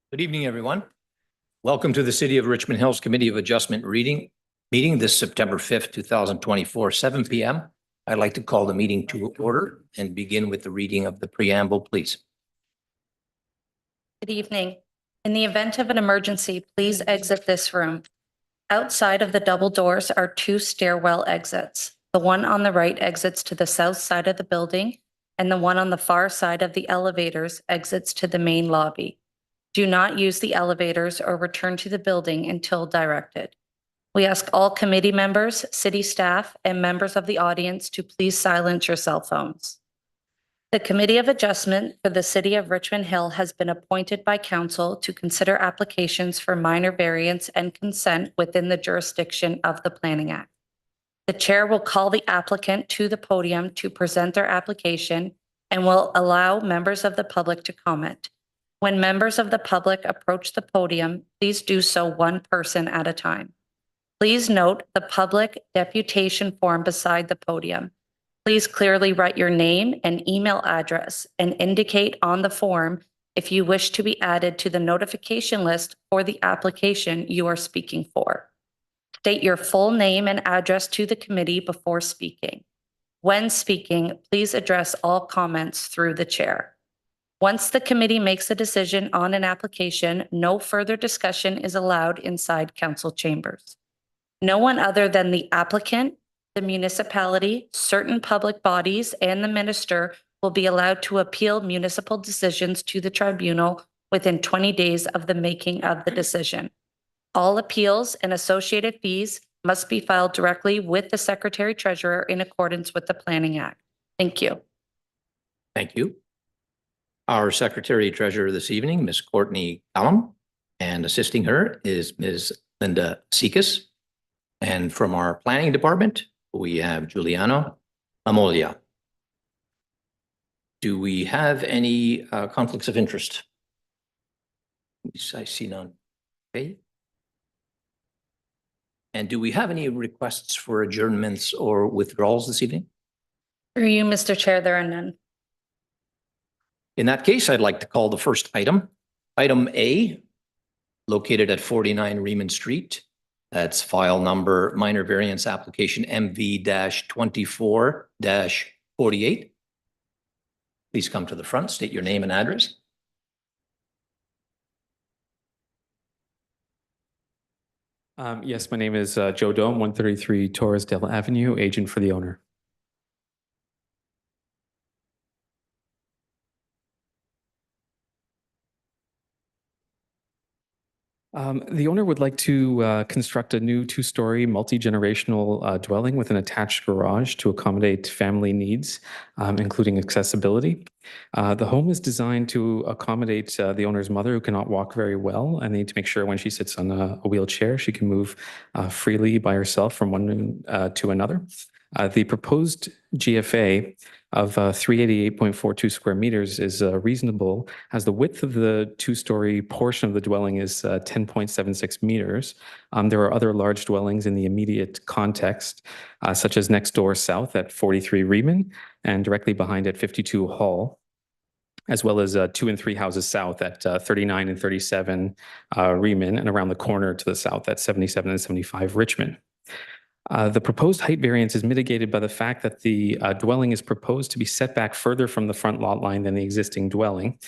Good evening, everyone. Welcome to the City of Richmond Hills Committee of Adjustment meeting this September 5th, 2024, 7 p.m. I'd like to call the meeting to order and begin with the reading of the preamble, please. Good evening. In the event of an emergency, please exit this room. Outside of the double doors are two stairwell exits. The one on the right exits to the south side of the building, and the one on the far side of the elevators exits to the main lobby. Do not use the elevators or return to the building until directed. We ask all committee members, city staff, and members of the audience to please silence your cell phones. The Committee of Adjustment for the City of Richmond Hill has been appointed by Council to consider applications for minor variance and consent within the jurisdiction of the Planning Act. The Chair will call the applicant to the podium to present their application and will allow members of the public to comment. When members of the public approach the podium, please do so one person at a time. Please note the public deputation form beside the podium. Please clearly write your name and email address and indicate on the form if you wish to be added to the notification list for the application you are speaking for. State your full name and address to the committee before speaking. When speaking, please address all comments through the chair. Once the committee makes a decision on an application, no further discussion is allowed inside council chambers. No one other than the applicant, the municipality, certain public bodies, and the minister will be allowed to appeal municipal decisions to the tribunal within 20 days of the making of the decision. All appeals and associated fees must be filed directly with the Secretary Treasurer in accordance with the Planning Act. Thank you. Thank you. Our Secretary Treasurer this evening, Ms. Courtney Callum, and assisting her is Ms. Linda Sikas. And from our Planning Department, we have Giuliano Amolia. Do we have any conflicts of interest? I see none. Okay. And do we have any requests for adjournments or withdrawals this evening? Through you, Mr. Chair, there are none. In that case, I'd like to call the first item. Item A, located at 49 Reman Street. That's file number minor variance application MV-24-48. Please come to the front, state your name and address. Yes, my name is Joe Dome, 133 Torresdale Avenue, agent for the owner. The owner would like to construct a new two-story multi-generational dwelling with an attached garage to accommodate family needs, including accessibility. The home is designed to accommodate the owner's mother who cannot walk very well and need to make sure when she sits on a wheelchair, she can move freely by herself from one room to another. The proposed GFA of 388.42 square meters is reasonable, as the width of the two-story portion of the dwelling is 10.76 meters. There are other large dwellings in the immediate context, such as next door south at 43 Reman and directly behind at 52 Hall, as well as 2 and 3 houses south at 39 and 37 Reman, and around the corner to the south at 77 and 75 Richmond. The proposed height variance is mitigated by the fact that the dwelling is proposed to be set back further from the front lot line than the existing dwelling,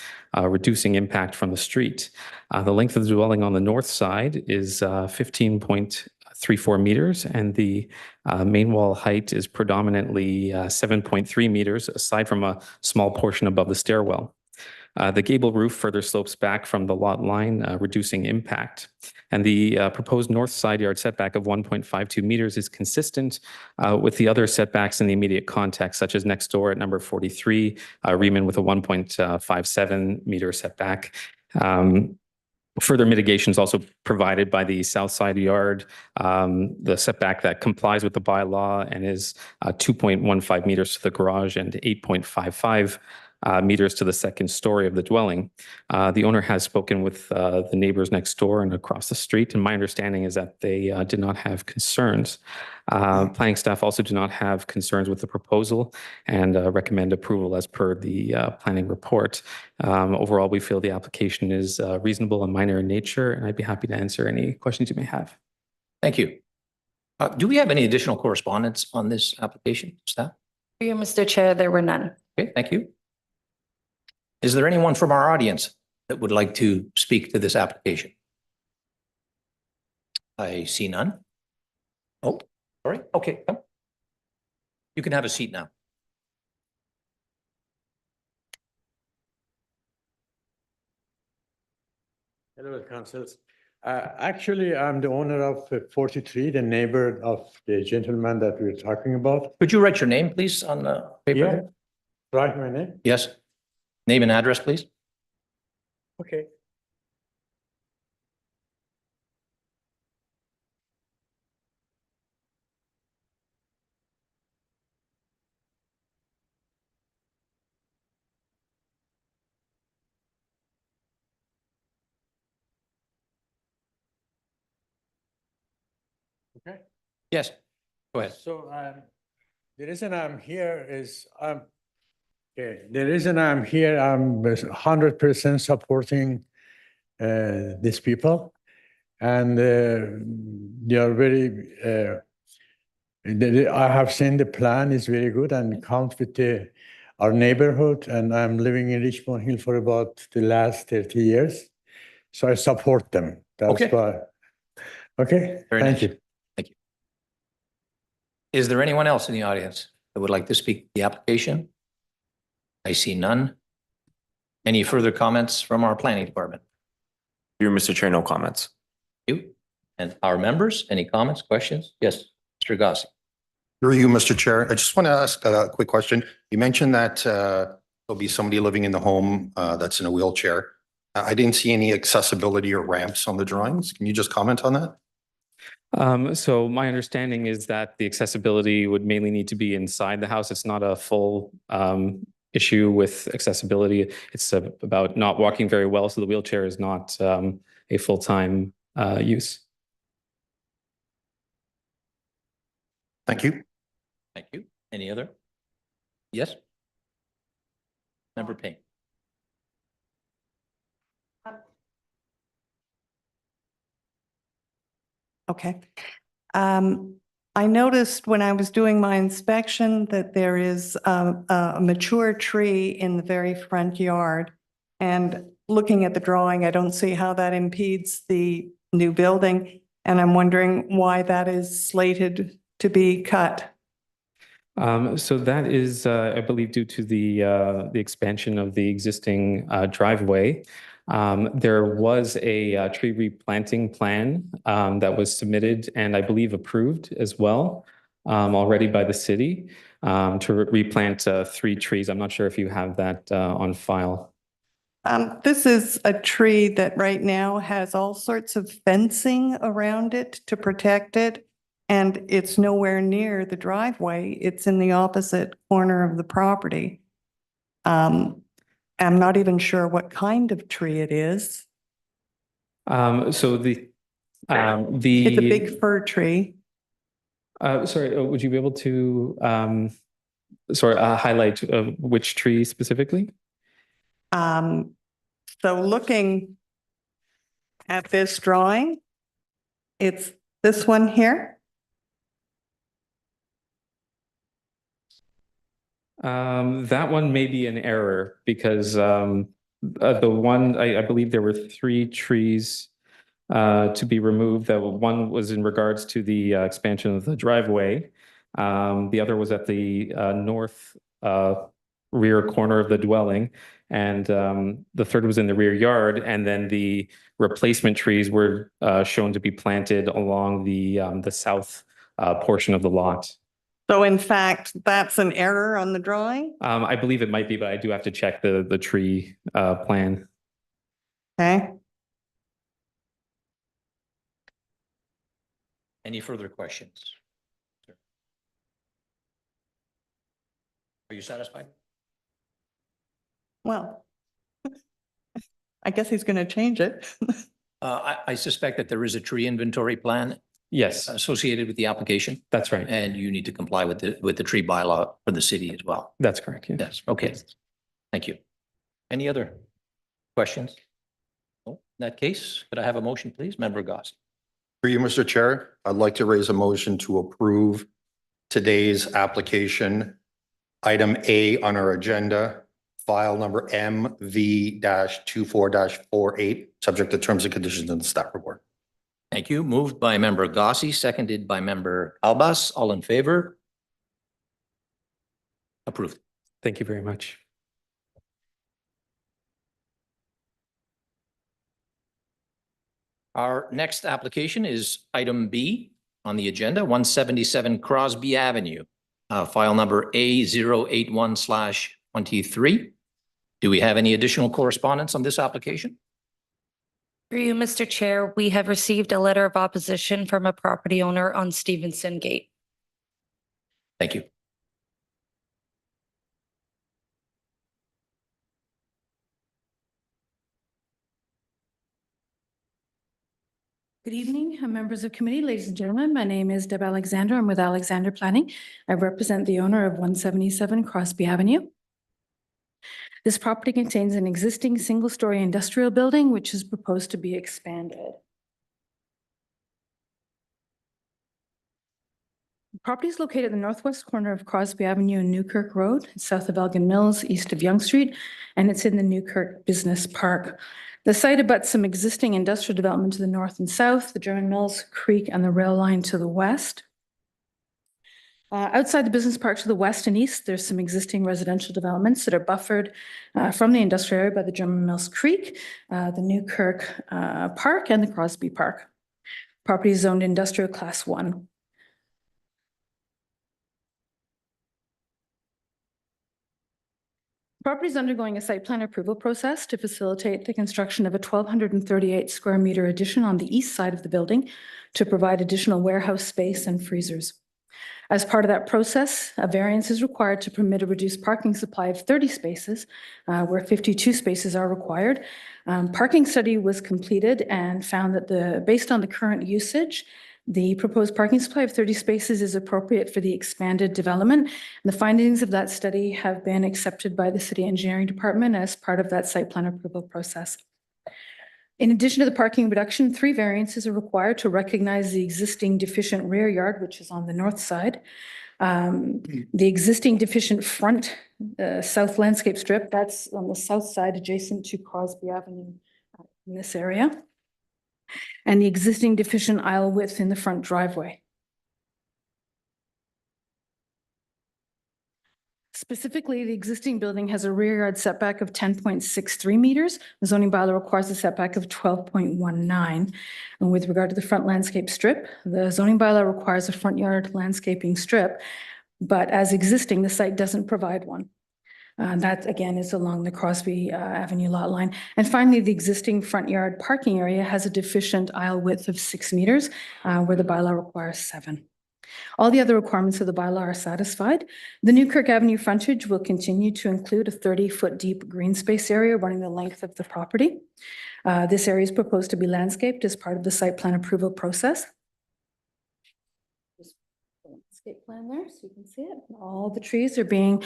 reducing impact from the street. The length of the dwelling on the north side is 15.34 meters, and the main wall height is predominantly 7.3 meters, aside from a small portion above the stairwell. The gable roof further slopes back from the lot line, reducing impact. And the proposed north side yard setback of 1.52 meters is consistent with the other setbacks in the immediate context, such as next door at number 43, Reman with a 1.57 meter setback. Further mitigation is also provided by the south side yard, the setback that complies with the bylaw and is 2.15 meters to the garage and 8.55 meters to the second story of the dwelling. The owner has spoken with the neighbors next door and across the street, and my understanding is that they did not have concerns. Planning staff also do not have concerns with the proposal and recommend approval as per the planning report. Overall, we feel the application is reasonable and minor in nature, and I'd be happy to answer any questions you may have. Thank you. Do we have any additional correspondence on this application, staff? For you, Mr. Chair, there were none. Okay, thank you. Is there anyone from our audience that would like to speak to this application? I see none. Oh, sorry. Okay, come. You can have a seat now. Hello, councils. Actually, I'm the owner of 43, the neighbor of the gentleman that we're talking about. Could you write your name, please, on the paper? Yeah. Write my name? Yes. Name and address, please. Okay. Okay. Yes. Go ahead. So the reason I'm here is okay. The reason I'm here, I'm 100% supporting these people, and they are very. I have seen the plan is very good and comes with our neighborhood, and I'm living in Richmond Hill for about the last 30 years, so I support them. That's Okay. why. Okay. Very Thank nice. you. Thank you. Is there anyone else in the audience that would like to speak to the application? I see none. Any further comments from our planning department? Through Mr. Chair, no comments. You and our members, any comments, questions? Yes, Mr. Gassi. Through you, Mr. Chair, I just want to ask a quick question. You mentioned that there'll be somebody living in the home that's in a wheelchair. I didn't see any accessibility or ramps on the drawings. Can you just comment on that? So my understanding is that the accessibility would mainly need to be inside the house. It's not a full issue with accessibility. It's about not walking very well, so the wheelchair is not a full-time use. Thank you. Thank you. Any other? Yes? Member Payne. Okay. I noticed when I was doing my inspection that there is a mature tree in the very front yard. And looking at the drawing, I don't see how that impedes the new building. And I'm wondering why that is slated to be cut. So that is, I believe, due to the expansion of the existing driveway. There was a tree replanting plan that was submitted and I believe approved as well already by the city to replant 3 trees. I'm not sure if you have that on file. This is a tree that right now has all sorts of fencing around it to protect it. And it's nowhere near the driveway. It's in the opposite corner of the property. I'm not even sure what kind of tree it is. So It's a big fir tree. Sorry, would you be able to highlight which tree specifically? So looking at this drawing, it's this one here. That one may be an error because the one, I believe there were 3 trees to be removed. That one was in regards to the expansion of the driveway. The other was at the north rear corner of the dwelling. And the third was in the rear yard. And then the replacement trees were shown to be planted along the south portion of the lot. So in fact, that's an error on the drawing? I believe it might be, but I do have to check the tree plan. Okay. Any further questions? Are you satisfied? Well, I guess he's going to change it. I suspect that there is a tree inventory plan Yes, associated with the application, that's right. and you need to comply with the tree bylaw for the city as well. That's correct. Yeah. Yes, okay. Thank you. Any other questions? No? In that case, could I have a motion, please? Member Goss. For you, Mr. Chair, I'd like to raise a motion to approve today's application, item A on our agenda, file number MV-24-48, subject to terms and conditions in the staff report. Thank you. Moved by member Gossi, seconded by member Albas. All in favor? Approved. Thank you very much. Our next application is item B on the agenda, 177 Crosby Avenue, file number A081/23. Do we have any additional correspondence on this application? Through you, Mr. Chair, we have received a letter of opposition from a property owner on Stevenson Gate. Thank you. Good evening, members of committee, ladies and gentlemen. My name is Deb Alexander. I'm with Alexander Planning. I represent the owner of 177 Crosby Avenue. This property contains an existing single-story industrial building, which is proposed to be expanded. The property is located at the northwest corner of Crosby Avenue and Newkirk Road, south of Elgin Mills, east of Yonge Street, and it's in the Newkirk Business Park. The site abuts some existing industrial development to the north and south, the German Mills Creek and the rail line to the west. Outside the business park to the west and east, there's some existing residential developments that are buffered from the industrial area by the German Mills Creek, the Newkirk Park, and the Crosby Park. Property is zoned industrial class 1. Property is undergoing a site plan approval process to facilitate the construction of a 1,238 square meter addition on the east side of the building to provide additional warehouse space and freezers. As part of that process, a variance is required to permit a reduced parking supply of 30 spaces, where 52 spaces are required. Parking study was completed and found that based on the current usage, the proposed parking supply of 30 spaces is appropriate for the expanded development. And the findings of that study have been accepted by the City Engineering Department as part of that site plan approval process. In addition to the parking reduction, 3 variances are required to recognize the existing deficient rear yard, which is on the north side. The existing deficient front south landscape strip, that's on the south side adjacent to Crosby Avenue in this area. And the existing deficient aisle width in the front driveway. Specifically, the existing building has a rear yard setback of 10.63 meters. The zoning bylaw requires a setback of 12.19. And with regard to the front landscape strip, the zoning bylaw requires a front yard landscaping strip, but as existing, the site doesn't provide one. That, again, is along the Crosby Avenue lot line. And finally, the existing front yard parking area has a deficient aisle width of 6 meters, where the bylaw requires 7. All the other requirements of the bylaw are satisfied. The Newkirk Avenue frontage will continue to include a 30-foot deep green space area running the length of the property. This area is proposed to be landscaped as part of the site plan approval process. Landscape plan there, so you can see it. All the trees are being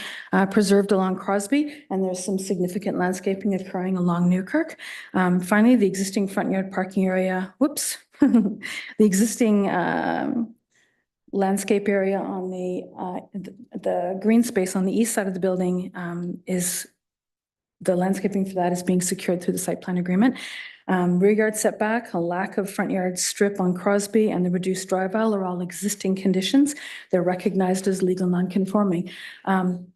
preserved along Crosby, and there's some significant landscaping occurring along Newkirk. Finally, the existing front yard parking area, the existing landscape area on the green space on the east side of the building is the landscaping for that is being secured through the site plan agreement. Rear yard setback, a lack of front yard strip on Crosby, and the reduced drive aisle are all existing conditions. They're recognized as legal non-conforming.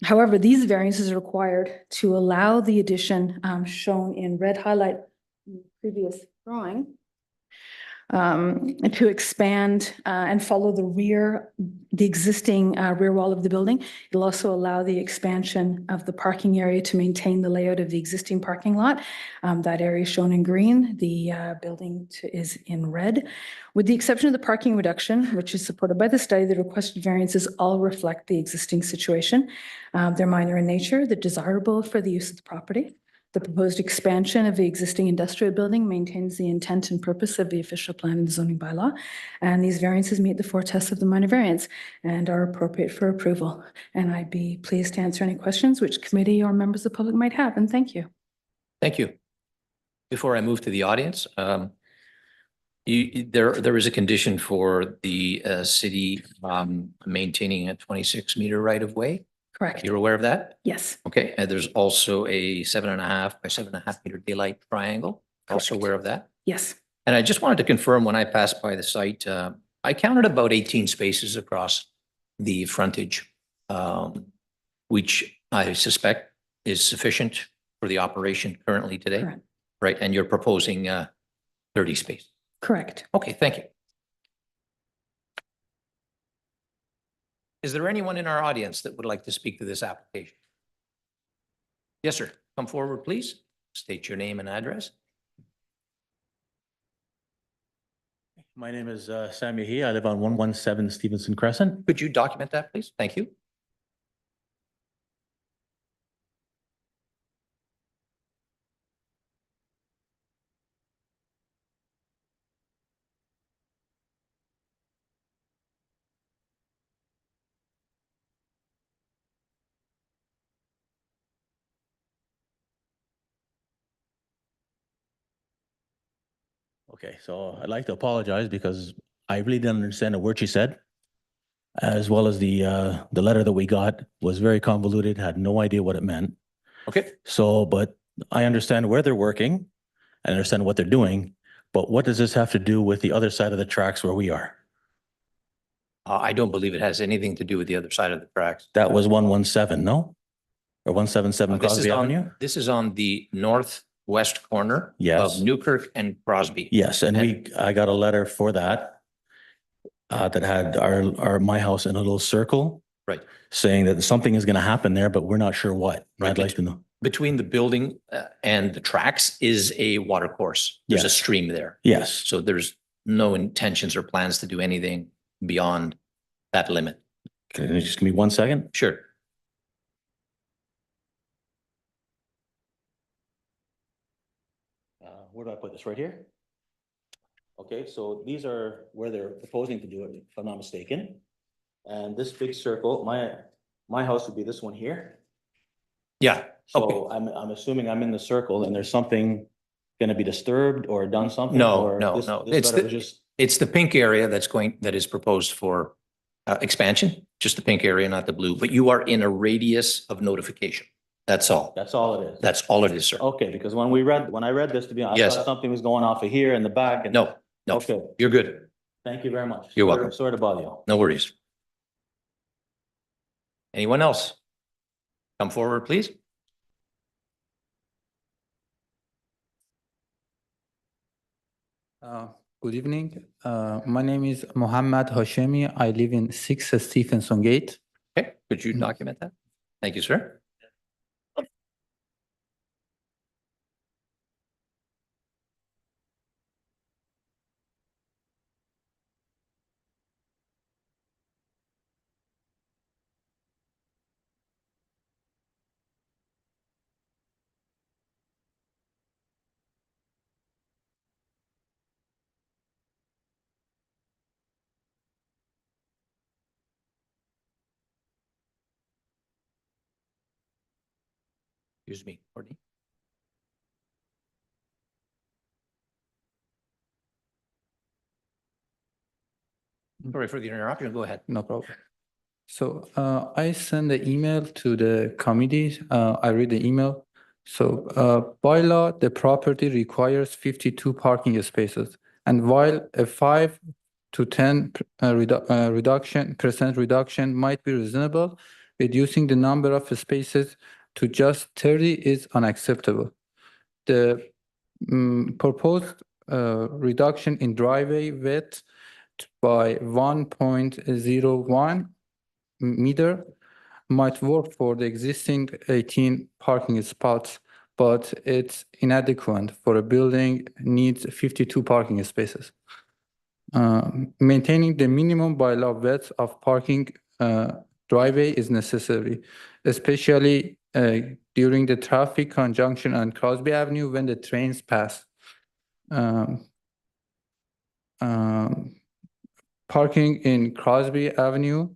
However, these variances are required to allow the addition shown in red highlight in the previous drawing to expand and follow the existing rear wall of the building. It'll also allow the expansion of the parking area to maintain the layout of the existing parking lot. That area is shown in green. The building is in red. With the exception of the parking reduction, which is supported by the study, the requested variances all reflect the existing situation. They're minor in nature, they're desirable for the use of the property. The proposed expansion of the existing industrial building maintains the intent and purpose of the official plan and zoning bylaw. And these variances meet the four tests of the minor variance and are appropriate for approval. And I'd be pleased to answer any questions which committee or members of the public might have. And thank you. Thank you. Before I move to the audience, there is a condition for the city maintaining a 26-meter right-of-way. Correct. You're aware of that? Yes. Okay, and there's also a 7.5 by 7.5 meter daylight triangle. Also Correct. aware of that? Yes. And I just wanted to confirm, when I passed by the site, I counted about 18 spaces across the frontage, which I suspect is sufficient for the operation currently today, Correct. right? And you're proposing 30 spaces. Correct. Okay, thank you. Is there anyone in our audience that would like to speak to this application? Yes, sir. Come forward, please. State your name and address. My name is Sam Yahi. I live on 117 Stevenson Crescent. Could you document that, please? Thank you. Okay, so I'd like to apologize because I really didn't understand a word she said, as well as the letter that we got was very convoluted, had no idea what it meant. Okay. So, but I understand where they're working, I understand what they're doing, but what does this have to do with the other side of the tracks where we are? I don't believe it has anything to do with the other side of the tracks. That was 117, no? Or 177 This is Crosby Avenue? on, this is on the northwest corner Yes. of Newkirk and Crosby. Yes, and I got a letter for that that had my house in a little circle. Right. Saying that something is going to happen there, but we're not sure what. Right. I'd like to know. Between the building and the tracks is a water course. There's a Yes. stream there. Yes. So there's no intentions or plans to do anything beyond that limit. Can you just give me 1 second? Sure. Where do I put this? Right here? Okay, so these are where they're proposing to do it, if I'm not mistaken. And this big circle, my house would be this one here. Yeah. Okay. So I'm assuming I'm in the circle and there's something going to be disturbed or done something? No, or no, this- no. this It's letter the- was just, It's the pink area that is proposed for expansion, just the pink area, not the blue, but you are in a radius of notification. That's all. that's all it is. That's all it is, sir. Okay, because when I read this, to be honest, I Yes. thought something was going off of here in the back and. No, no, Okay, you're good. thank you very much. You're welcome. Sorry to bother you. No worries. Anyone else? Come forward, please. Good evening. My name is Mohammad Hashemi. I live in 6 Stephenson Gate. Okay, could you document that? Thank you, sir. Excuse me, Courtney. Sorry for the interruption. Go ahead. No problem. So I send the email to the committee. I read the email. So by law, the property requires 52 parking spaces. And while a 5 to 10 percent reduction might be reasonable, reducing the number of spaces to just 30 is unacceptable. The proposed reduction in driveway width by 1.01 meter might work for the existing 18 parking spots, but it's inadequate for a building needs 52 parking spaces. Maintaining the minimum by law width of parking driveway is necessary, especially during the traffic conjunction on Crosby Avenue when the trains pass. Parking in Crosby Avenue,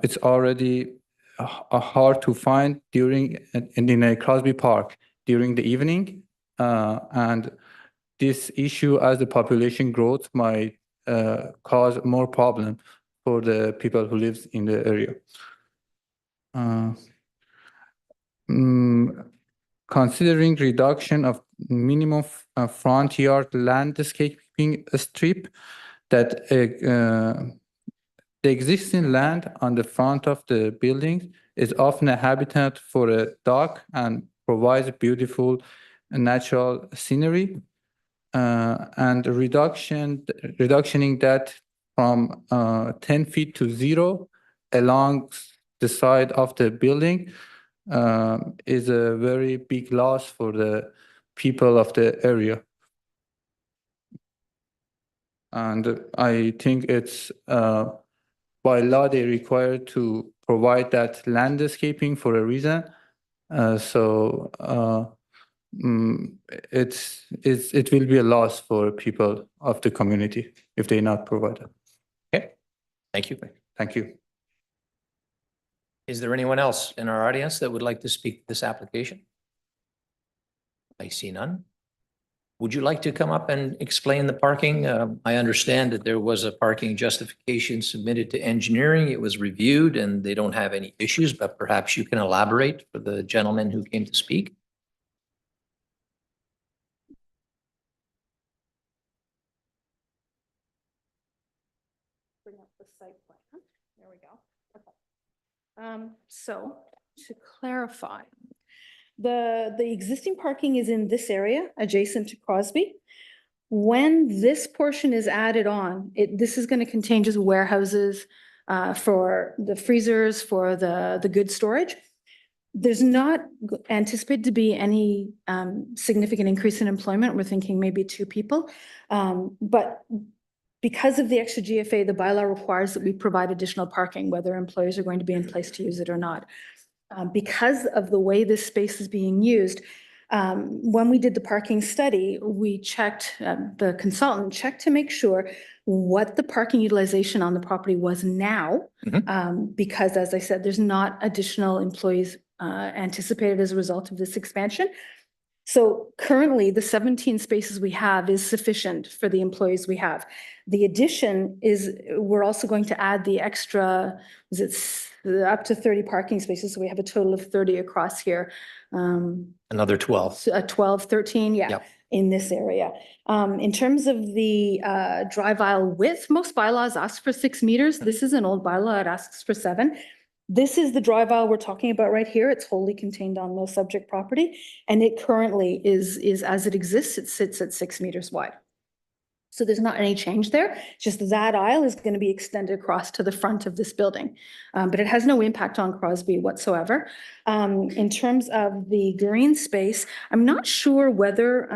it's already hard to find in a Crosby Park during the evening, and this issue as the population growth might cause more problem for the people who live in the area. Considering reduction of minimum front yard landscaping strip, that the existing land on the front of the building is often a habitat for a dog and provides beautiful natural scenery. And reductioning that from 10 feet to 0 along the side of the building is a very big loss for the people of the area. And I think it's by law they're required to provide that landscaping for a reason. It will be a loss for people of the community if they not provide it. Okay, thank you. Thank you. Is there anyone else in our audience that would like to speak to this application? I see none. Would you like to come up and explain the parking? I understand that there was a parking justification submitted to engineering. It was reviewed and they don't have any issues, but perhaps you can elaborate for the gentleman who came to speak. Bring up the site plan. There we go. Okay. So to clarify, the existing parking is in this area adjacent to Crosby. When this portion is added on, this is going to contain just warehouses for the freezers, for the goods storage. There's not anticipated to be any significant increase in employment. We're thinking maybe 2 people, but because of the extra GFA, the bylaw requires that we provide additional parking, whether employees are going to be in place to use it or not. Because of the way this space is being used, when we did the parking study, we checked, the consultant checked to make sure what the parking utilization on the property was now. Because as I said, there's not additional employees anticipated as a result of this expansion. So currently, the 17 spaces we have is sufficient for the employees we have. The addition is, we're also going to add the extra, up to 30 parking spaces. So we have a total of 30 across here. Another 12. 12, 13, yeah, Yep. in this area. In terms of the drive aisle width, most bylaws ask for 6 meters. This is an old bylaw, it asks for 7. This is the drive aisle we're talking about right here. It's wholly contained on the subject property. And it currently is as it exists, it sits at 6 meters wide. So there's not any change there. Just that aisle is going to be extended across to the front of this building. But it has no impact on Crosby whatsoever. In terms of the green space, I'm not sure whether,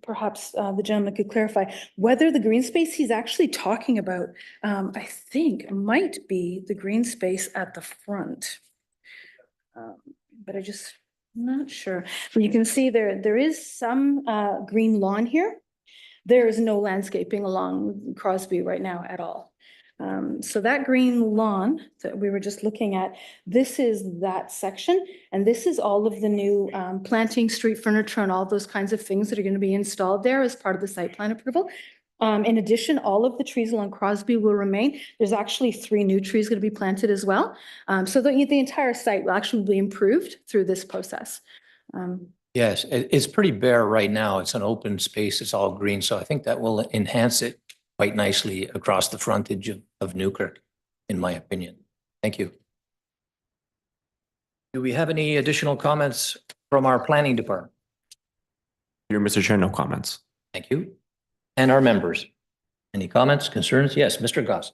perhaps the gentleman could clarify, whether the green space he's actually talking about, I think might be the green space at the front. But I'm not sure. But you can see there is some green lawn here. There is no landscaping along Crosby right now at all. So that green lawn that we were just looking at, this is that section, and this is all of the new planting, street furniture, and all those kinds of things that are going to be installed there as part of the site plan approval. In addition, all of the trees along Crosby will remain. There's actually 3 new trees going to be planted as well. So the entire site will actually be improved through this process. Yes, it's pretty bare right now. It's an open space. It's all green. So I think that will enhance it quite nicely across the frontage of Newkirk, in my opinion. Thank you. Do we have any additional comments from our planning department? Dear Mr. Chair, no comments. Thank you. And our members, any comments, concerns? Yes, Mr. Goss.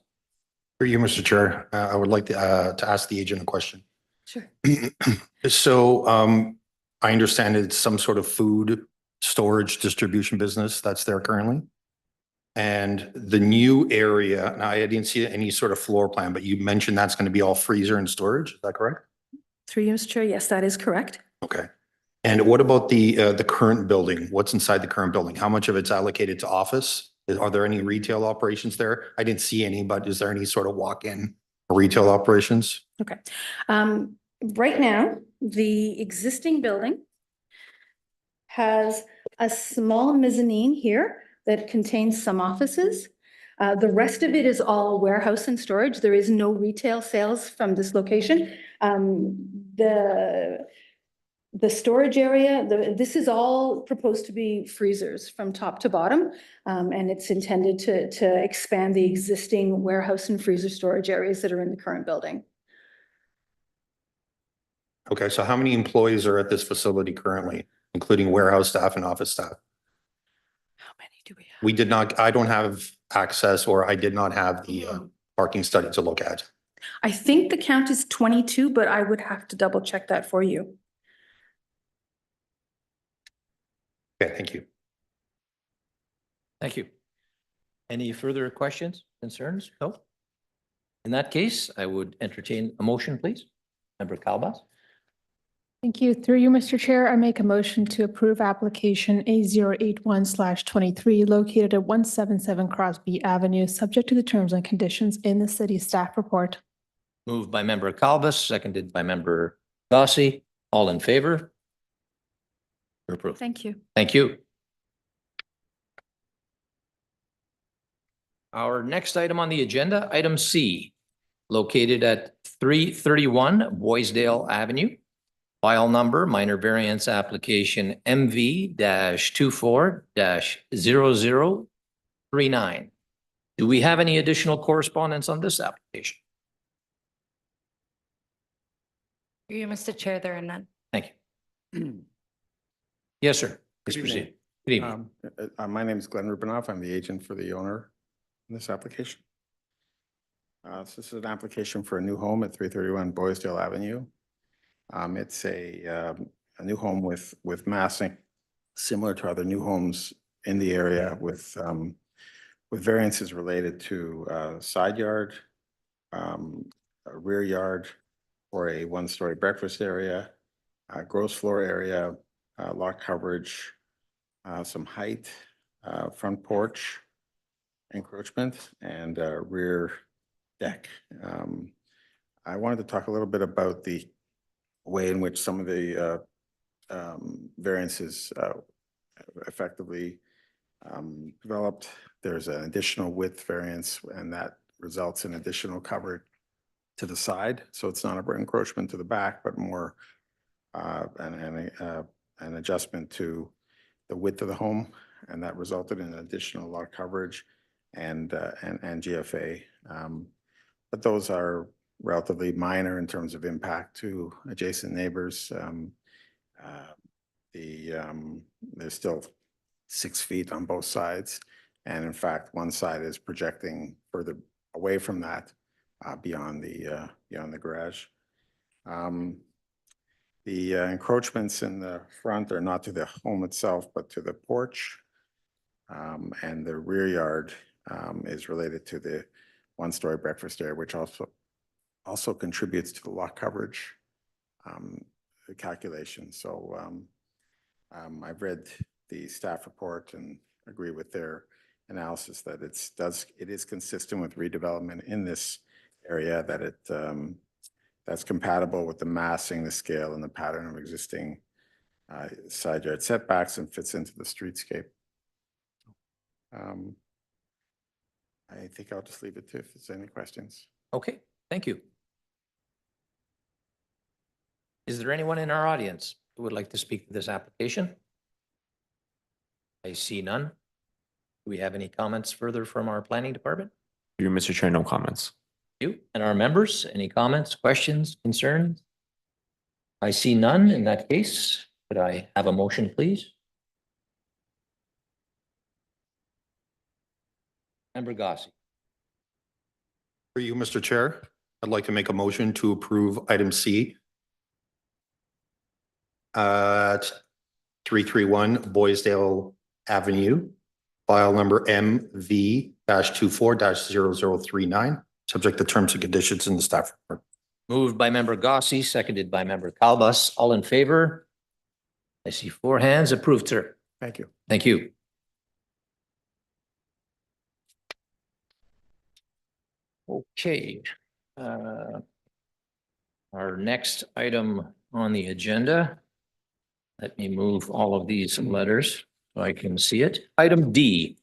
For you, Mr. Chair, I would like to ask the agent a question. Sure. So I understand it's some sort of food storage distribution business that's there currently. And the new area, now I didn't see any sort of floor plan, but you mentioned that's going to be all freezer and storage. Is that correct? Through you, Mr. Chair, yes, that is correct. Okay. And what about the current building? What's inside the current building? How much of it's allocated to office? Are there any retail operations there? I didn't see any, but is there any sort of walk-in retail operations? Okay. Right now, the existing building has a small mezzanine here that contains some offices. The rest of it is all warehouse and storage. There is no retail sales from this location. The storage area, this is all proposed to be freezers from top to bottom. And it's intended to expand the existing warehouse and freezer storage areas that are in the current building. Okay, so how many employees are at this facility currently, including warehouse staff and office staff? How many do we have? We did not, I don't have access, or I did not have the parking study to look at. I think the count is 22, but I would have to double check that for you. Okay, thank you. Thank you. Any further questions, concerns? No? In that case, I would entertain a motion, please. Member Kalbas. Thank you. Through you, Mr. Chair, I make a motion to approve application A081/23 located at 177 Crosby Avenue, subject to the terms and conditions in the city staff report. Moved by member Kalbas, seconded by member Gossi. All in favor? Approved. Thank you. Thank you. Our next item on the agenda, item C, located at 331 Boysdale Avenue. File number, minor variance application MV-24-0039. Do we have any additional correspondence on this application? Through you, Mr. Chair, there are none. Thank you. Yes, sir. Please Good proceed. Good evening. My name is Glenn Rubinoff. I'm the agent for the owner in this application. So this is an application for a new home at 331 Boysdale Avenue. It's a new home with massing similar to other new homes in the area with variances related to side yard, a rear yard, or a one-story breakfast area, gross floor area, lot coverage, some height, front porch encroachment, and rear deck. I wanted to talk a little bit about the way in which some of the variances effectively developed. There's an additional width variance, and that results in additional coverage to the side. So it's not an encroachment to the back, but more an adjustment to the width of the home, and that resulted in additional lot coverage and GFA. But those are relatively minor in terms of impact to adjacent neighbors. There's still 6 feet on both sides, and in fact, one side is projecting further away from that beyond the garage. The encroachments in the front are not to the home itself, but to the porch. And the rear yard is related to the one-story breakfast area, which also contributes to the lot coverage calculation. So I've read the staff report and agree with their analysis that it is consistent with redevelopment in this area, that that's compatible with the massing, the scale, and the pattern of existing side yard setbacks and fits into the streetscape. I think I'll just leave it to if there's any questions. Okay, thank you. Is there anyone in our audience who would like to speak to this application? I see none. Do we have any comments further from our planning department? Through you, Mr. Chair, no comments. You and our members, any comments, questions, concerns? I see none. In that case, could I have a motion, please? Member Gossi. For you, Mr. Chair, I'd like to make a motion to approve item C at 331 Boysdale Avenue, file number MV-24-0039, subject to terms and conditions in the staff report. Moved by Member Gossi, seconded by Member Kalbas. All in favor? I see 4 hands. Approved, sir. Thank you. Thank you. Okay. Our next item on the agenda. Let me move all of these letters so I can see it. Item D,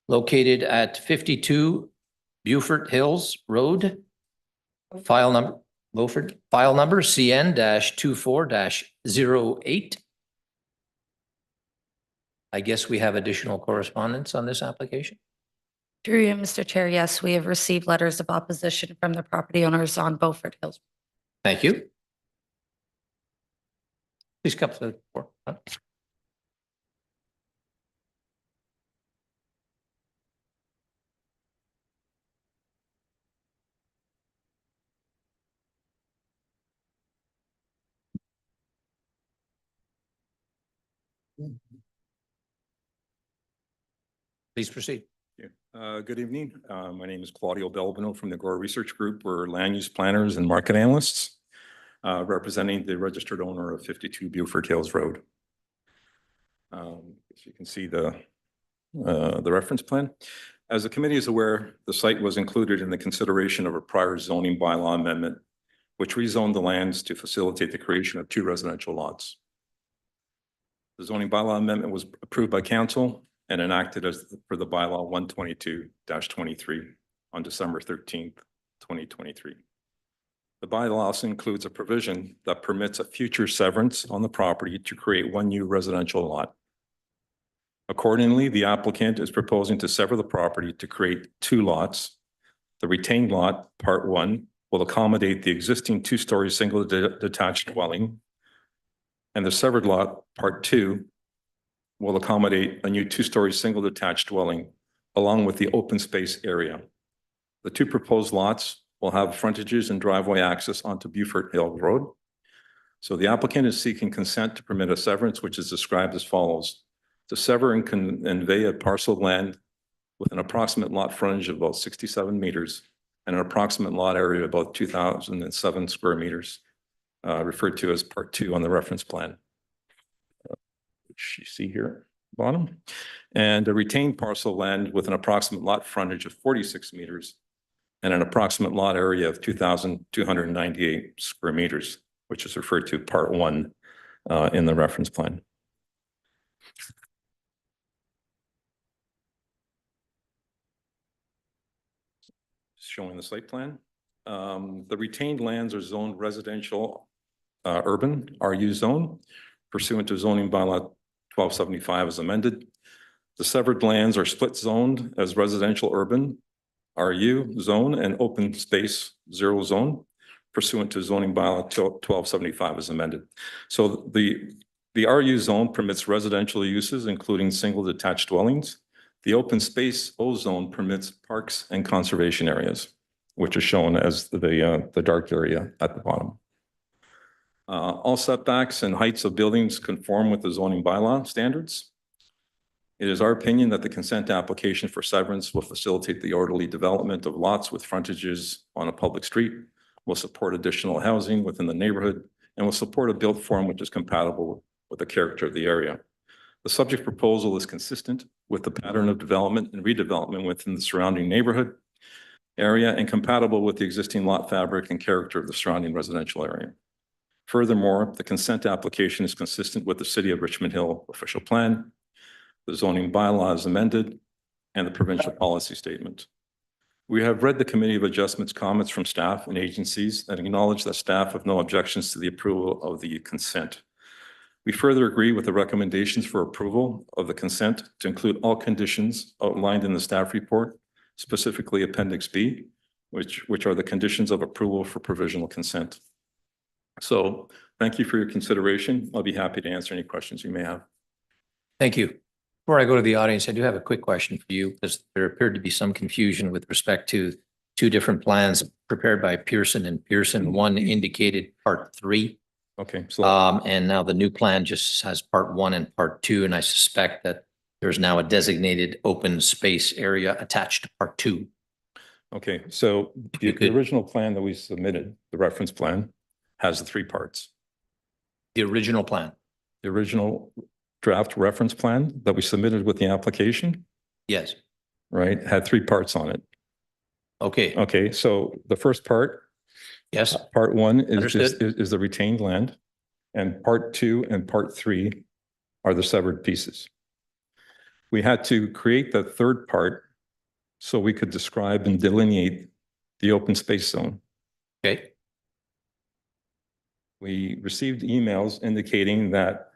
located at 52 Beaufort Hills Road. File number, Beaufort, file number CN-24-08. I guess we have additional correspondence on this application. Through you, Mr. Chair, yes, we have received letters of opposition from the property owners on Beaufort Hills. Thank you. Please come to the floor. Please proceed. Good evening. My name is Claudio Belvino from the Gore Research Group. We're land use planners and market analysts representing the registered owner of 52 Beaufort Hills Road. As you can see the reference plan. As the committee is aware, the site was included in the consideration of a prior zoning bylaw amendment, which rezoned the lands to facilitate the creation of 2 residential lots. The zoning bylaw amendment was approved by council and enacted as per the bylaw 122-23 on December 13th, 2023. The bylaw also includes a provision that permits a future severance on the property to create 1 new residential lot. Accordingly, the applicant is proposing to sever the property to create 2 lots. The retained lot, part 1, will accommodate the existing 2-story single detached dwelling. And the severed lot, part 2, will accommodate a new 2-story single detached dwelling along with the open space area. The 2 proposed lots will have frontages and driveway access onto Beaufort Hill Road. So the applicant is seeking consent to permit a severance, which is described as follows: to sever and convey a parcel of land with an approximate lot frontage of about 67 meters and an approximate lot area of about 2,007 square meters, referred to as part 2 on the reference plan, which you see here at the bottom, and a retained parcel of land with an approximate lot frontage of 46 meters and an approximate lot area of 2,298 square meters, which is referred to part 1 in the reference plan. Showing the site plan. The retained lands are zoned residential urban RU zone pursuant to zoning bylaw 1275 as amended. The severed lands are split zoned as residential urban RU zone and open space 0 zone pursuant to zoning bylaw 1275 as amended. So the RU zone permits residential uses, including single detached dwellings. The open space O zone permits parks and conservation areas, which are shown as the dark area at the bottom. All setbacks and heights of buildings conform with the zoning bylaw standards. It is our opinion that the consent application for severance will facilitate the orderly development of lots with frontages on a public street, will support additional housing within the neighborhood, and will support a built form which is compatible with the character of the area. The subject proposal is consistent with the pattern of development and redevelopment within the surrounding neighborhood area and compatible with the existing lot fabric and character of the surrounding residential area. Furthermore, the consent application is consistent with the City of Richmond Hill official plan, the zoning bylaw is amended, and the provincial policy statement. We have read the Committee of Adjustments comments from staff and agencies and acknowledge that staff have no objections to the approval of the consent. We further agree with the recommendations for approval of the consent to include all conditions outlined in the staff report, specifically Appendix B, which are the conditions of approval for provisional consent. So thank you for your consideration. I'll be happy to answer any questions you may have. Thank you. Before I go to the audience, I do have a quick question for you, because there appeared to be some confusion with respect to two different plans prepared by Pearson and Pearson. One indicated part 3. Okay, so And now the new plan just has part 1 and part 2, and I suspect that there's now a designated open space area attached to part 2. okay, so you the could- original plan that we submitted, the reference plan, has the 3 parts. The original plan. The original draft reference plan that we submitted with the application, Yes. right, had 3 parts on it. Okay. Okay, so the first part, Yes. part 1 is Understood. is the retained land, and part 2 and part 3 are the severed pieces. We had to create the third part so we could describe and delineate the open space zone. Okay. We received emails indicating that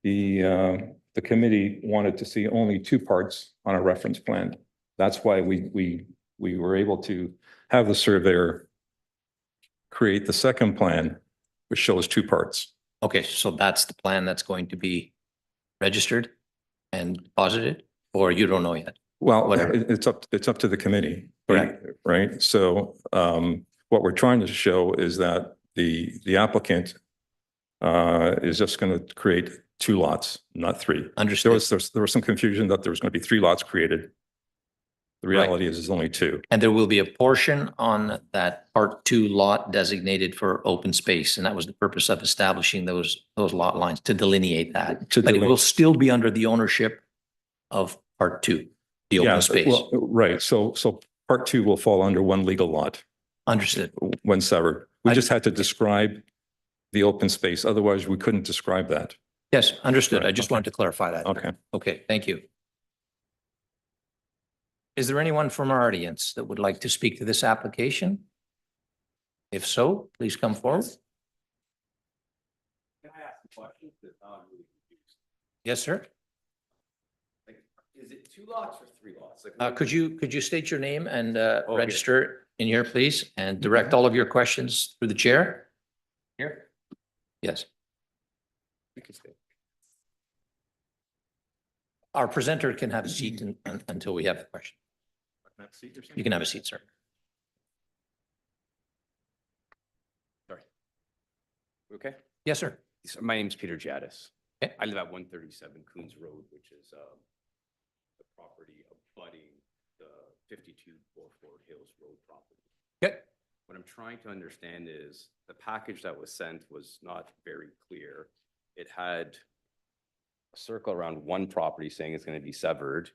the committee wanted to see only 2 parts on a reference plan. That's why we were able to have the surveyor create the second plan, which shows 2 parts. Okay, so that's the plan that's going to be registered and deposited, or you don't know yet? Well, Whatever. it's up to the committee, right? So what we're trying to show is that the applicant is just going to create 2 lots, not 3. Understood. There was some confusion that there was going to be 3 lots created. The reality is there's only 2. And there will be a portion on that part 2 lot designated for open space, and that was the purpose of establishing those lot lines, to delineate that. To But it will delineate. still be under the ownership of part 2, the Yeah, open space. well, right. So part 2 will fall under one legal lot Understood. when severed. We just had to describe the open space. Otherwise, we couldn't describe that. Yes, understood. I Right, just okay. wanted to clarify that. Okay. Okay, thank you. Is there anyone from our audience that would like to speak to this application? If so, please come forward. Can I ask a question? I'm really confused. Yes, sir. Like, is it 2 lots or 3 lots? Like, Could you state your name and yeah. register in here, please, and direct all of your questions through the chair? Here? Yes. We can stay. Our presenter can have a seat until we have the question. You can have a seat, sir. Sorry. Okay. Yes, sir. So my name's Peter Jadis. Okay. I live at 137 Coons Road, which is the property abutting the 52 Fort Hills Road property. Okay. What I'm trying to understand is the package that was sent was not very clear. It had a circle around one property saying it's going to be severed,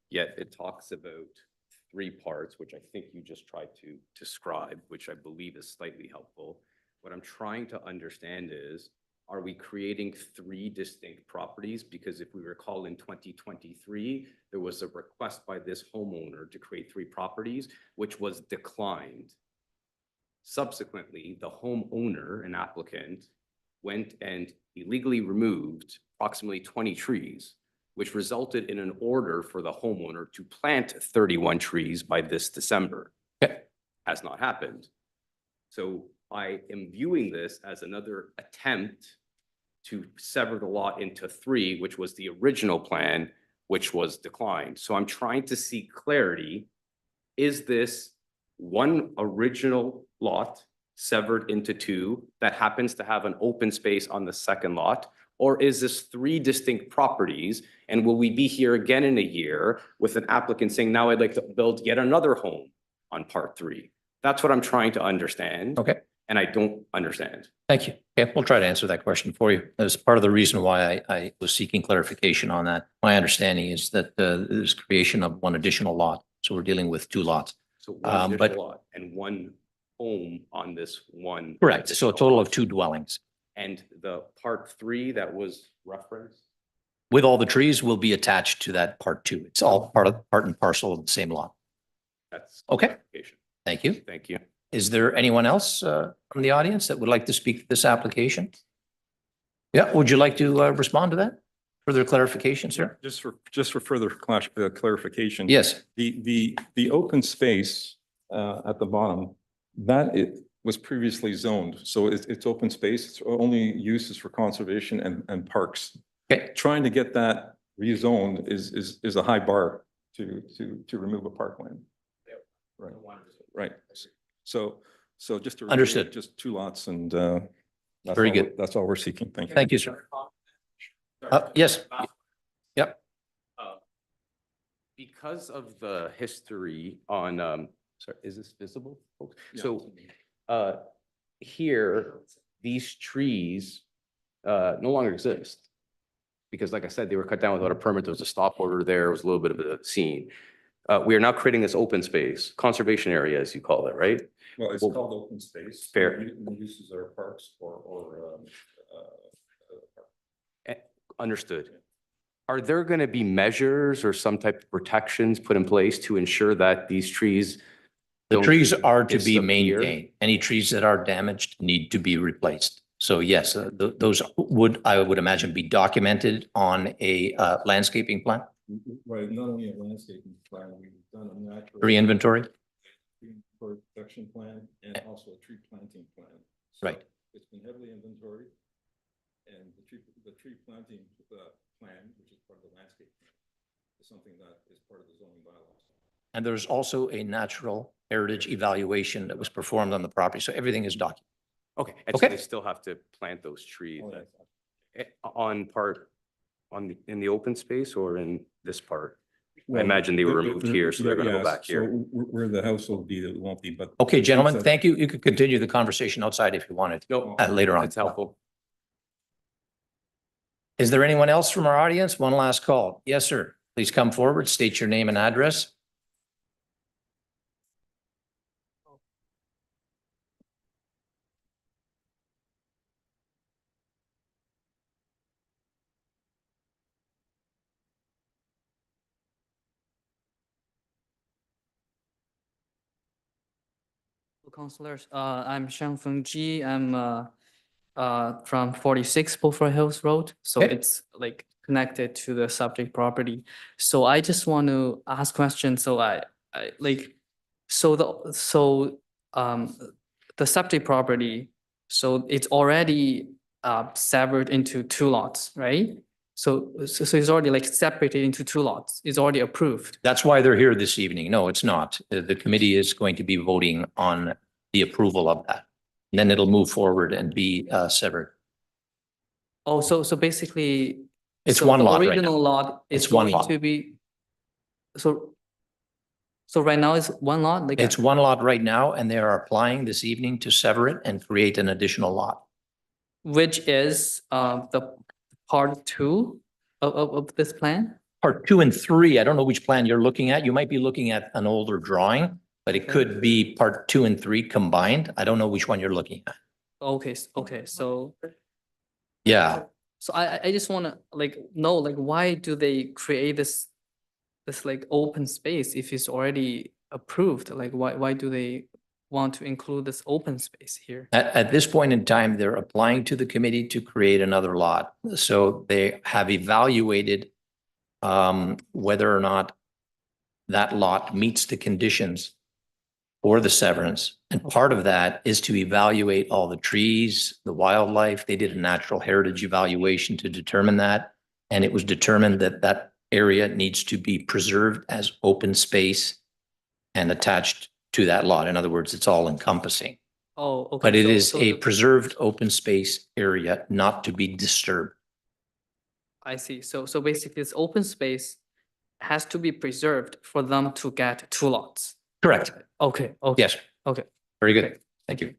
yet it talks about 3 parts, which I think you just tried to describe, which I believe is slightly helpful. What I'm trying to understand is, are we creating 3 distinct properties? Because if we recall in 2023, there was a request by this homeowner to create 3 properties, which was declined. Subsequently, the homeowner, an applicant, went and illegally removed approximately 20 trees, which resulted in an order for the homeowner to plant 31 trees by this December. Okay. Has not happened. So I am viewing this as another attempt to sever the lot into 3, which was the original plan, which was declined. So I'm trying to see clarity. Is this one original lot severed into 2 that happens to have an open space on the second lot? Or is this 3 distinct properties? And will we be here again in a year with an applicant saying, now I'd like to build yet another home on part 3? That's what I'm trying to understand. Okay. And I don't understand. Thank you. Okay, we'll try to answer that question for you. That's part of the reason why I was seeking clarification on that. My understanding is that there's creation of 1 additional lot. So we're dealing with 2 lots. So one but- additional lot and 1 home on this one. Correct. So a additional total lot. of 2 dwellings. And the part 3 that was referenced? With all the trees will be attached to that part 2. It's all part and parcel of the same lot. That's. Okay. clarification. Thank you. Thank you. Is there anyone else from the audience that would like to speak to this application? Yeah, would you like to respond to that? Further clarification, sir? Just for further clarification. Yes. The open space at the bottom, that it was previously zoned. So it's open space. Its only use is for conservation and parks. Okay. Trying to get that rezone is a high bar to remove a parkland. Right, right. So just to. reiterate, Understood. Just 2 lots and Very good. That's all we're seeking. Thank you. Thank you, sir. Yes. Yep. Because of the history on, sorry, is this visible, folks? Yeah. So, here, these trees, no longer exist. Because like I said, they were cut down without a permit. There was a stop order there. It was a little bit of a scene. We are now creating this open space, conservation area, as you call it, right? Well, it's called open space. Fair. The uses are parks or. Understood. Are there going to be measures or some type of protections put in place to ensure that these trees? The don't trees are to be disappear? maintained. Any trees that are damaged need to be replaced. So yes, those would, I would imagine, be documented on a landscaping plan, Right, not only a landscaping plan, we've done a natural. tree inventory. Protection plan and also a tree planting plan. So Right. It's been heavily inventoried. And the tree planting plan, which is part of the landscape plan, is something that is part of the zoning bylaws. And there's also a natural heritage evaluation that was performed on the property. So everything is documented. Okay, and so Okay. they still have to plant those trees Oh, yeah. in the open space or in this part? I Well, imagine they were the- removed the- here, so they're gonna go yes, back here. So where the house will be, it won't be, but. Okay, gentlemen, So- thank you. You could continue the conversation outside if you wanted, No, later on. that's helpful. Is there anyone else from our audience? One last call. Yes, sir. Please come forward, state your name and address. Councilors, I'm Shang Feng Ji. I'm from 46 Beaufort Hills Road, so Okay. it's like connected to the subject property. So I just want to ask questions. So I like, so the subject property, so it's already severed into 2 lots, right? So it's already like separated into 2 lots. It's already approved. That's why they're here this evening. No, it's not. The committee is going to be voting on the approval of that. And then it'll move forward and be severed. Oh, so basically. It's so one the lot right Original now. lot is It's one going lot. to be. So right now it's 1 lot, like. It's 1 lot right now, and they are applying this evening to sever it and create an additional lot. Which is the part 2 of this plan? Part 2 and 3, I don't know which plan you're looking at. You might be looking at an older drawing, but it could be part 2 and 3 combined. I don't know which one you're looking at. Okay, okay, so. Yeah. So I just wanna like know, like, why do they create this like open space if it's already approved? Like, why do they want to include this open space here? At this point in time, they're applying to the committee to create another lot. So they have evaluated whether or not that lot meets the conditions for the severance. And part of that is to evaluate all the trees, the wildlife. They did a natural heritage evaluation to determine that. And it was determined that that area needs to be preserved as open space and attached to that lot. In other words, it's all encompassing. Oh, okay. But it so- is so a the- preserved open space area not to be disturbed. I see. So basically this open space has to be preserved for them to get 2 lots. Correct. Okay, okay. Yes. Okay. Very good. Thank you.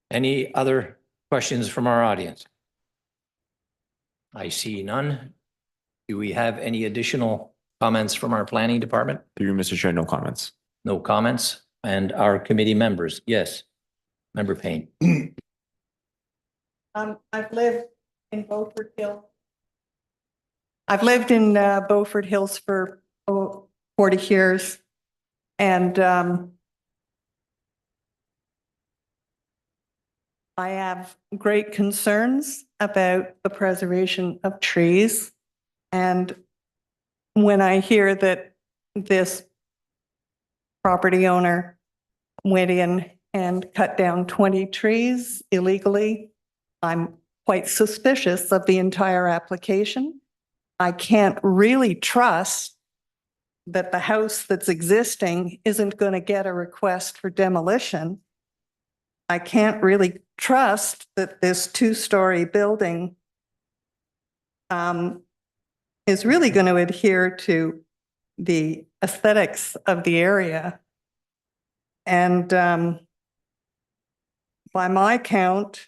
Any other questions from our audience? I see none. Do we have any additional comments from our planning department? Through you, Mr. Chair, no comments. No comments. And our committee members? Yes. Member Payne. I've lived in Beaufort Hills. I've lived in Beaufort Hills for 40 years. And I have great concerns about the preservation of trees. And when I hear that this property owner went in and cut down 20 trees illegally, I'm quite suspicious of the entire application. I can't really trust that the house that's existing isn't going to get a request for demolition. I can't really trust that this two-story building is really going to adhere to the aesthetics of the area. And by my count,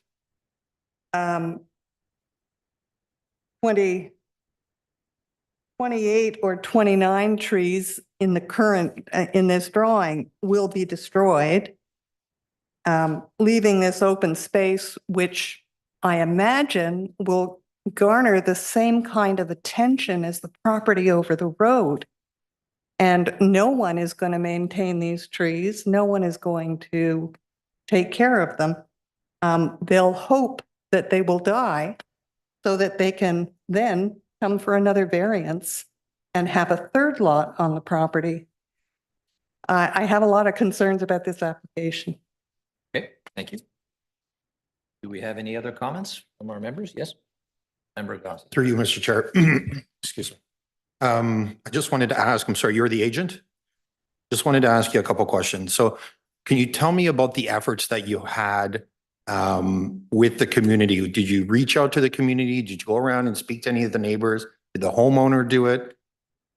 28 or 29 trees in the current, in this drawing will be destroyed, leaving this open space, which I imagine will garner the same kind of attention as the property over the road. And no one is going to maintain these trees. No one is going to take care of them. They'll hope that they will die so that they can then come for another variance and have a third lot on the property. I have a lot of concerns about this application. Okay, thank you. Do we have any other comments from our members? Yes. Member Goss. Through you, Mr. Chair. Excuse me. I just wanted to ask, I'm sorry, you're the agent? Just wanted to ask you a couple questions. So can you tell me about the efforts that you had with the community? Did you reach out to the community? Did you go around and speak to any of the neighbors? Did the homeowner do it?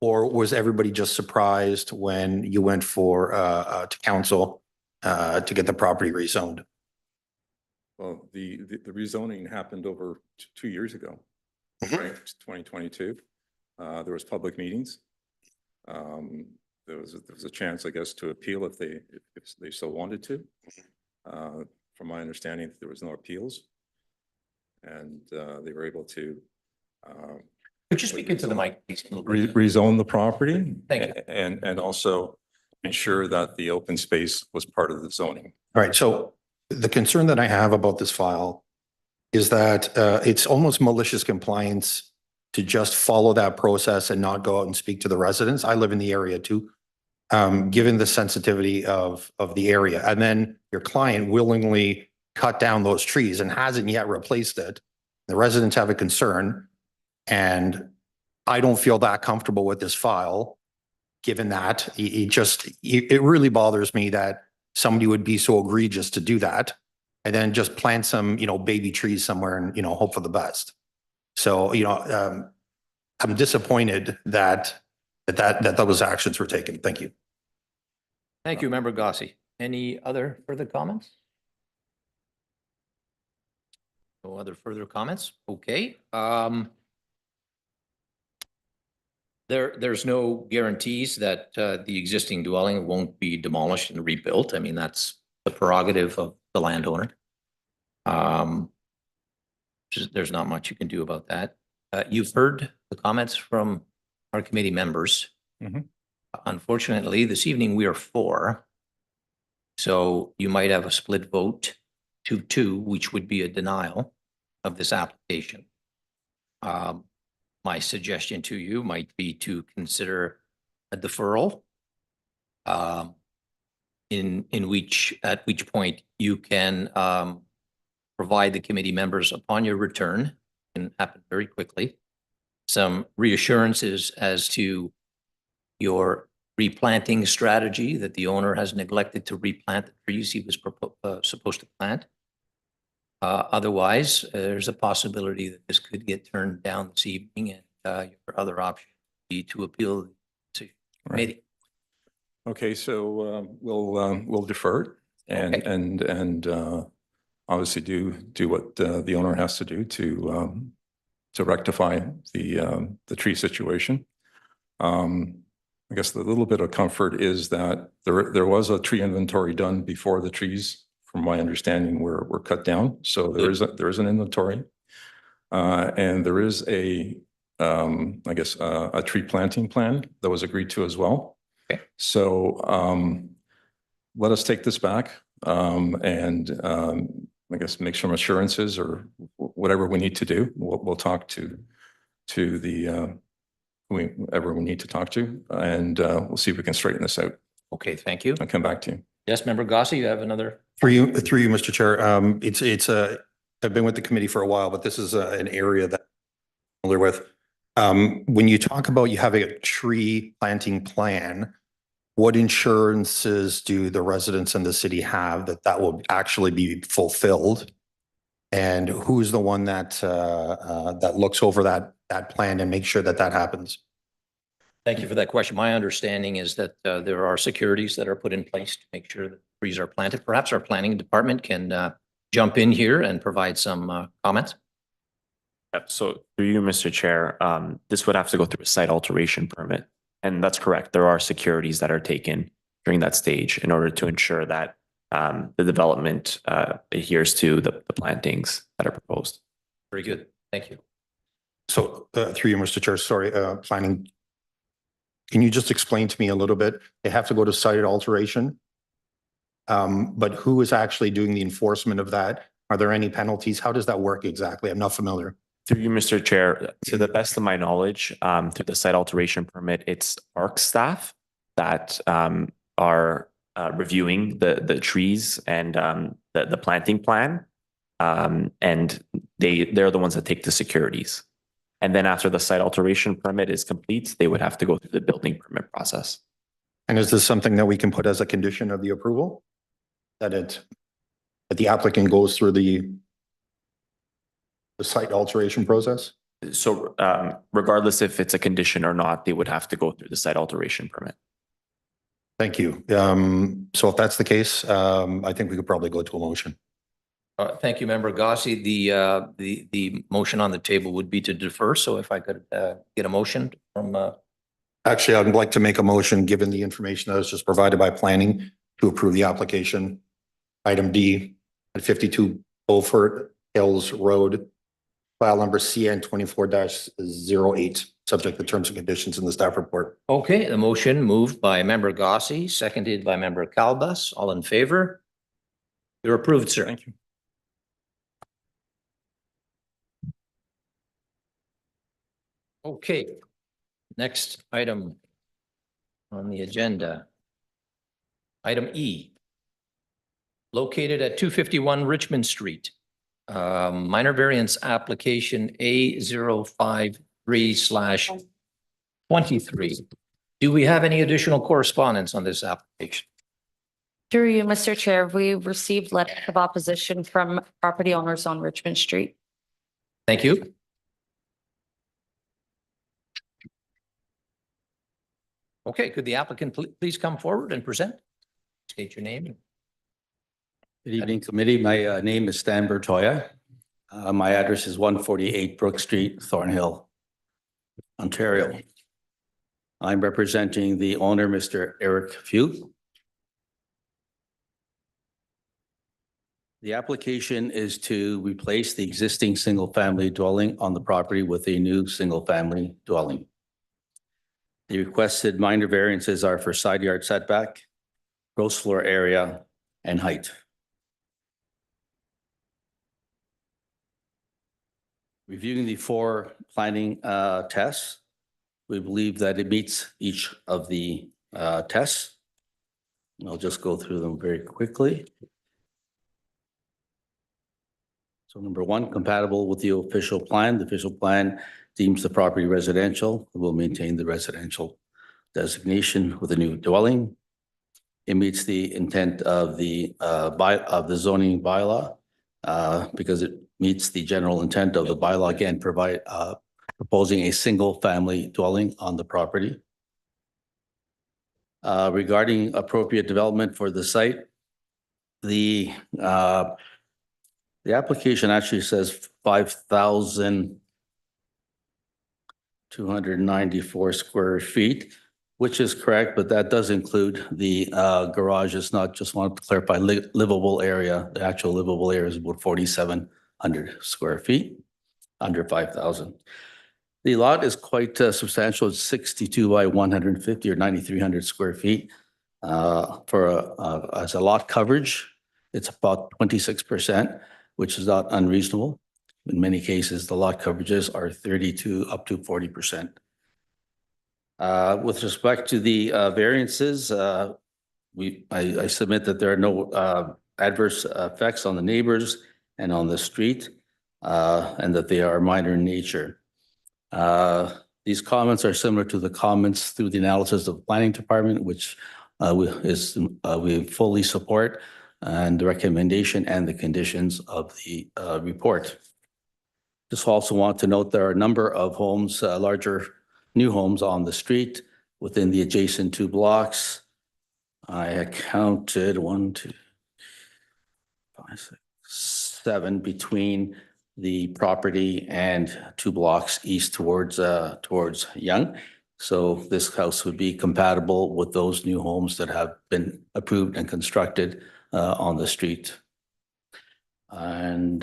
Or was everybody just surprised when you went for to council to get the property rezoned? Well, the rezoning happened over 2 years ago, right? 2022. There was public meetings. There was a chance, I guess, to appeal if they so wanted to. From my understanding, there was no appeals, and they were able to. Could you speak into the mic, please? Rezone the property. Thank you. And also ensure that the open space was part of the zoning. All right, so the concern that I have about this file is that it's almost malicious compliance to just follow that process and not go out and speak to the residents. I live in the area too, given the sensitivity of the area. And then your client willingly cut down those trees and hasn't yet replaced it. The residents have a concern, and I don't feel that comfortable with this file, given that it really bothers me that somebody would be so egregious to do that and then just plant some, baby trees somewhere and, hope for the best. So, I'm disappointed that those actions were taken. Thank you. Thank you, Member Gossi. Any other further comments? No other further comments? Okay. There's no guarantees that the existing dwelling won't be demolished and rebuilt. I mean, that's the prerogative of the landowner. There's not much you can do about that. You've heard the comments from our committee members. Unfortunately, this evening we are 4. So you might have a split vote 2-2, which would be a denial of this application. My suggestion to you might be to consider a deferral, at which point you can provide the committee members upon your return, can happen very quickly, some reassurances as to your replanting strategy, that the owner has neglected to replant the trees he was supposed to plant. Otherwise, there's a possibility that this could get turned down this evening, and your other option would be to appeal to committee. Okay, so we'll defer it and obviously do what the owner has to do to rectify the tree situation. I guess the little bit of comfort is that there was a tree inventory done before the trees, from my understanding, were cut down. So there is an inventory, and there is a tree planting plan that was agreed to as well. Okay. So let us take this back and I guess make some assurances or whatever we need to do. We'll talk to the whoever we need to talk to, and we'll see if we can straighten this out. Okay, thank you. I'll come back to you. Yes, Member Gossi, you have another? Through you, Mr. Chair. I've been with the committee for a while, but this is an area that I'm familiar with. When you talk about you having a tree planting plan, what insurances do the residents in the city have that will actually be fulfilled? And who's the one that looks over that plan and makes sure that happens? Thank you for that question. My understanding is that there are securities that are put in place to make sure that trees are planted. Perhaps our planning department can jump in here and provide some comments. So through you, Mr. Chair, this would have to go through a site alteration permit. And that's correct. There are securities that are taken during that stage in order to ensure that the development adheres to the plantings that are proposed. Very good. Thank you. So through you, Mr. Chair, sorry, planning. Can you just explain to me a little bit? They have to go to site alteration. But who is actually doing the enforcement of that? Are there any penalties? How does that work exactly? I'm not familiar. Through you, Mr. Chair, to the best of my knowledge, through the site alteration permit, it's ARC staff that are reviewing the trees and the planting plan. And they're the ones that take the securities. And then after the site alteration permit is complete, they would have to go through the building permit process. And is this something that we can put as a condition of the approval? That the applicant goes through the site alteration process? So regardless if it's a condition or not, they would have to go through the site alteration permit. Thank you. So if that's the case, I think we could probably go to a motion. Thank you, Member Gossi. The motion on the table would be to defer. So if I could get a motion from. Actually, I'd like to make a motion, given the information that was just provided by planning, to approve the application. Item D at 52 Beaufort Hills Road, file number CN 24-08, subject to terms and conditions in the staff report. Okay, the motion moved by Member Gossi, seconded by Member Kalbas. All in favor? You're approved, sir. Thank you. Okay, next item on the agenda. Item E. Located at 251 Richmond Street. Minor variance application A053/23. Do we have any additional correspondence on this application? Through you, Mr. Chair, we received letters of opposition from property owners on Richmond Street. Thank you. Okay, could the applicant please come forward and present? State your name. Good evening, committee. My name is Stan Bertoya. My address is 148 Brook Street, Thornhill, Ontario. I'm representing the owner, Mr. Eric Few. The application is to replace the existing single-family dwelling on the property with a new single-family dwelling. The requested minor variances are for side yard setback, gross floor area, and height. Reviewing the four planning tests, we believe that it meets each of the tests. I'll just go through them very quickly. So number one, compatible with the official plan. The official plan deems the property residential. It will maintain the residential designation with a new dwelling. It meets the intent of the zoning bylaw because it meets the general intent of the bylaw, again, proposing a single family dwelling on the property. Regarding appropriate development for the site, the application actually says 5,294 square feet, which is correct, but that does include the garage. It's not, just wanted to clarify, livable area. The actual livable area is about 4,700 square feet, under 5,000. The lot is quite substantial. It's 62 by 150 or 9,300 square feet. As a lot coverage, it's about 26%, which is not unreasonable. In many cases, the lot coverages are 32 up to 40%. With respect to the variances, I submit that there are no adverse effects on the neighbors and on the street, and that they are minor in nature. These comments are similar to the comments through the analysis of the planning department, which we fully support, and the recommendation and the conditions of the report. Just also want to note there are a number of homes, larger new homes on the street within the adjacent 2 blocks. I counted 1, 2, 5, 6, 7 between the property and 2 blocks east towards Yonge. So this house would be compatible with those new homes that have been approved and constructed on the street. And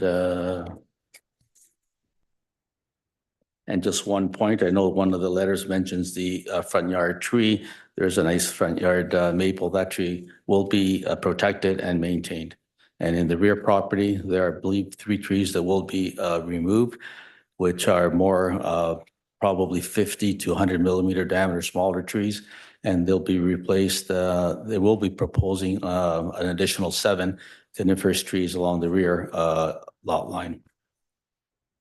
just one point, I know one of the letters mentions the front yard tree. There's a nice front yard maple. That tree will be protected and maintained. And in the rear property, there are, I believe, 3 trees that will be removed, which are more probably 50 to 100 millimeter diameter smaller trees, and they'll be replaced. They will be proposing an additional 7 coniferous trees along the rear lot line.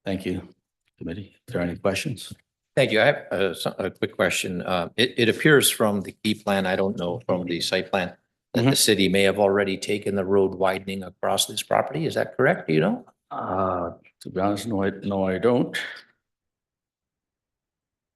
Thank you, committee. Is there any questions? Thank you. I have a quick question. It appears from the key plan, I don't know, from the site plan, that the city may have already taken the road widening across this property. Is that correct? Do you know? To be honest, no, I don't.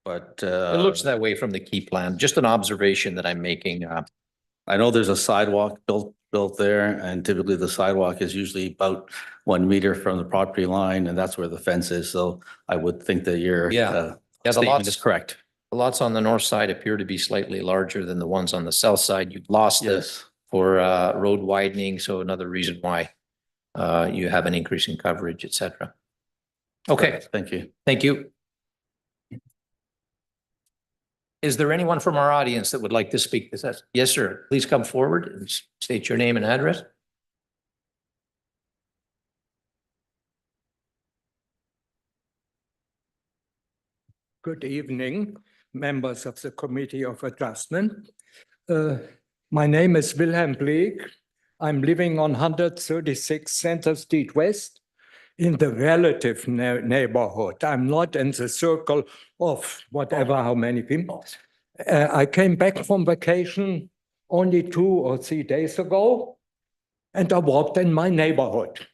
But It looks that way from the key plan. Just an observation that I'm making. I know there's a sidewalk built there, and typically the sidewalk is usually about 1 meter from the property line, and that's where the fence is. So I would think that your the statement lots is correct. The lots on the north side appear to be slightly larger than the ones on the south side. You've lost this for road widening, so another reason why you have an increase in coverage, et cetera. Okay. Thank you. Thank you. Is there anyone from our audience that would like to speak to this? Yes, sir. Please come forward and state your name and address. Good evening, members of the Committee of Adjustment. My name is Wilhelm Bleek. I'm living on 136 Center Street West in the relative neighborhood. I'm not in the circle of whatever, how many people. I came back from vacation only 2 or 3 days ago, and I walked in my neighborhood.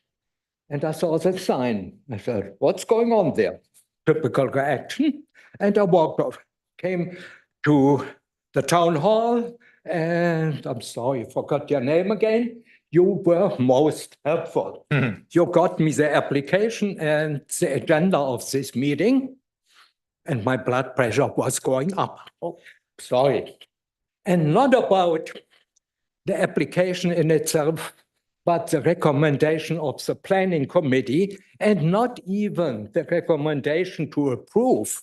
And I saw the sign. I said, what's going on there? Typical reaction. And I walked off, came to the town hall, and I'm sorry, I forgot your name again. You were most helpful. You got me the application and the agenda of this meeting, and my blood pressure was going up. Oh, sorry. And not about the application in itself, but the recommendation of the planning committee, and not even the recommendation to approve,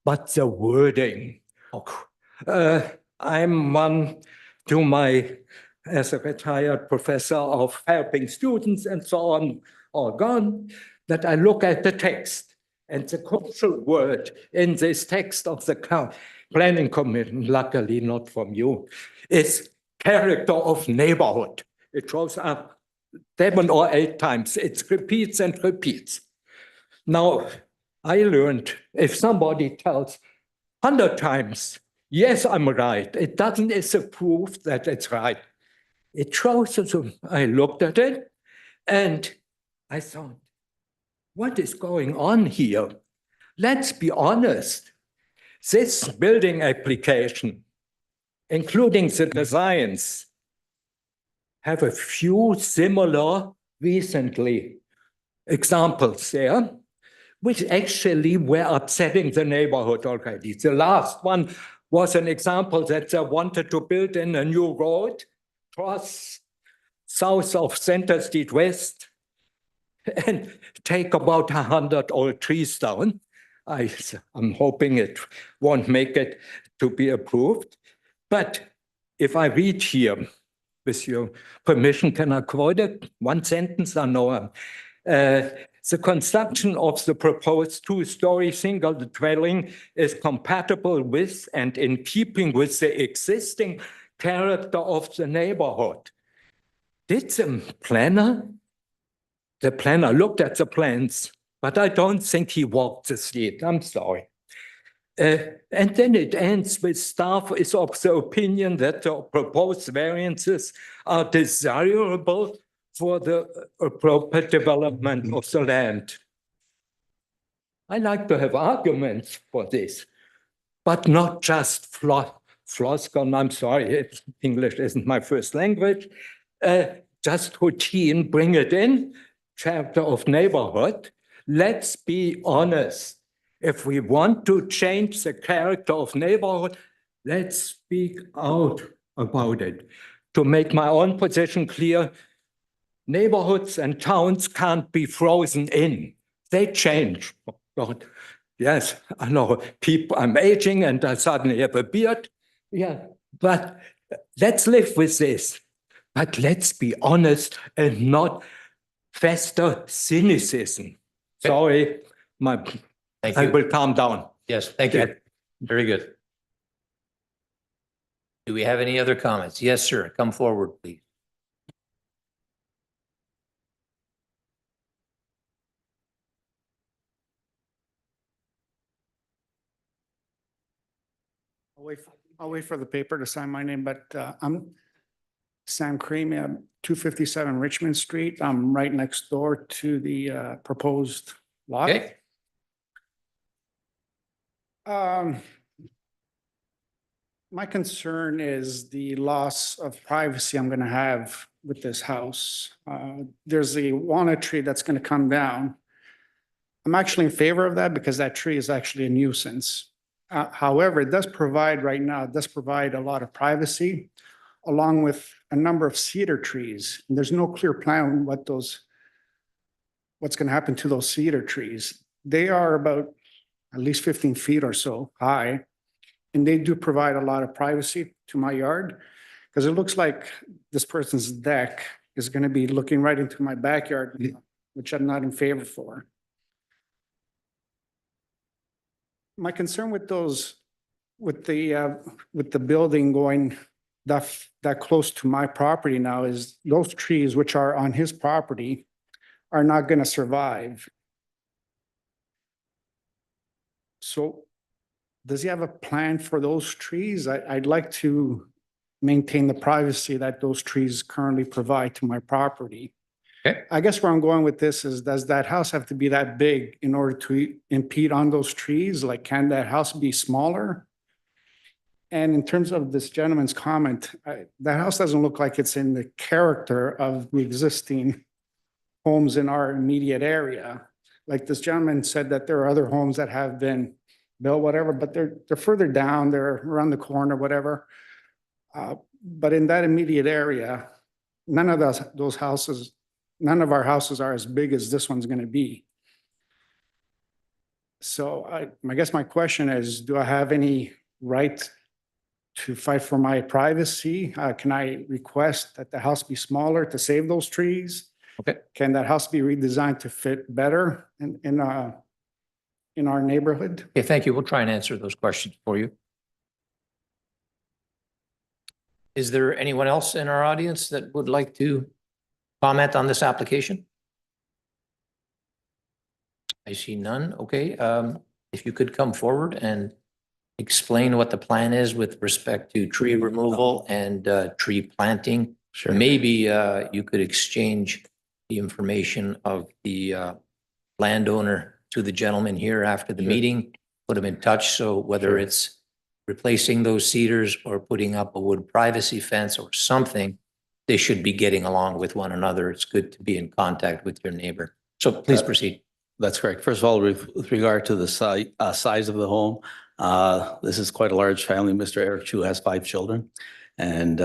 but the wording. I'm one to my, as a retired professor of helping students and so on, all gone, that I look at the text. And the crucial word in this text of the planning committee, luckily not from you, is character of neighborhood. It shows up 7 or 8 times. It repeats and repeats. Now, I learned if somebody tells 100 times, yes, I'm right, it doesn't proof that it's right. It shows, I looked at it and I thought, what is going on here? Let's be honest. This building application, including the designs, have a few similar recently examples there, which actually were upsetting the neighborhood already. The last one was an example that they wanted to build in a new road across south of Center Street West and take about 100 old trees down. I'm hoping it won't make it to be approved. But if I read here, with your permission, can I quote it? One sentence, I know. The construction of the proposed 2-story single dwelling is compatible with and in keeping with the existing character of the neighborhood. Did the planner the planner looked at the plans, but I don't think he walked the street. I'm sorry. And then it ends with staff is of the opinion that the proposed variances are desirable for the proper development of the land. I like to have arguments for this, but not just floskel. I'm sorry, English isn't my first language. Just routine, bring it in, chapter of neighborhood. Let's be honest. If we want to change the character of neighborhood, let's speak out about it. To make my own position clear, neighborhoods and towns can't be frozen in. They change. God, yes, I know, people, I'm aging and I suddenly have a beard. Yeah, but let's live with this. But let's be honest and not fester cynicism. Sorry, Thank I you. will calm down. Yes, thank you. Very good. Do we have any other comments? Yes, sir. Come forward, please. I'll wait for the paper to sign my name, but I'm Sam Creamy, I'm 257 Richmond Street. I'm right next door to the proposed lot. Okay. My concern is the loss of privacy I'm gonna have with this house. There's a walnut tree that's gonna come down. I'm actually in favor of that because that tree is actually a nuisance. However, it does provide right now, it does provide a lot of privacy along with a number of cedar trees. And there's no clear plan on what's gonna happen to those cedar trees. They are about at least 15 feet or so high. And they do provide a lot of privacy to my yard because it looks like this person's deck is going to be looking right into my backyard, which I'm not in favor for. My concern with the building going that close to my property now is those trees which are on his property are not going to survive. So does he have a plan for those trees? I'd like to maintain the privacy that those trees currently provide to my property. Okay. I guess where I'm going with this is, does that house have to be that big in order to impede on those trees? Like, can that house be smaller? And in terms of this gentleman's comment, that house doesn't look like it's in the character of the existing homes in our immediate area. Like this gentleman said that there are other homes that have been built, whatever, but they're further down, they're around the corner, whatever. But in that immediate area, none of those houses, none of our houses are as big as this one's going to be. So I guess my question is, do I have any right to fight for my privacy? Can I request that the house be smaller to save those trees? Okay. Can that house be redesigned to fit better in our neighborhood? Okay, thank you. We'll try and answer those questions for you. Is there anyone else in our audience that would like to comment on this application? I see none. Okay, if you could come forward and explain what the plan is with respect to tree removal and tree planting. Sure. Maybe you could exchange the information of the landowner to the gentleman here after the meeting, put him in touch. So whether it's replacing those cedars or putting up a wood privacy fence or something, they should be getting along with one another. It's good to be in contact with your neighbor. So please proceed. That's correct. First of all, with regard to the size of the home, this is quite a large family. Mr. Eric Chu has 5 children and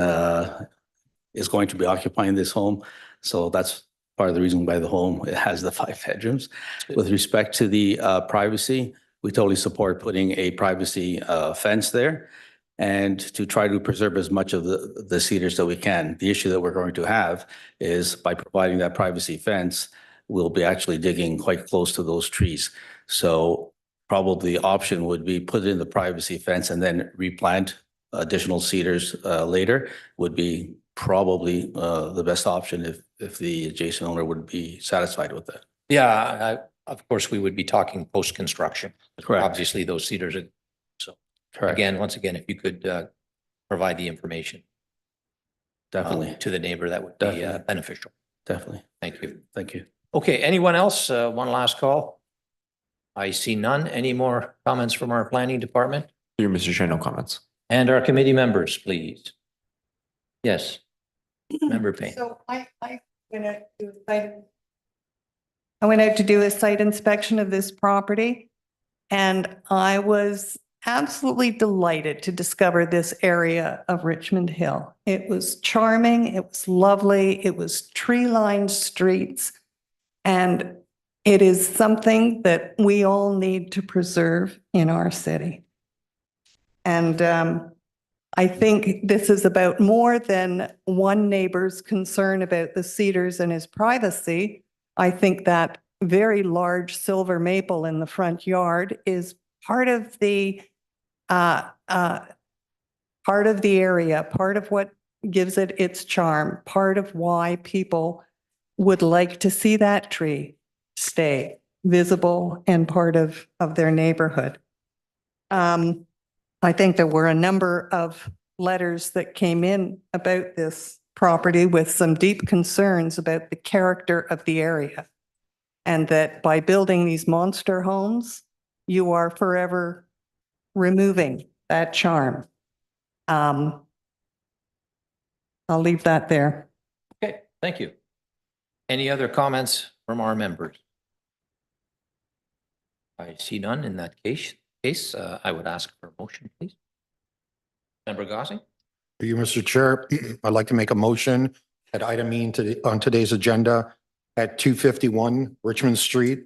is going to be occupying this home. So that's part of the reason why the home, it has the 5 bedrooms. With respect to the privacy, we totally support putting a privacy fence there and to try to preserve as much of the cedars that we can. The issue that we're going to have is by providing that privacy fence, we'll be actually digging quite close to those trees. So probably the option would be put in the privacy fence and then replant additional cedars later would be probably the best option if the adjacent owner would be satisfied with that. Yeah, of course, we would be talking post-construction. Correct. Obviously, those cedars are, so Correct. again, once again, if you could provide the information Definitely, to the neighbor, that would be Definitely. beneficial. definitely. Thank you. Thank you. Okay, anyone else? One last call. I see none. Any more comments from our planning department? Through Mr. Chair, no comments. And our committee members, please. Yes. Member Payne. So I went out to do a site. I went out to do a site inspection of this property, and I was absolutely delighted to discover this area of Richmond Hill. It was charming, it was lovely, it was tree-lined streets, and it is something that we all need to preserve in our city. And I think this is about more than one neighbor's concern about the cedars and his privacy. I think that very large silver maple in the front yard is part of the area, part of what gives it its charm, part of why people would like to see that tree stay visible and part of their neighborhood. I think there were a number of letters that came in about this property with some deep concerns about the character of the area. And that by building these monster homes, you are forever removing that charm. I'll leave that there. Okay, thank you. Any other comments from our members? I see none. In that case, I would ask for a motion, please. Member Gossing? To you, Mr. Chair, I'd like to make a motion that item E on today's agenda at 251 Richmond Street,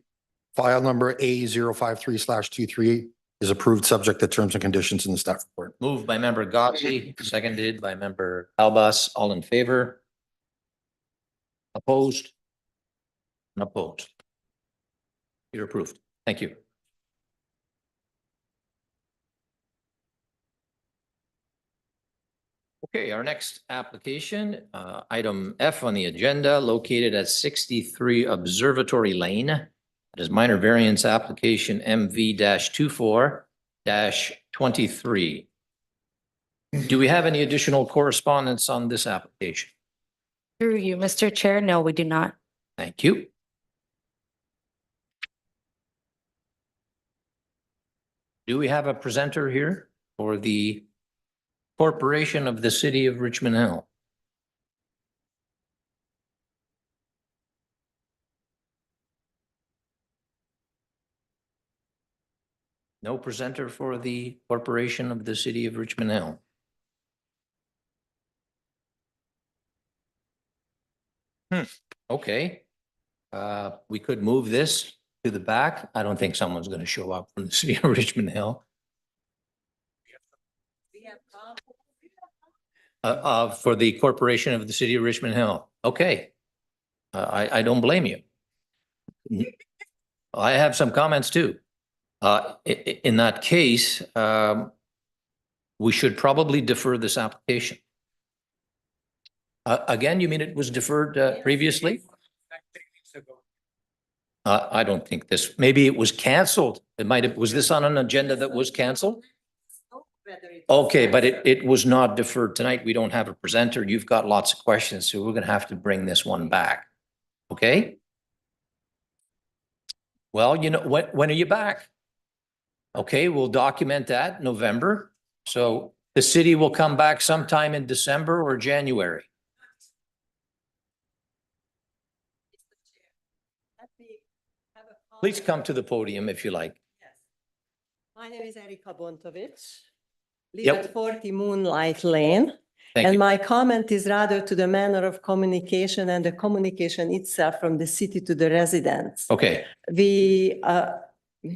file number A053/23 is approved subject to terms and conditions in the staff report. Moved by member Gotsey, seconded by member Albas. All in favor? Opposed? Unopposed? You're approved. Thank you. Okay, our next application, item F on the agenda, located at 63 Observatory Lane. It is minor variance application MV-24-23. Do we have any additional correspondence on this application? Through you, Mr. Chair. No, we do not. Thank you. Do we have a presenter here for the Corporation of the City of Richmond Hill? No presenter for the Corporation of the City of Richmond Hill. Okay. We could move this to the back. I don't think someone's going to show up from the City of Richmond Hill. For the Corporation of the City of Richmond Hill. Okay. I don't blame you. I have some comments too. In that case, we should probably defer this application. Again, you mean it was deferred previously? I don't think this, maybe it was canceled. It might have, was this on an agenda that was canceled? Okay, but it was not deferred tonight. We don't have a presenter. You've got lots of questions, so we're going to have to bring this one back. Okay? Well, you know, when are you back? Okay, we'll document that November. So the city will come back sometime in December or January. Please come to the podium if you like. My name is Erika Bontovich. Live Yep. at 40 Moonlight Lane. Thank And you. my comment is rather to the manner of communication and the communication itself from the city to the residents. Okay,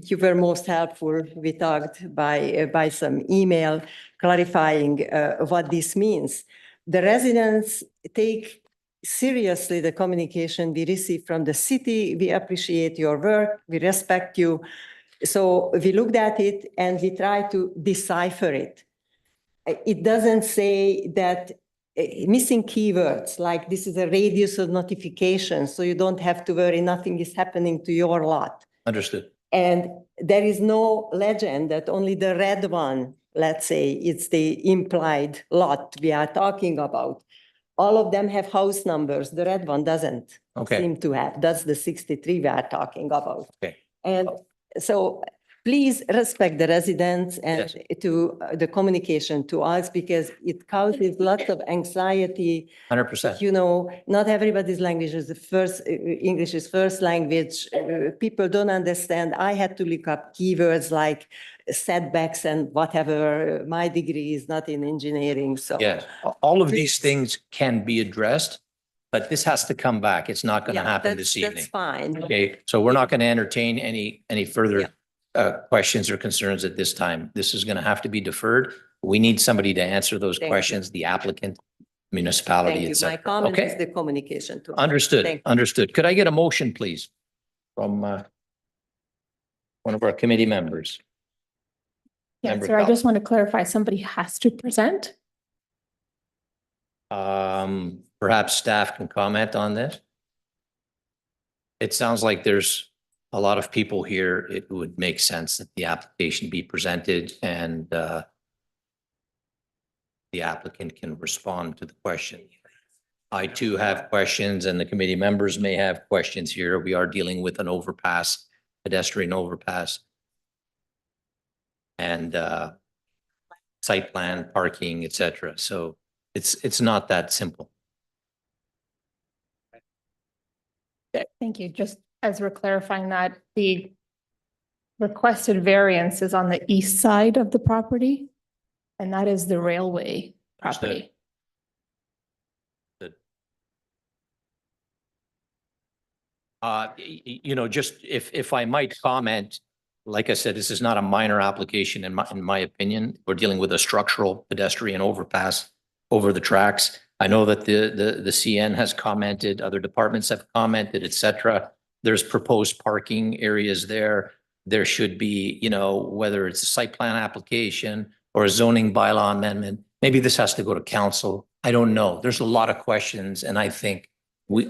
You were most helpful. We talked by some email clarifying what this means. The residents take seriously the communication we receive from the city. We appreciate your work. We respect you. So we looked at it and we tried to decipher it. It doesn't say that missing keywords, like this is a radius of notification, so you don't have to worry, nothing is happening to your lot. Understood. And there is no legend that only the red one, let's say, it's the implied lot we are talking about. All of them have house numbers. The red one doesn't Okay. seem to have. That's the 63 we are talking about. Okay. And so please respect the residents and to the communication to us, because it causes lots of anxiety. 100%. You know, not everybody's language is the first, English is first language. People don't understand. I had to look up keywords like setbacks and whatever. My degree is not in engineering, so. Yes, all of these things can be addressed, but this has to come back. It's not going to Yeah, happen that's- this evening. That's fine. Okay, so we're not going to entertain any further questions or concerns at this time. This is going to have to be deferred. We need somebody to answer those Thank you. questions, the applicant, municipality, Thank you. et My cetera. comment is Okay, the communication to. understood, Thank you. understood. Could I get a motion, please, from one of our committee members? Yeah, Member sir, I Cal- just want to clarify, somebody has to present. Perhaps staff can comment on this. It sounds like there's a lot of people here. It would make sense that the application be presented and the applicant can respond to the question. I too have questions and the committee members may have questions here. We are dealing with an overpass, pedestrian overpass. And site plan, parking, et cetera. So it's not that simple. Thank you. Just as we're clarifying that, the requested variance is on the east side of the property, and that is the railway property. You know, just if I might comment, like I said, this is not a minor application in my opinion. We're dealing with a structural pedestrian overpass over the tracks. I know that the CN has commented, other departments have commented, et cetera. There's proposed parking areas there. There should be, you know, whether it's a site plan application or a zoning bylaw amendment, maybe this has to go to council. I don't know. There's a lot of questions and I think we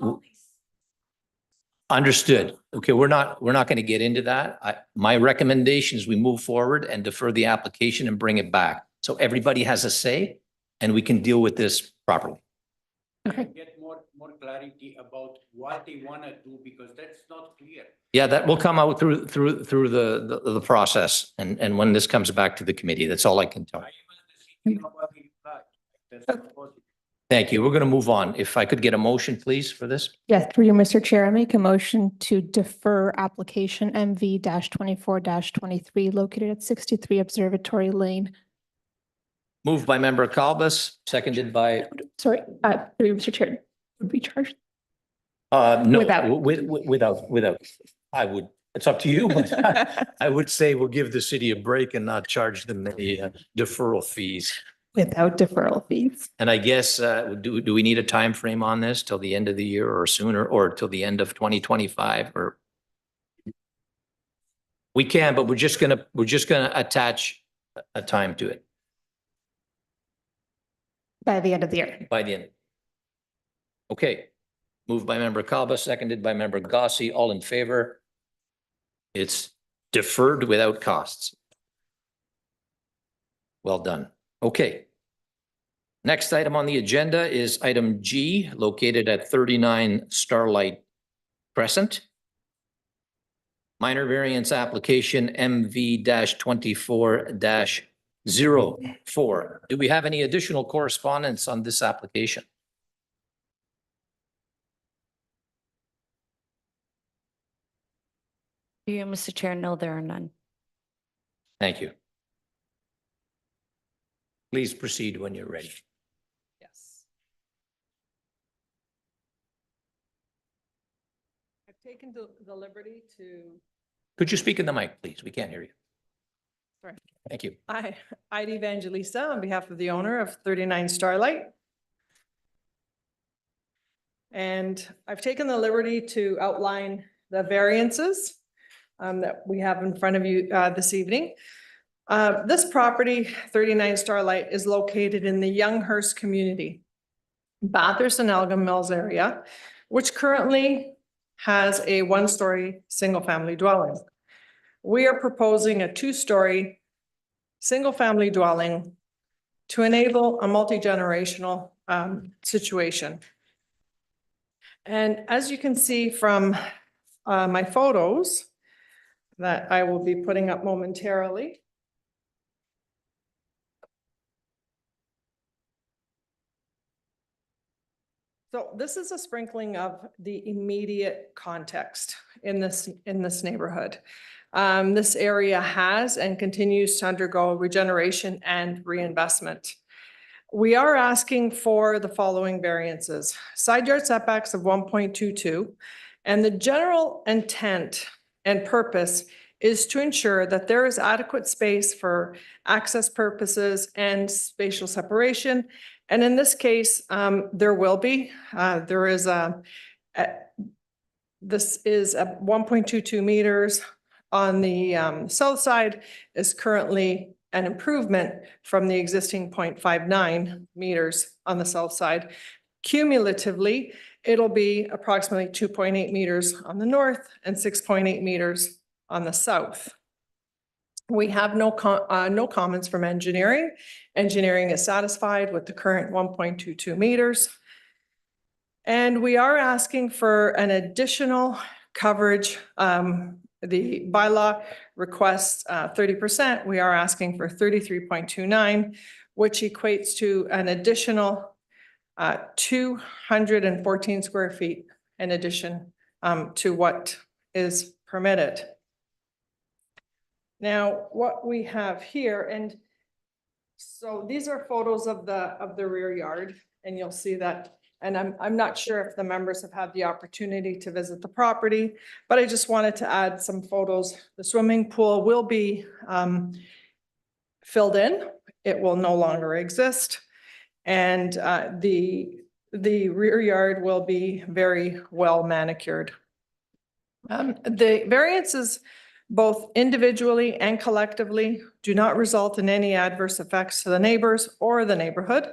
understood. Okay, we're not going to get into that. My recommendation is we move forward and defer the application and bring it back. So everybody has a say and we can deal with this properly. Get more clarity about what they want to do, because that's not clear. Yeah, that will come out through the process and when this comes back to the committee, that's all I can tell you. Thank you. We're going to move on. If I could get a motion, please, for this. Yes, through you, Mr. Chair, I make a motion to defer application MV-24-23 located at 63 Observatory Lane. Moved by member Kalbas, seconded by, Sorry, through you, Mr. Chair, would be charged. no, Without. without. I would, it's up to you. But I would say we'll give the city a break and not charge them any deferral fees. Without deferral fees. And I guess, do we need a time frame on this till the end of the year or sooner, or till the end of 2025 or? We can, but we're just gonna attach a time to it By the end of the year. by the end. Okay, moved by member Kalba, seconded by member Gossi, all in favor. It's deferred without costs. Well done. Okay. Next item on the agenda is item G, located at 39 Starlight Crescent. Minor variance application MV-24-04. Do we have any additional correspondence on this application? You, Mr. Chair, no, there are none. Thank you. Please proceed when you're ready. Yes. I've taken the liberty to. Could you speak in the mic, please? We can't hear you. Sorry. Thank you. Hi, Heidi Evangelista on behalf of the owner of 39 Starlight. And I've taken the liberty to outline the variances that we have in front of you this evening. This property, 39 Starlight, is located in the Younghurst community. Bathurst and Elgin Mills area, which currently has a one-story single-family dwelling. We are proposing a two-story single-family dwelling to enable a multi-generational situation. And as you can see from my photos that I will be putting up momentarily, so this is a sprinkling of the immediate context in this neighborhood. This area has and continues to undergo regeneration and reinvestment. We are asking for the following variances: side yard setbacks of 1.22, and the general intent and purpose is to ensure that there is adequate space for access purposes and spatial separation. And in this case, there will be. This is 1.22 meters on the south side, is currently an improvement from the existing 0.59 meters on the south side. Cumulatively, it'll be approximately 2.8 meters on the north and 6.8 meters on the south. We have no comments from engineering. Engineering is satisfied with the current 1.22 meters. And we are asking for an additional coverage. The bylaw requests 30%. We are asking for 33.29, which equates to an additional 214 square feet in addition to what is permitted. Now, what we have here, and so these are photos of the rear yard, and you'll see that. And I'm not sure if the members have had the opportunity to visit the property, but I just wanted to add some photos. The swimming pool will be filled in. It will no longer exist. And the rear yard will be very well manicured. The variances, both individually and collectively, do not result in any adverse effects to the neighbors or the neighborhood.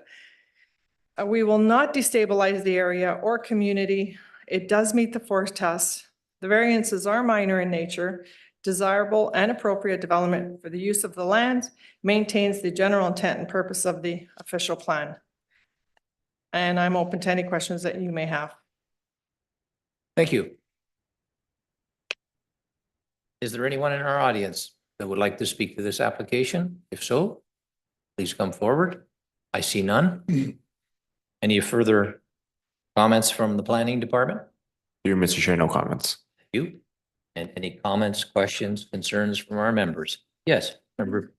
We will not destabilize the area or community. It does meet the forest test. The variances are minor in nature. Desirable and appropriate development for the use of the land maintains the general intent and purpose of the official plan. And I'm open to any questions that you may have. Thank you. Is there anyone in our audience that would like to speak to this application? If so, please come forward. I see none. Any further comments from the planning department? Through Mr. Chair, no comments. Thank you. And any comments, questions, concerns from our members? Yes, member.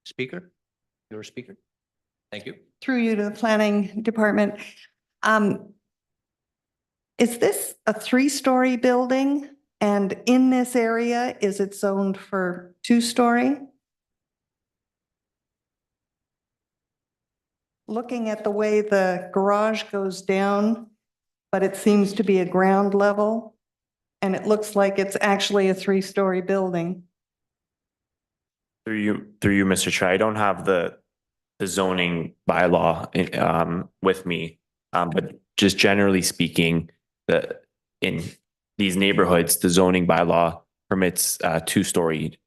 Speaker, your speaker. Thank you. Through you to the planning department. Is this a three-story building? And in this area, is it zoned for two-story? Looking at the way the garage goes down, but it seems to be a ground level, and it looks like it's actually a three-story building. Through you, Mr. Chair, I don't have the zoning bylaw with me, but just generally speaking, in these neighborhoods, the zoning bylaw permits two-story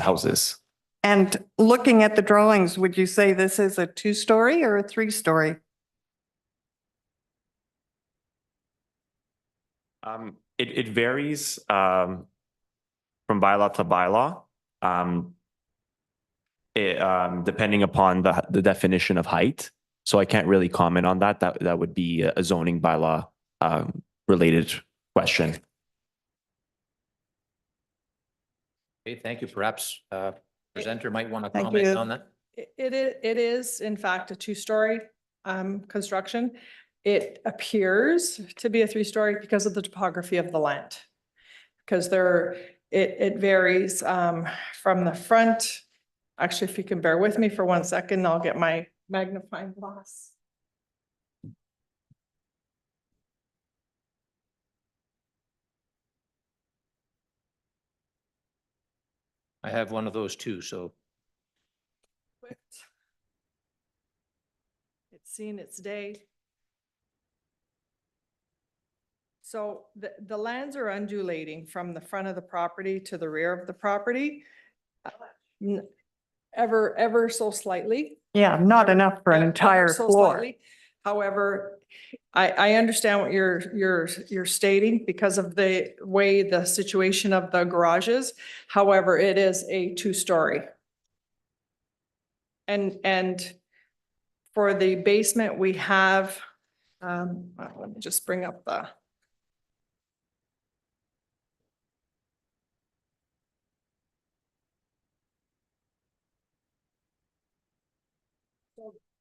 houses. And looking at the drawings, would you say this is a two-story or a three-story? It varies from bylaw to bylaw, depending upon the definition of height. So I can't really comment on that. That would be a zoning bylaw related question. Okay, thank you. Perhaps presenter might want to Thank comment you. on that. It is in fact a two-story construction. It appears to be a three-story because of the topography of the land. Because it varies from the front. Actually, if you can bear with me for 1 second, I'll get my magnifying glass. I have one of those too, so. seen its day. So the lands are undulating from the front of the property to the rear of the property. Ever so slightly. Yeah, not enough for an Yeah, entire ever so floor. slightly. However, I understand what you're stating because of the way the situation of the garage is. However, it is a two-story. And for the basement, we have, let me just bring up the.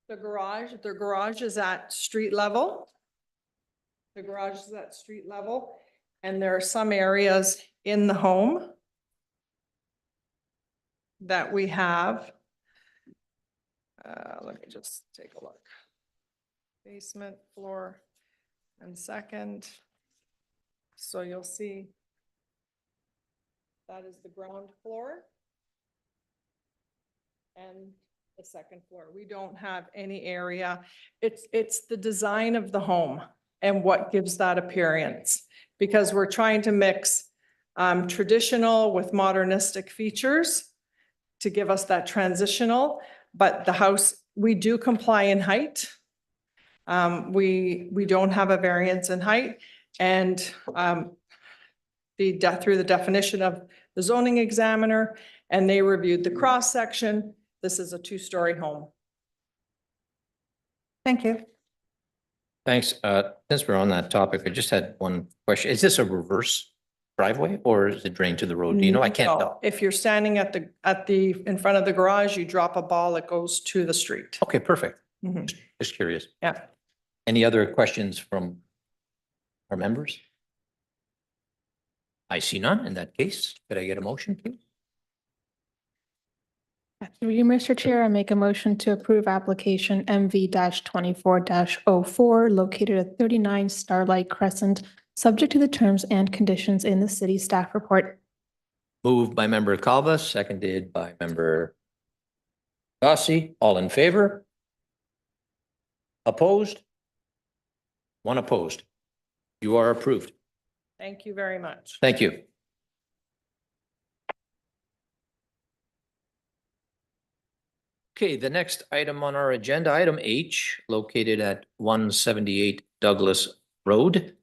The garage is at street level. The garage is at street level, and there are some areas in the home that we have. Let me just take a look. Basement, floor, and second. So you'll see that is the ground floor and the second floor. We don't have any area. It's the design of the home and what gives that appearance, because we're trying to mix traditional with modernistic features to give us that transitional. But the house, we do comply in height. We don't have a variance in height, and through the definition of the zoning examiner, and they reviewed the cross section. This is a two-story home. Thank you. Thanks. Since we're on that topic, I just had one question. Is this a reverse driveway or is it drained to the road? Do you know? I can't No, tell. if you're standing in front of the garage, you drop a ball, it goes to the street. Okay, perfect. Mhm. Just curious. Yeah. Any other questions from our members? I see none. In that case, could I get a motion, please? Through you, Mr. Chair, I make a motion to approve application MV-24-04 located at 39 Starlight Crescent, subject to the terms and conditions in the city staff report. Moved by member Calva, seconded by member Gossi. All in favor? Opposed? One opposed. You are approved. Thank you very much. Thank you. Okay, the next item on our agenda, item H, located at 178 Douglas Road.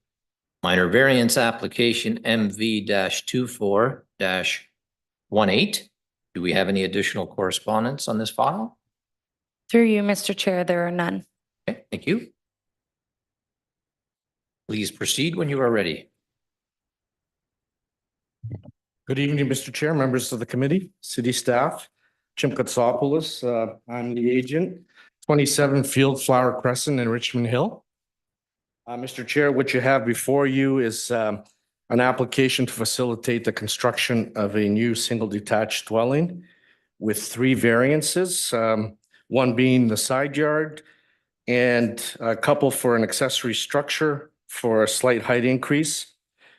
Minor variance application MV-24-18. Do we have any additional correspondence on this file? Through you, Mr. Chair, there are none. Okay, thank you. Please proceed when you are ready. Good evening, Mr. Chair, members of the committee, city staff. Jim Katsopoulos, I'm the agent, 27 Field Flower Crescent in Richmond Hill. Mr. Chair, what you have before you is an application to facilitate the construction of a new single detached dwelling with 3 variances, one being the side yard and a couple for an accessory structure for a slight height increase.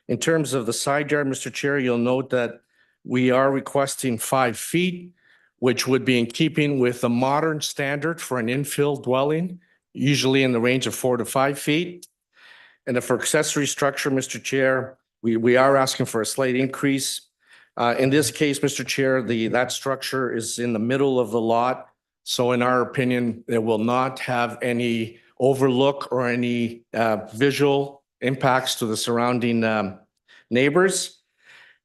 In terms of the side yard, Mr. Chair, you'll note that we are requesting 5 feet, which would be in keeping with the modern standard for an infill dwelling, usually in the range of 4 to 5 feet. And for accessory structure, Mr. Chair, we are asking for a slight increase. In this case, Mr. Chair, that structure is in the middle of the lot. So in our opinion, it will not have any overlook or any visual impacts to the surrounding neighbors.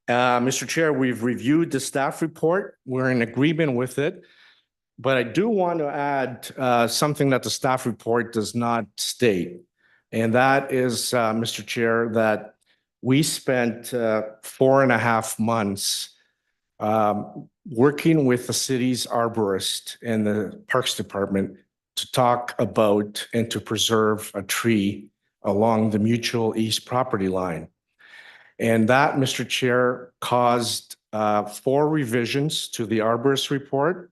Mr. Chair, we've reviewed the staff report. We're in agreement with it. But I do want to add something that the staff report does not state. And that is, Mr. Chair, that we spent 4.5 months working with the city's arborist and the Parks Department to talk about and to preserve a tree along the Mutual East property line. And that, Mr. Chair, caused 4 revisions to the arborist report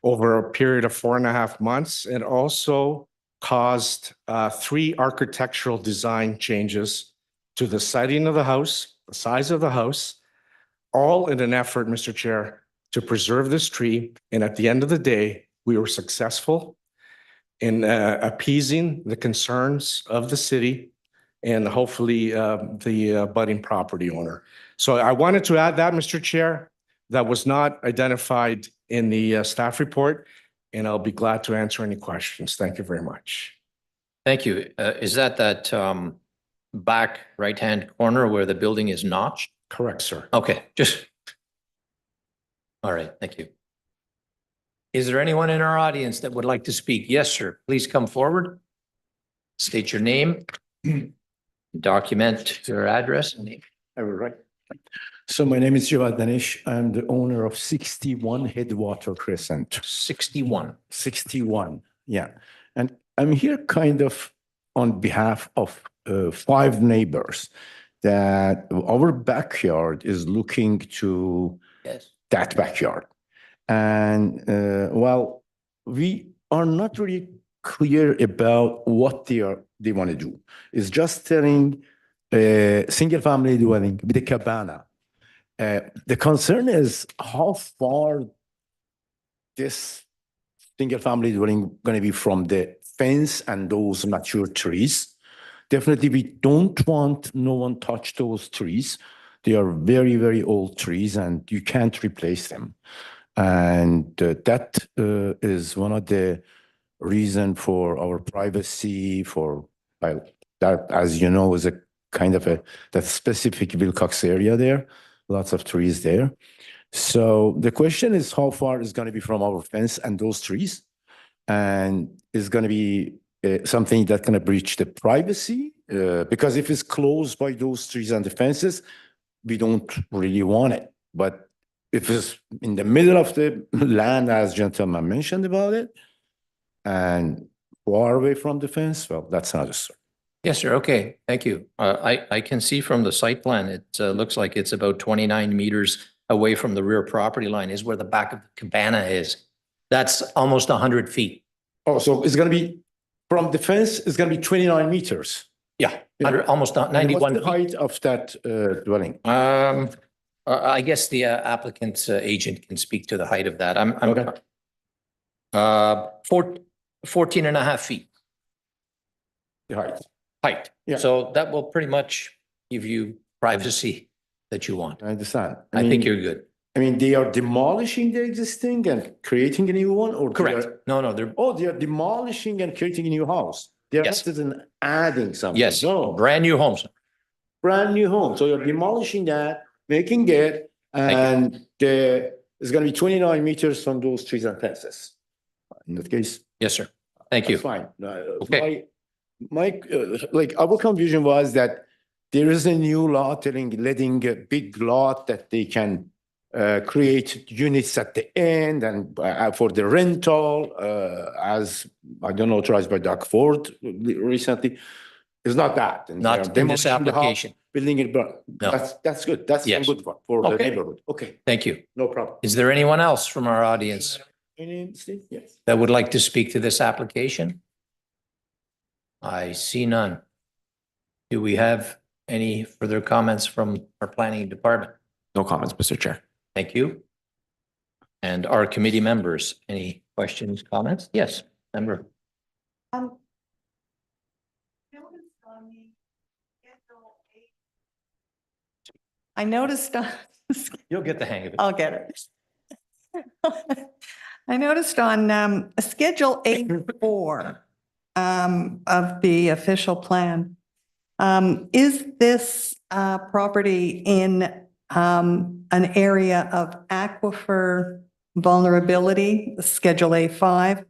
over a period of 4.5 months. It also caused 3 architectural design changes to the siding of the house, the size of the house, all in an effort, Mr. Chair, to preserve this tree. And at the end of the day, we were successful. in appeasing the concerns of the city and hopefully the budding property owner. So I wanted to add that, Mr. Chair, that was not identified in the staff report, and I'll be glad to answer any questions. Thank you very much. Thank you. Is that back right-hand corner where the building is notched? Correct, sir. Okay, all right, thank you. Is there anyone in our audience that would like to speak? Yes, sir. Please come forward. State your name. Document your address. All right. So my name is Javad Danish. I'm the owner of 61 Headwater Crescent. 61. 61, yeah. And I'm here kind of on behalf of 5 neighbors that our backyard is looking to that backyard. And well, we are not really clear about what they want to do. It's just telling a single family dwelling with a cabana. The concern is how far this single family dwelling going to be from the fence and those mature trees. Definitely, we don't want no one touch those trees. They are very, very old trees and you can't replace them. And that is one of the reason for our privacy for that, as you know, is a kind of that specific Wilcox area there, lots of trees there. So the question is how far is going to be from our fence and those trees, and is going to be something that's going to breach the privacy because if it's closed by those trees and the fences, we don't really want it. But if it's in the middle of the land, as gentleman mentioned about it, and far away from the fence, well, that's another story. Yes, sir. Okay, thank you. I can see from the site plan, it looks like it's about 29 meters away from the rear property line is where the back of the cabana is. That's almost 100 feet. Oh, so it's going to be from the fence, it's going to be 29 meters. Yeah, almost 91 What's the feet. height of that dwelling? I guess the applicant's agent can speak to the height of that. Okay. 14 and a half feet The height. height. Yeah. So that will pretty much give you privacy that you want. I understand. I think you're good. I mean, they are demolishing the existing and creating a new one, or Correct. No, they're, they are demolishing and creating a new house. They are Yes. not even adding something. yes, No, brand new homes. brand new home. So you're demolishing that, making it, and it's going to be 29 meters from those trees and fences. In that case, Yes, sir. Thank you. that's fine. Okay. My like our confusion was that there is a new law letting a big lot that they can create units at the end and for the rental, as I don't know, authorized by Doug Ford recently. It's not that. And Not they're in this demolishing the house, application. building it. No. That's good. That's a Yes. good one for the Okay. neighborhood. Okay, Thank you. no problem. Is there anyone else from our audience Yes. that would like to speak to this application? I see none. Do we have any further comments from our planning department? No comments, Mr. Chair. Thank you. And our committee members, any questions, comments? Yes, member. I noticed, You'll get the hang of it. I'll get it. I noticed on Schedule A4 of the official plan, is this property in an area of aquifer vulnerability, Schedule A5,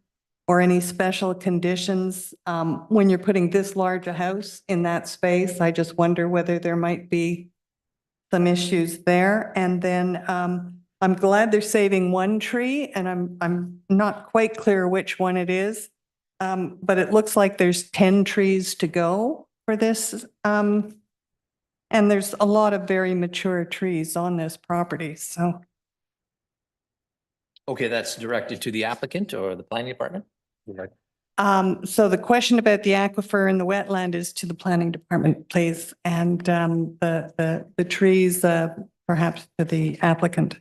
or any special conditions when you're putting this large a house in that space? I just wonder whether there might be some issues there. And then I'm glad they're saving one tree, and I'm not quite clear which one it is. But it looks like there's 10 trees to go for this. And there's a lot of very mature trees on this property, so. Okay, that's directed to the applicant or the planning department? So the question about the aquifer and the wetland is to the planning department, please, and the trees, perhaps to the applicant.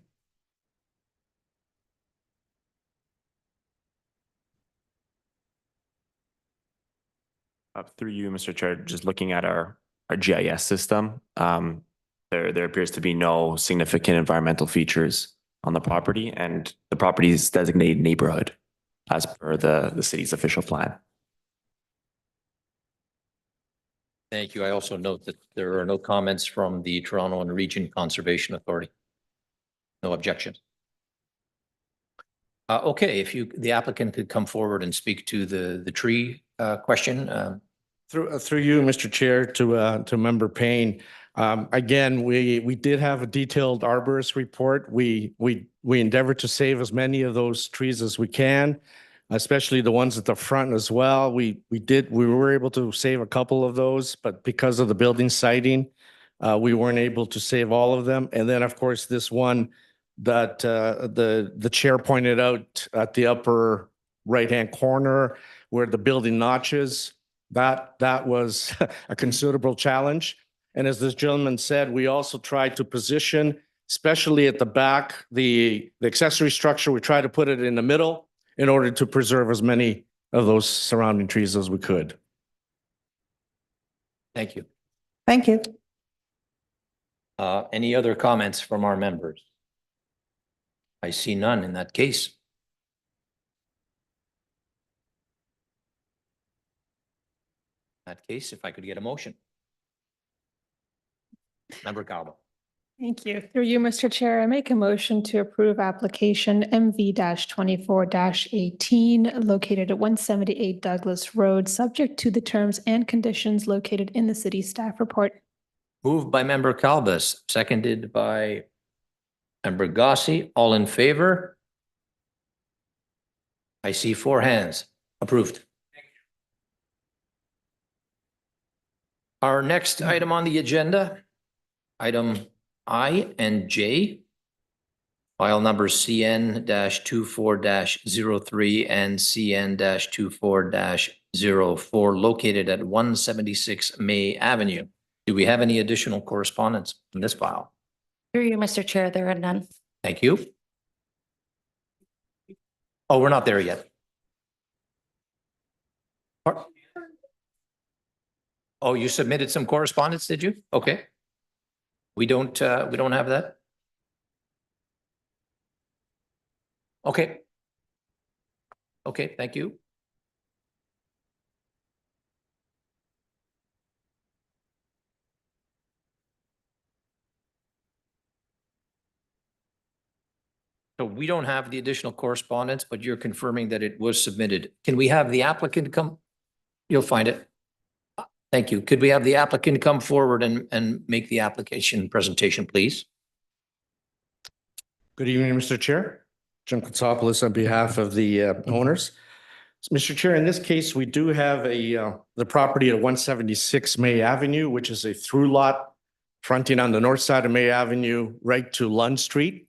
Through you, Mr. Chair, just looking at our GIS system, there appears to be no significant environmental features on the property, and the property is designated neighborhood as per the city's official plan. Thank you. I also note that there are no comments from the Toronto and Region Conservation Authority. No objections. Okay, if the applicant could come forward and speak to the tree question. Through you, Mr. Chair, to Member Payne. Again, we did have a detailed arborist report. We endeavored to save as many of those trees as we can, especially the ones at the front as well. We were able to save a couple of those, but because of the building siting, we weren't able to save all of them. And then, of course, this one that the chair pointed out at the upper right-hand corner where the building notches, that was a considerable challenge. And as this gentleman said, we also tried to position, especially at the back, the accessory structure, we tried to put it in the middle in order to preserve as many of those surrounding trees as we could. Thank you. Thank you. Any other comments from our members? I see none in that case. In that case, if I could get a motion. Member Calvo. Thank you. Through you, Mr. Chair, I make a motion to approve application MV-24-18 located at 178 Douglas Road, subject to the terms and conditions located in the city staff report. Moved by Member Calbas, seconded by Member Gossi. All in favor? I see 4 hands. Approved. Our next item on the agenda, item I and J, file numbers CN-24-03 and CN-24-04 located at 176 May Avenue. Do we have any additional correspondence in this file? Through you, Mr. Chair, there are none. Thank you. Oh, we're not there yet. Oh, you submitted some correspondence, did you? Okay. We don't have that. Okay. Okay, thank you. So we don't have the additional correspondence, but you're confirming that it was submitted. Can we have the applicant come? You'll find it. Thank you. Could we have the applicant come forward and make the application presentation, please? Good evening, Mr. Chair. Jim Katsopoulos on behalf of the owners. Mr. Chair, in this case, we do have the property at 176 May Avenue, which is a through lot fronting on the north side of May Avenue, right to Lund Street.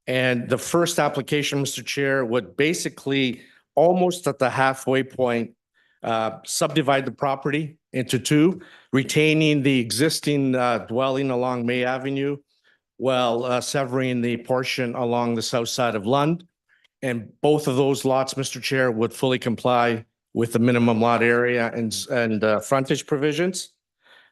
And the first application, Mr. Chair, would basically almost at the halfway point subdivide the property into 2, retaining the existing dwelling along May Avenue, while severing the portion along the south side of Lund. And both of those lots, Mr. Chair, would fully comply with the minimum lot area and frontage provisions.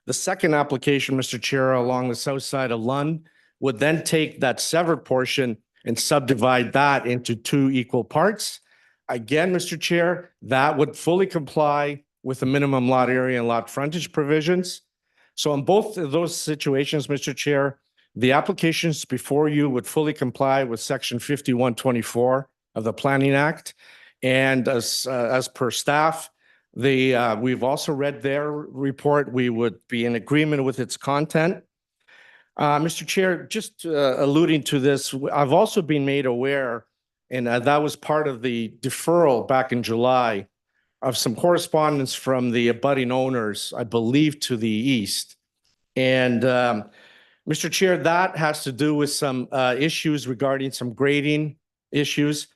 The second application, Mr. Chair, along the south side of Lund would then take that severed portion and subdivide that into 2 equal parts. Again, Mr. Chair, that would fully comply with the minimum lot area and lot frontage provisions. So in both of those situations, Mr. Chair, the applications before you would fully comply with Section 5124 of the Planning Act. And as per staff, we've also read their report. We would be in agreement with its content. Mr. Chair, just alluding to this, I've also been made aware, and that was part of the deferral back in July, of some correspondence from the abutting owners, I believe to the east. And Mr. Chair, that has to do with some issues regarding some grading issues.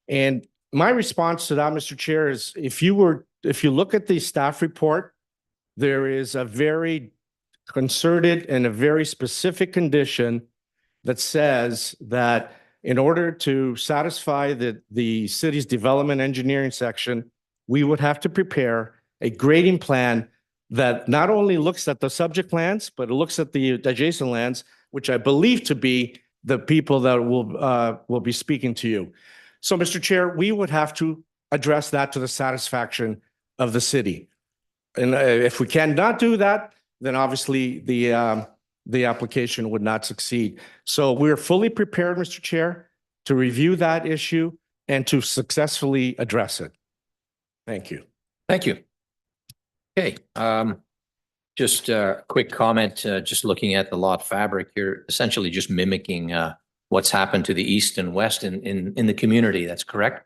And my response to that, Mr. Chair, is if you look at the staff report, there is a very concerted and a very specific condition that says that in order to satisfy the city's development engineering section, we would have to prepare a grading plan that not only looks at the subject lands, but it looks at the adjacent lands, which I believe to be the people that will be speaking to you. So, Mr. Chair, we would have to address that to the satisfaction of the city. And if we cannot do that, then obviously the application would not succeed. So we're fully prepared, Mr. Chair, to review that issue and to successfully address it. Thank you. Thank you. Okay, just a quick comment, just looking at the lot fabric, you're essentially just mimicking what's happened to the east and west in the community. That's correct?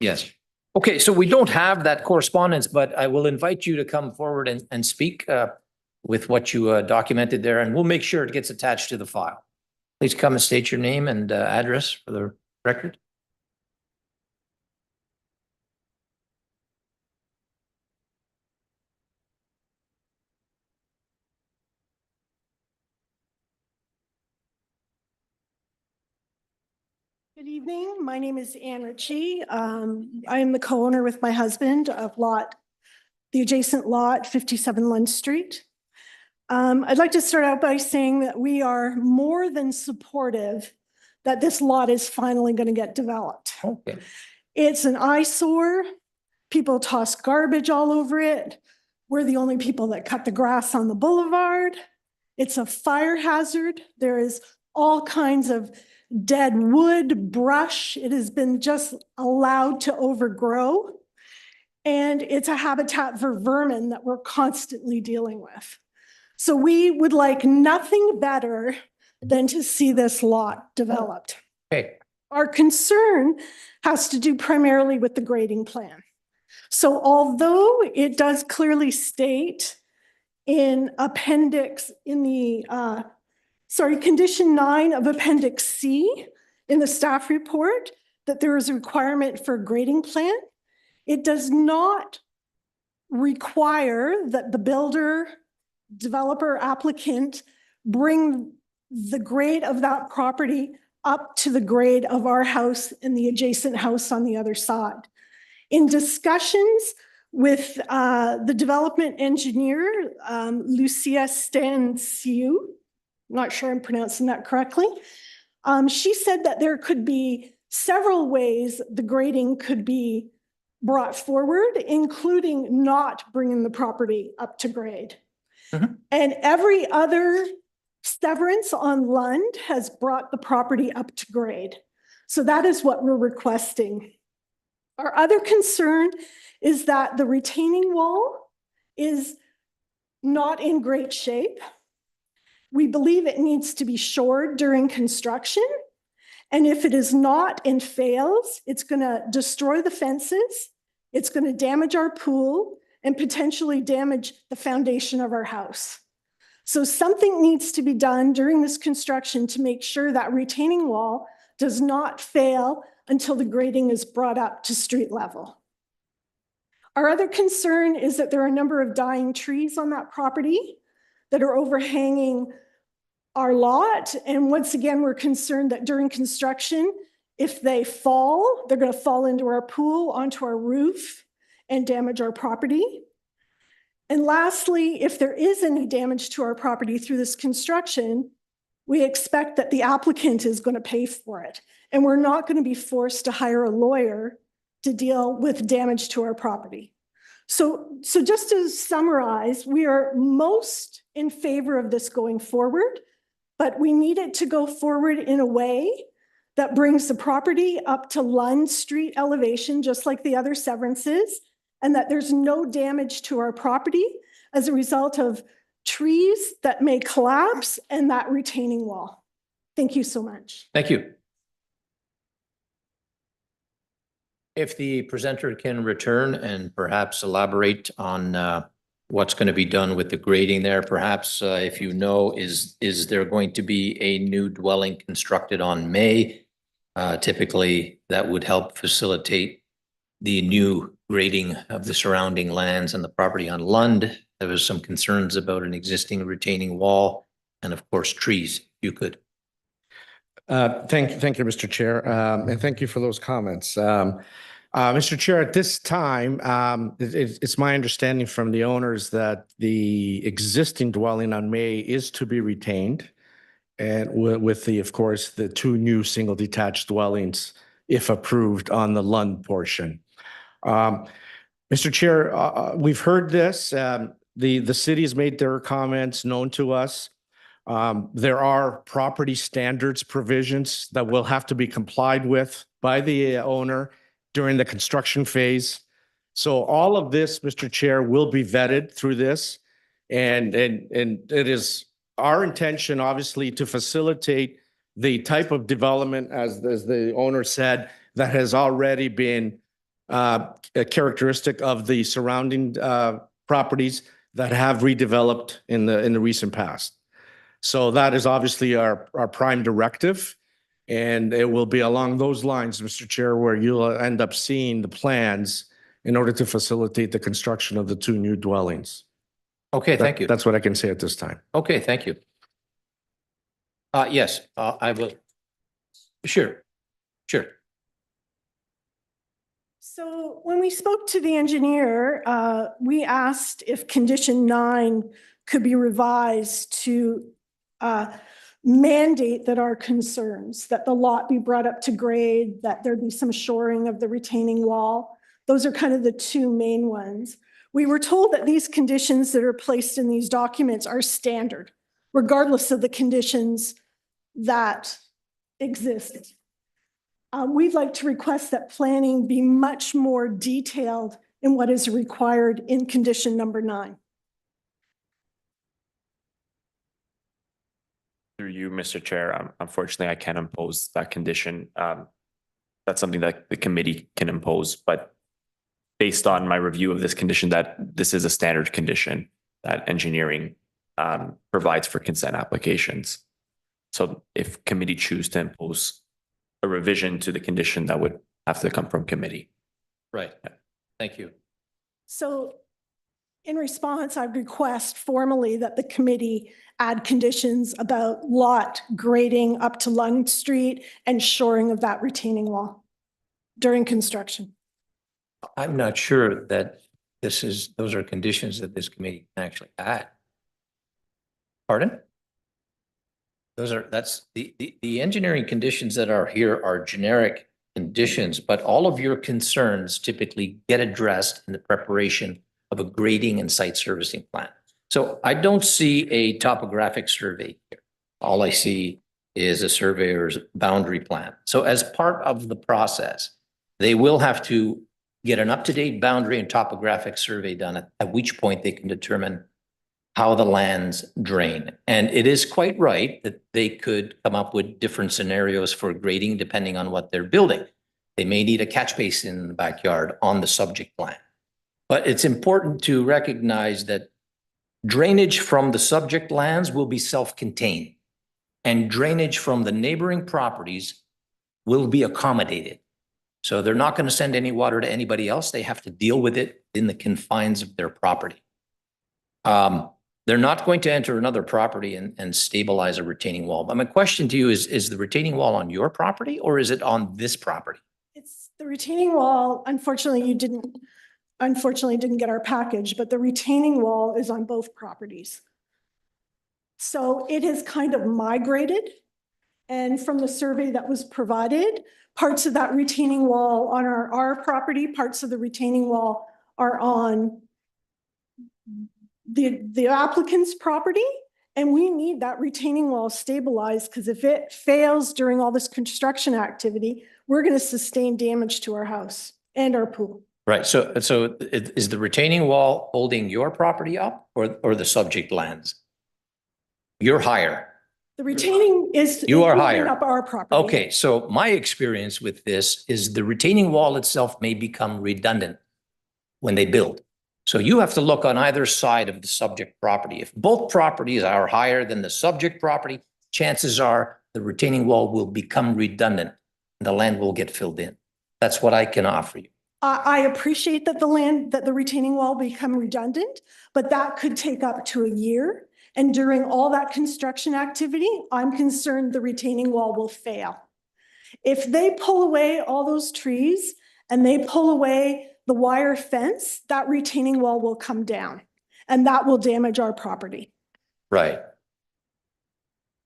Yes. Okay, so we don't have that correspondence, but I will invite you to come forward and speak with what you documented there, and we'll make sure it gets attached to the file. Please come and state your name and address for the record. Good evening. My name is Ann Ritchie. I am the co-owner with my husband of the adjacent lot, 57 Lund Street. I'd like to start out by saying that we are more than supportive that this lot is finally going to get developed. Okay. It's an eyesore. People toss garbage all over it. We're the only people that cut the grass on the boulevard. It's a fire hazard. There is all kinds of dead wood, brush. It has been just allowed to overgrow. And it's a habitat for vermin that we're constantly dealing with. So we would like nothing better than to see this lot developed. Okay. Our concern has to do primarily with the grading plan. So although it does clearly state in condition 9 of Appendix C in the staff report that there is a requirement for a grading plan, it does not require that the builder, developer, applicant bring the grade of that property up to the grade of our house and the adjacent house on the other side. In discussions with the development engineer, Lucia Stanciu, I'm not sure I'm pronouncing that correctly. She said that there could be several ways the grading could be brought forward, including not bringing the property up to grade. And every other severance on Lund has brought the property up to grade. So that is what we're requesting. Our other concern is that the retaining wall is not in great shape. We believe it needs to be shored during construction. And if it is not and fails, it's going to destroy the fences. It's going to damage our pool and potentially damage the foundation of our house. So something needs to be done during this construction to make sure that retaining wall does not fail until the grading is brought up to street level. Our other concern is that there are a number of dying trees on that property that are overhanging our lot. And once again, we're concerned that during construction, if they fall, they're going to fall into our pool, onto our roof, and damage our property. And lastly, if there is any damage to our property through this construction, we expect that the applicant is going to pay for it. And we're not going to be forced to hire a lawyer to deal with damage to our property. So just to summarize, we are most in favor of this going forward, but we need it to go forward in a way that brings the property up to Lund Street elevation, just like the other severances, and that there's no damage to our property as a result of trees that may collapse and that retaining wall. Thank you so much. Thank you. If the presenter can return and perhaps elaborate on what's going to be done with the grading there, perhaps if you know, is there going to be a new dwelling constructed on May? Typically, that would help facilitate the new grading of the surrounding lands and the property on Lund. There was some concerns about an existing retaining wall and of course, trees. You could. Thank you, Mr. Chair, and thank you for those comments. Mr. Chair, at this time, it's my understanding from the owners that the existing dwelling on May is to be retained. And with the, of course, the two new single detached dwellings, if approved on the Lund portion. Mr. Chair, we've heard this. The city has made their comments known to us. There are property standards provisions that will have to be complied with by the owner during the construction phase. So all of this, Mr. Chair, will be vetted through this. And it is our intention, obviously, to facilitate the type of development, as the owner said, that has already been a characteristic of the surrounding properties that have redeveloped in the recent past. So that is obviously our prime directive. And it will be along those lines, Mr. Chair, where you'll end up seeing the plans in order to facilitate the construction of the two new dwellings. Okay, thank you. That's what I can say at this time. Okay, thank you. Yes, I will. Sure. So when we spoke to the engineer, we asked if condition 9 could be revised to mandate that our concerns, that the lot be brought up to grade, that there be some shoring of the retaining wall. Those are kind of the two main ones. We were told that these conditions that are placed in these documents are standard, regardless of the conditions that exist. We'd like to request that planning be much more detailed in what is required in condition number 9. Through you, Mr. Chair, unfortunately, I can't impose that condition. That's something that the committee can impose, but based on my review of this condition, that this is a standard condition that engineering provides for consent applications. So if committee choose to impose a revision to the condition, that would have to come from committee. Right. Thank you. So in response, I'd request formally that the committee add conditions about lot grading up to Lund Street and shoring of that retaining wall during construction. I'm not sure that those are conditions that this committee can actually add. Pardon? That's the engineering conditions that are here are generic conditions, but all of your concerns typically get addressed in the preparation of a grading and site servicing plan. So I don't see a topographic survey here. All I see is a surveyor's boundary plan. So as part of the process, they will have to get an up-to-date boundary and topographic survey done, at which point they can determine how the lands drain. And it is quite right that they could come up with different scenarios for grading depending on what they're building. They may need a catch basin in the backyard on the subject plan. But it's important to recognize that drainage from the subject lands will be self-contained, and drainage from the neighboring properties will be accommodated. So they're not going to send any water to anybody else. They have to deal with it in the confines of their property. They're not going to enter another property and stabilize a retaining wall. But my question to you is the retaining wall on your property or is it on this property? It's the retaining wall. Unfortunately, you didn't get our package, but the retaining wall is on both properties. So it has kind of migrated. And from the survey that was provided, parts of that retaining wall on our property, parts of the retaining wall are on the applicant's property. And we need that retaining wall stabilized because if it fails during all this construction activity, we're going to sustain damage to our house and our pool. Right. So is the retaining wall holding your property up or the subject lands? You're higher. The retaining is You are holding higher. up our property. Okay. So my experience with this is the retaining wall itself may become redundant when they build. So you have to look on either side of the subject property. If both properties are higher than the subject property, chances are the retaining wall will become redundant and the land will get filled in. That's what I can offer you. I appreciate that the retaining wall become redundant, but that could take up to a year. And during all that construction activity, I'm concerned the retaining wall will fail. If they pull away all those trees and they pull away the wire fence, that retaining wall will come down and that will damage our property. Right.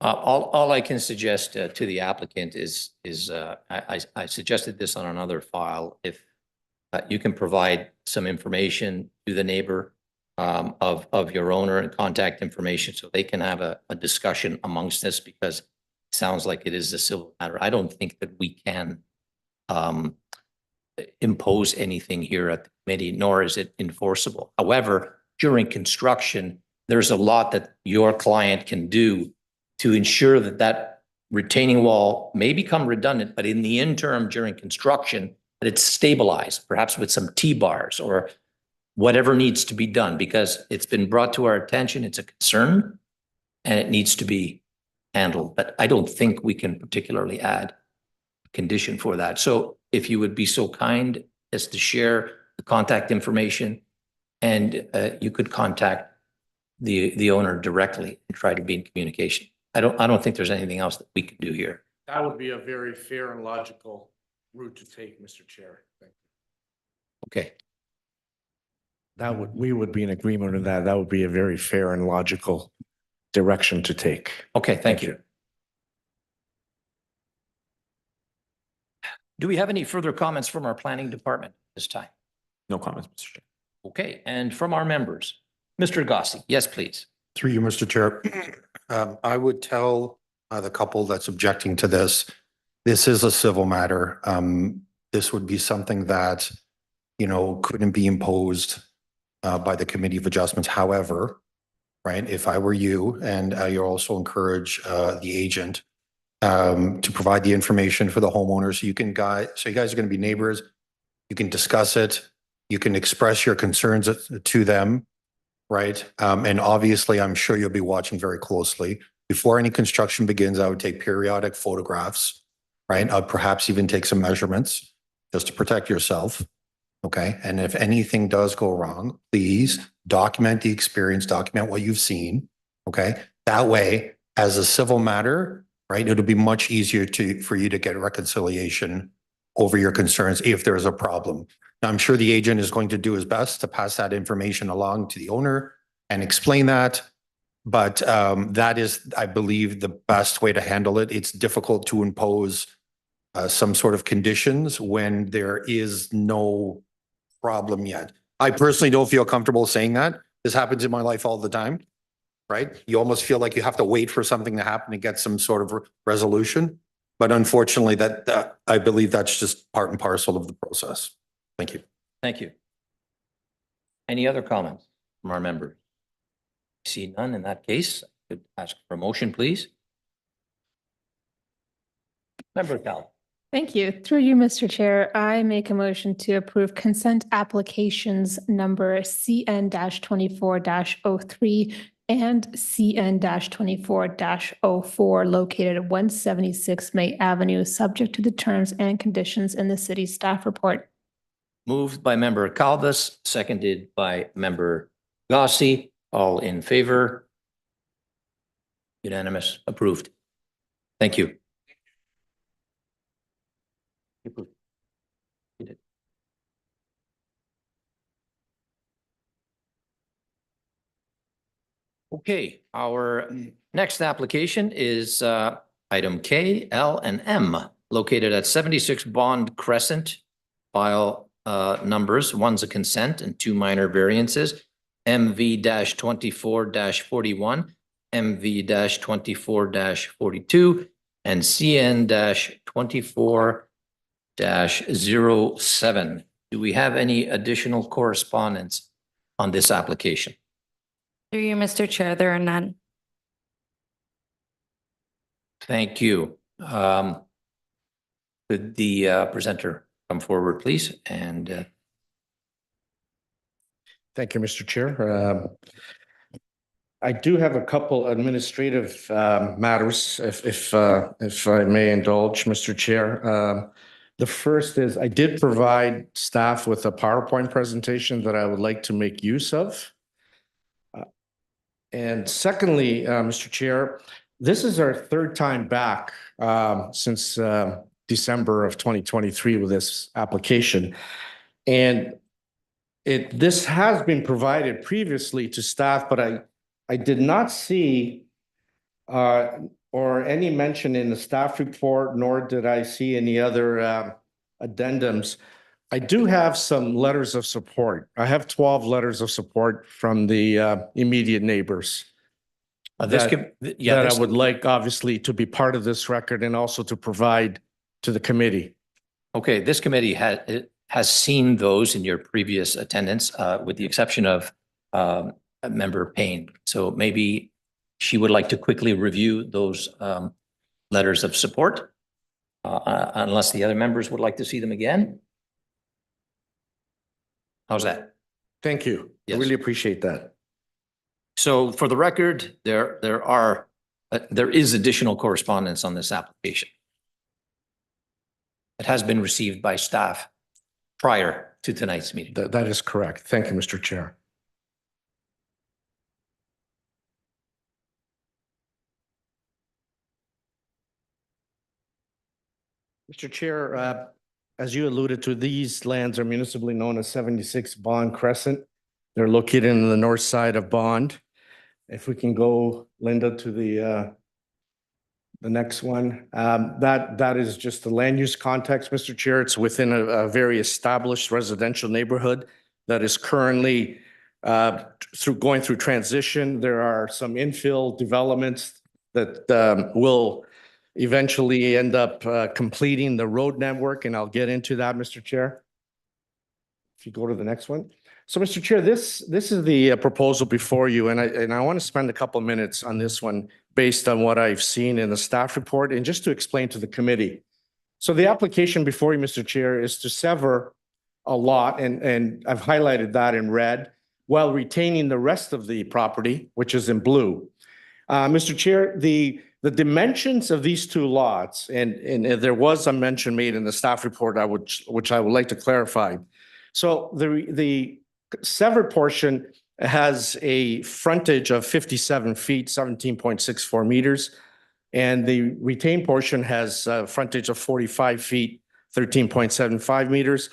All I can suggest to the applicant is I suggested this on another file. If you can provide some information to the neighbor of your owner and contact information so they can have a discussion amongst this, because it sounds like it is a civil matter. I don't think that we can impose anything here at the committee, nor is it enforceable. However, during construction, there's a lot that your client can do to ensure that that retaining wall may become redundant, but in the interim during construction, that it's stabilized, perhaps with some T-bars or whatever needs to be done, because it's been brought to our attention, it's a concern, and it needs to be handled. But I don't think we can particularly add a condition for that. So if you would be so kind as to share the contact information, and you could contact the owner directly and try to be in communication. I don't think there's anything else that we can do here. That would be a very fair and logical route to take, Mr. Chair. Thank you. Okay. We would be in agreement with that. That would be a very fair and logical direction to take. Okay, thank you. Do we have any further comments from our planning department this time? No comments, Mr. Chair. Okay, and from our members, Mr. Gossi, yes, please. Through you, Mr. Chair. I would tell the couple that's objecting to this is a civil matter. This would be something that, couldn't be imposed by the Committee of Adjustments. However, right, if I were you, and you also encourage the agent to provide the information for the homeowner, so you guys are going to be neighbors, you can discuss it, you can express your concerns to them, right? And obviously, I'm sure you'll be watching very closely. Before any construction begins, I would take periodic photographs, right? I'd perhaps even take some measurements just to protect yourself, okay? And if anything does go wrong, please document the experience, document what you've seen, okay? That way, as a civil matter, right, it'll be much easier for you to get reconciliation over your concerns if there is a problem. Now, I'm sure the agent is going to do his best to pass that information along to the owner and explain that. But that is, I believe, the best way to handle it. It's difficult to impose some sort of conditions when there is no problem yet. I personally don't feel comfortable saying that. This happens in my life all the time, right? You almost feel like you have to wait for something to happen to get some sort of resolution. But unfortunately, that I believe that's just part and parcel of the process. Thank you. Thank you. Any other comments from our members? See none. In that case, I could ask for a motion, please. Member Cal. Thank you. Through you, Mr. Chair, I make a motion to approve consent applications number CN-24-03 and CN-24-04 located at 176 May Avenue, subject to the terms and conditions in the city staff report. Moved by member Calvis, seconded by member Gossi. All in favor? Unanimous, approved. Thank you. Okay, our next application is item K, L, and M, located at 76 Bond Crescent. File numbers, one's a consent and two minor variances. MV-24-41, MV-24-42, and CN-24-07. Do we have any additional correspondence on this application? Through you, Mr. Chair, there are none. Thank you. Could the presenter come forward, please? And thank you, Mr. Chair. I do have a couple administrative matters, if I may indulge, Mr. Chair. The first is I did provide staff with a PowerPoint presentation that I would like to make use of. And secondly, Mr. Chair, this is our third time back since December of 2023 with this application. And this has been provided previously to staff, but I did not see or any mention in the staff report, nor did I see any other addendums. I do have some letters of support. I have 12 letters of support from the immediate neighbors. That I would like, obviously, to be part of this record and also to provide to the committee. Okay, this committee has seen those in your previous attendance, with the exception of Member Payne. So maybe she would like to quickly review those letters of support, unless the other members would like to see them again. How's that? Thank you. I Yes. really appreciate that. So for the record, there is additional correspondence on this application. It has been received by staff prior to tonight's meeting. That is correct. Thank you, Mr. Chair. Mr. Chair, as you alluded to, these lands are municipally known as 76 Bond Crescent. They're located in the north side of Bond. If we can go, Linda, to the next one. That is just the land use context, Mr. Chair. It's within a very established residential neighborhood that is currently going through transition. There are some infill developments that will eventually end up completing the road network, and I'll get into that, Mr. Chair. If you go to the next one. So, Mr. Chair, this is the proposal before you, and I want to spend a couple minutes on this one based on what I've seen in the staff report and just to explain to the committee. So the application before you, Mr. Chair, is to sever a lot, and I've highlighted that in red, while retaining the rest of the property, which is in blue. Mr. Chair, the dimensions of these two lots, and there was a mention made in the staff report, which I would like to clarify. So the severed portion has a frontage of 57 feet, 17.64 meters, and the retained portion has a frontage of 45 feet, 13.75 meters.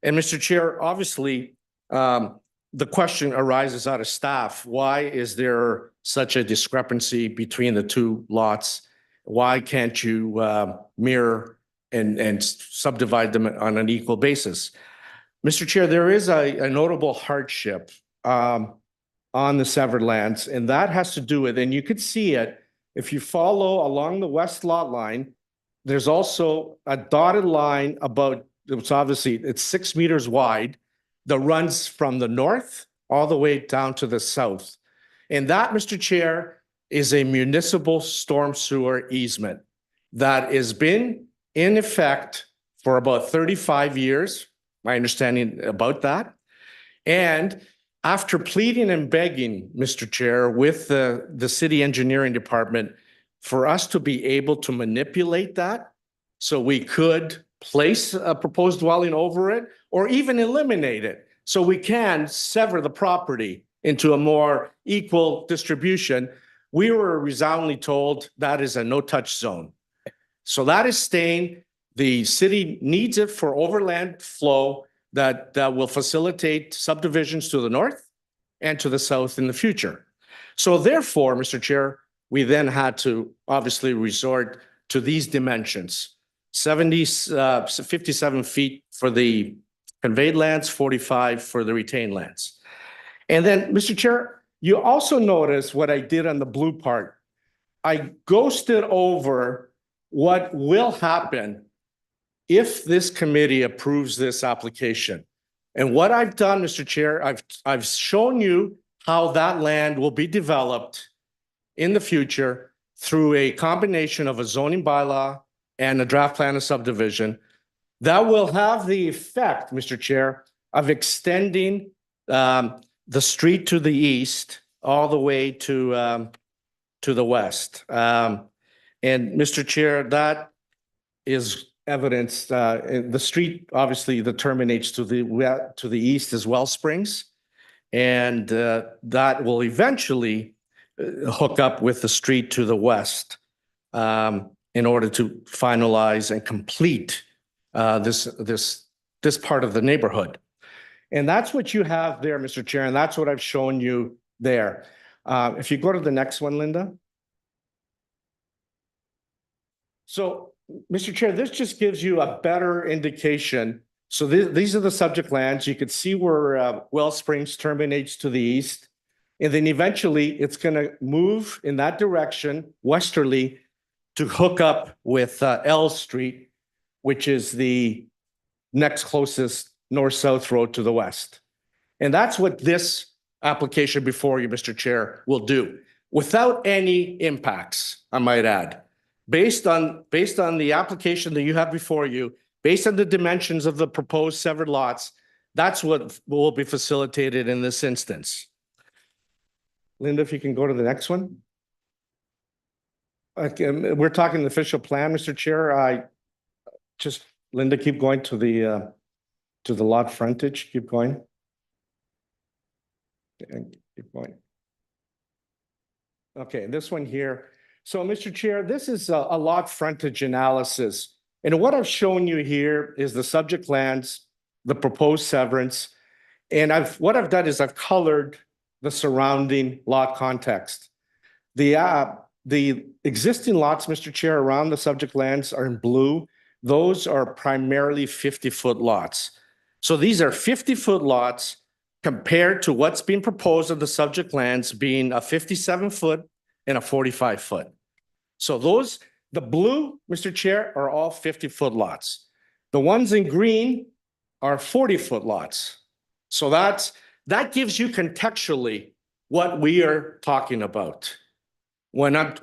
And Mr. Chair, obviously, the question arises out of staff. Why is there such a discrepancy between the two lots? Why can't you mirror and subdivide them on an equal basis? Mr. Chair, there is a notable hardship on the severed lands, and that has to do with, and you could see it, if you follow along the west lot line, there's also a dotted line about, it's 6 meters wide, that runs from the north all the way down to the south. And that, Mr. Chair, is a municipal storm sewer easement that has been in effect for about 35 years, my understanding about that. And after pleading and begging, Mr. Chair, with the city engineering department for us to be able to manipulate that so we could place a proposed dwelling over it or even eliminate it so we can sever the property into a more equal distribution, we were resoundingly told that is a no-touch zone. So that is staying. The city needs it for overland flow that will facilitate subdivisions to the north and to the south in the future. So therefore, Mr. Chair, we then had to obviously resort to these dimensions. 57 feet for the conveyed lands, 45 for the retained lands. And then, Mr. Chair, you also notice what I did on the blue part. I ghosted over what will happen if this committee approves this application. And what I've done, Mr. Chair, I've shown you how that land will be developed in the future through a combination of a zoning bylaw and a draft plan of subdivision that will have the effect, Mr. Chair, of extending the street to the east all the way to the west. And Mr. Chair, that is evidence. The street obviously that terminates to the east is Wellsprings, and that will eventually hook up with the street to the west. in order to finalize and complete this part of the neighborhood. And that's what you have there, Mr. Chair, and that's what I've shown you there. If you go to the next one, Linda. So, Mr. Chair, this just gives you a better indication. So these are the subject lands. You could see where Wellsprings terminates to the east. And then eventually it's going to move in that direction westerly to hook up with L Street, which is the next closest north-south road to the west. And that's what this application before you, Mr. Chair, will do, without any impacts, I might add. Based on the application that you have before you, based on the dimensions of the proposed severed lots, that's what will be facilitated in this instance. Linda, if you can go to the next one. Okay, we're talking the official plan, Mr. Chair. Linda, keep going to the lot frontage. Keep going. And keep going. Okay, this one here. So, Mr. Chair, this is a lot frontage analysis. And what I've shown you here is the subject lands, the proposed severance. And what I've done is I've colored the surrounding lot context. The existing lots, Mr. Chair, around the subject lands are in blue. Those are primarily 50-foot lots. So these are 50-foot lots compared to what's being proposed of the subject lands being a 57-foot and a 45-foot. So the blue, Mr. Chair, are all 50-foot lots. The ones in green are 40-foot lots. So that gives you contextually what we are talking about. When I'm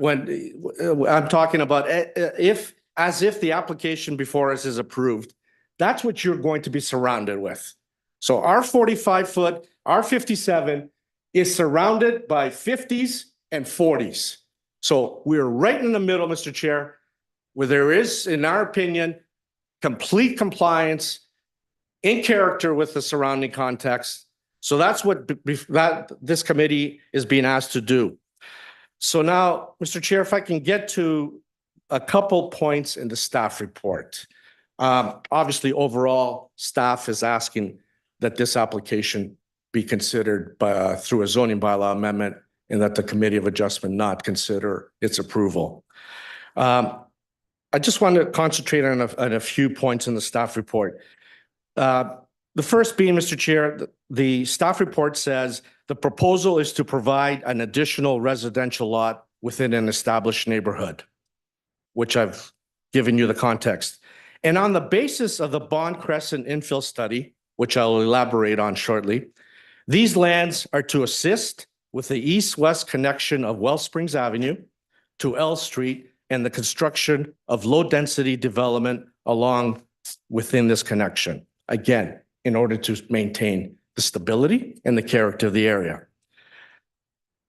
talking about as if the application before us is approved, that's what you're going to be surrounded with. So our 45-foot, our 57 is surrounded by 50s and 40s. So we're right in the middle, Mr. Chair, where there is, in our opinion, complete compliance in character with the surrounding context. So that's what this committee is being asked to do. So now, Mr. Chair, if I can get to a couple points in the staff report. Obviously, overall, staff is asking that this application be considered through a zoning bylaw amendment and that the Committee of Adjustment not consider its approval. I just want to concentrate on a few points in the staff report. The first being, Mr. Chair, the staff report says the proposal is to provide an additional residential lot within an established neighborhood, which I've given you the context. And on the basis of the Bond Crescent infill study, which I'll elaborate on shortly, these lands are to assist with the east-west connection of Wellsprings Avenue to L Street and the construction of low-density development along within this connection. Again, in order to maintain the stability and the character of the area.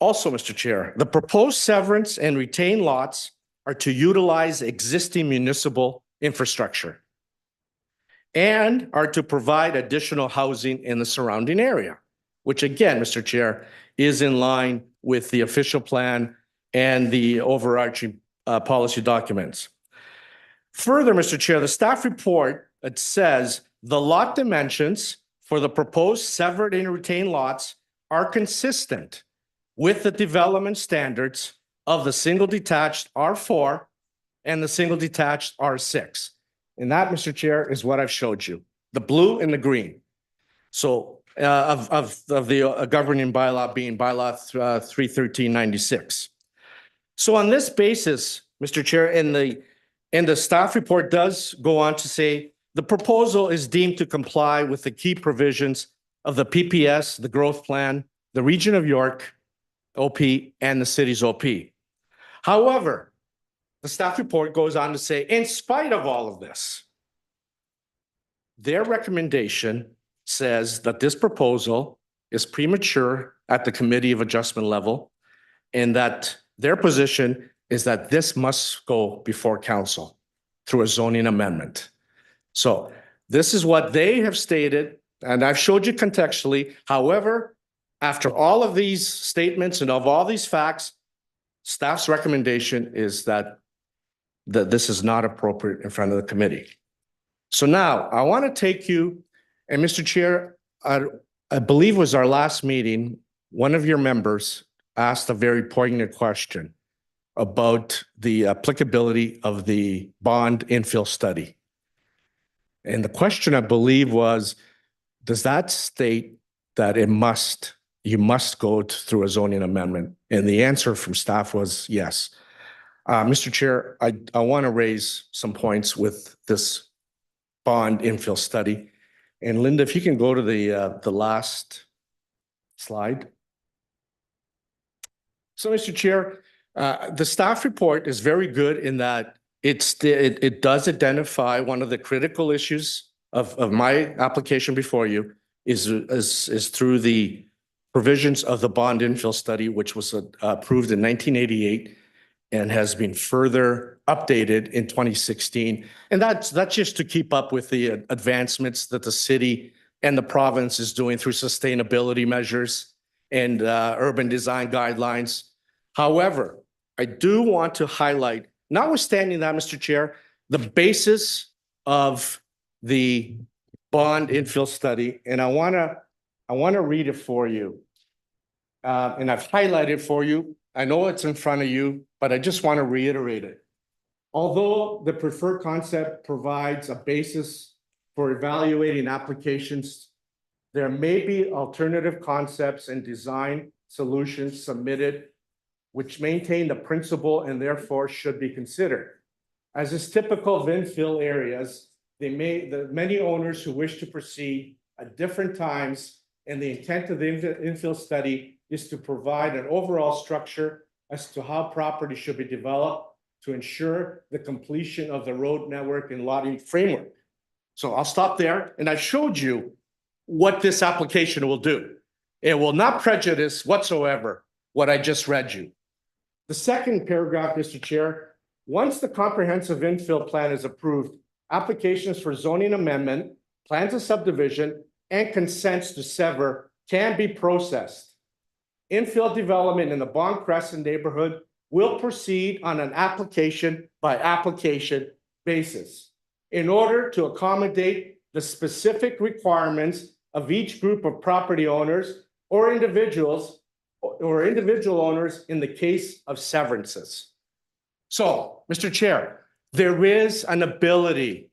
Also, Mr. Chair, the proposed severance and retained lots are to utilize existing municipal infrastructure and are to provide additional housing in the surrounding area, which again, Mr. Chair, is in line with the official plan and the overarching policy documents. Further, Mr. Chair, the staff report, it says the lot dimensions for the proposed severed and retained lots are consistent with the development standards of the single detached R4 and the single detached R6. And that, Mr. Chair, is what I've showed you, the blue and the green. So of the governing bylaw being bylaw 31396. So on this basis, Mr. Chair, and the staff report does go on to say the proposal is deemed to comply with the key provisions of the PPS, the growth plan, the Region of York, OP, and the city's OP. However, the staff report goes on to say, in spite of all of this, their recommendation says that this proposal is premature at the Committee of Adjustment level, and that their position is that this must go before council through a zoning amendment. So this is what they have stated, and I've showed you contextually. However, after all of these statements and of all these facts, staff's recommendation is that that this is not appropriate in front of the committee. So now I want to take you, and Mr. Chair, I believe was our last meeting, one of your members asked a very poignant question about the applicability of the bond infill study. And the question, I believe, was, does that state that you must go through a zoning amendment? And the answer from staff was yes. Mr. Chair, I want to raise some points with this bond infill study. And Linda, if you can go to the last slide. So, Mr. Chair, the staff report is very good in that it does identify one of the critical issues of my application before you is through the provisions of the bond infill study, which was approved in 1988 and has been further updated in 2016. And that's just to keep up with the advancements that the city and the province is doing through sustainability measures and urban design guidelines. However, I do want to highlight, notwithstanding that, Mr. Chair, the basis of the bond infill study, and I want to read it for you. And I've highlighted for you. I know it's in front of you, but I just want to reiterate it. Although the preferred concept provides a basis for evaluating applications, there may be alternative concepts and design solutions submitted which maintain the principle and therefore should be considered. As is typical of infill areas, the many owners who wish to proceed at different times, and the intent of the infill study is to provide an overall structure as to how property should be developed to ensure the completion of the road network and lotting framework. So I'll stop there, and I showed you what this application will do. It will not prejudice whatsoever what I just read you. The second paragraph, Mr. Chair, once the comprehensive infill plan is approved, applications for zoning amendment, plans of subdivision, and consents to sever can be processed. Infill development in the Bond Crescent neighborhood will proceed on an application by application basis in order to accommodate the specific requirements of each group of property owners or individual owners in the case of severances. So, Mr. Chair, there is an ability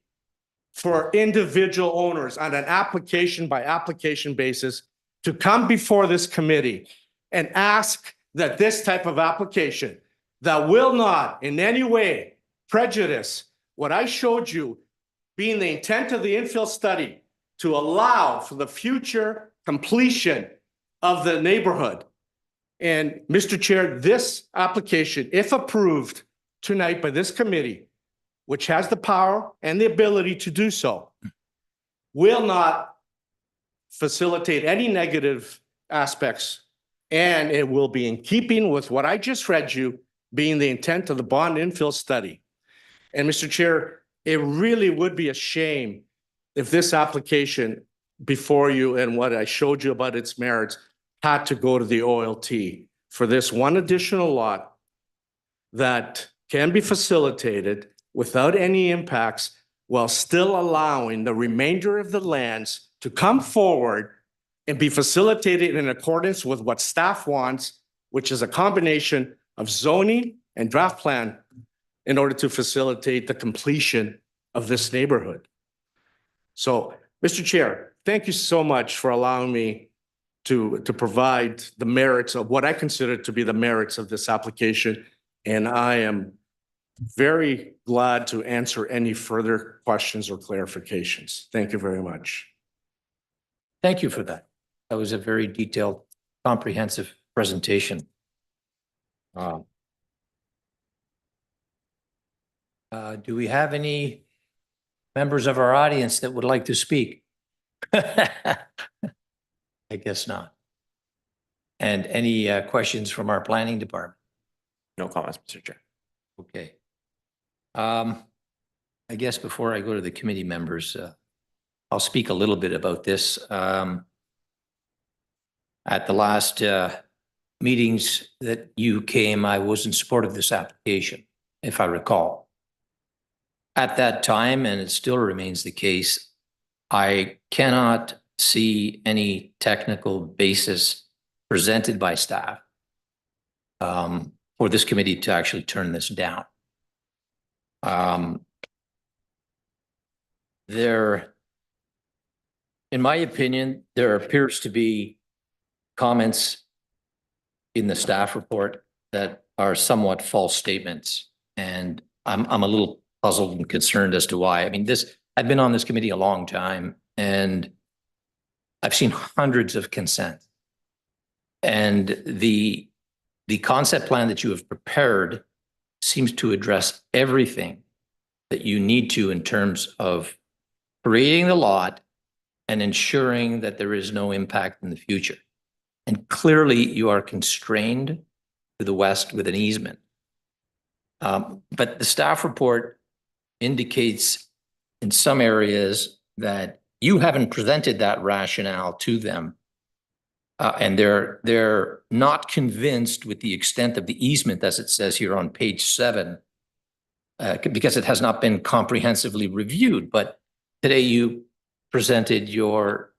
for individual owners on an application by application basis to come before this committee and ask that this type of application that will not in any way prejudice what I showed you being the intent of the infill study to allow for the future completion of the neighborhood. And Mr. Chair, this application, if approved tonight by this committee, which has the power and the ability to do so, will not facilitate any negative aspects, and it will be in keeping with what I just read you being the intent of the bond infill study. And Mr. Chair, it really would be a shame if this application before you and what I showed you about its merits had to go to the OLT for this one additional lot that can be facilitated without any impacts while still allowing the remainder of the lands to come forward and be facilitated in accordance with what staff wants, which is a combination of zoning and draft plan in order to facilitate the completion of this neighborhood. So, Mr. Chair, thank you so much for allowing me to provide the merits of what I consider to be the merits of this application. And I am very glad to answer any further questions or clarifications. Thank you very much. Thank you for that. That was a very detailed, comprehensive presentation. Do we have any members of our audience that would like to speak? I guess not. And any questions from our planning department? No comments, Mr. Chair. Okay. I guess before I go to the committee members, I'll speak a little bit about this. At the last meetings that you came, I was in support of this application, if I recall. at that time, and it still remains the case, I cannot see any technical basis presented by staff for this committee to actually turn this down. In my opinion, there appears to be comments in the staff report that are somewhat false statements. And I'm a little puzzled and concerned as to why. I mean, I've been on this committee a long time and I've seen hundreds of consents. And the concept plan that you have prepared seems to address everything that you need to in terms of creating the lot and ensuring that there is no impact in the future. And clearly you are constrained to the west with an easement. But the staff report indicates in some areas that you haven't presented that rationale to them. And they're not convinced with the extent of the easement, as it says here on page 7, because it has not been comprehensively reviewed. But today you presented your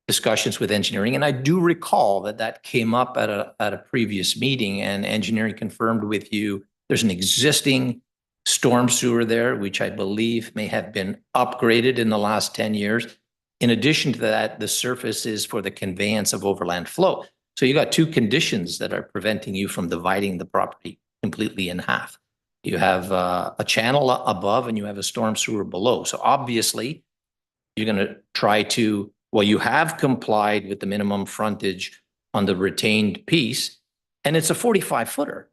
discussions with engineering, and I do recall that came up at a previous meeting, and engineering confirmed with you there's an existing storm sewer there, which I believe may have been upgraded in the last 10 years. In addition to that, the surface is for the conveyance of overland flow. So you got two conditions that are preventing you from dividing the property completely in half. You have a channel above and you have a storm sewer below. So obviously you're going to try to, well, you have complied with the minimum frontage on the retained piece, and it's a 45-footer.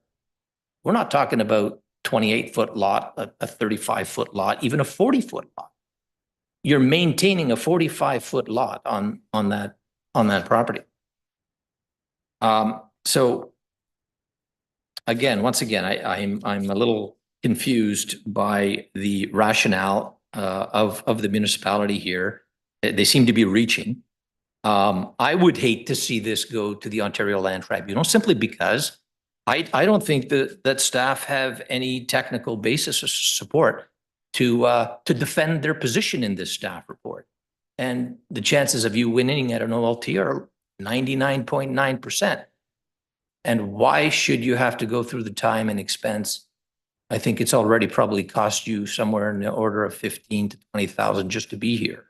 We're not talking about 28-foot lot, a 35-foot lot, even a 40-foot lot. You're maintaining a 45-foot lot on that property. So again, once again, I'm a little confused by the rationale of the municipality here. They seem to be reaching. I would hate to see this go to the Ontario Land Tribunal simply because I don't think that staff have any technical basis or support to defend their position in this staff report. And the chances of you winning at an OLT are 99.9%. And why should you have to go through the time and expense? I think it's already probably cost you somewhere in the order of 15 to 20,000 just to be here.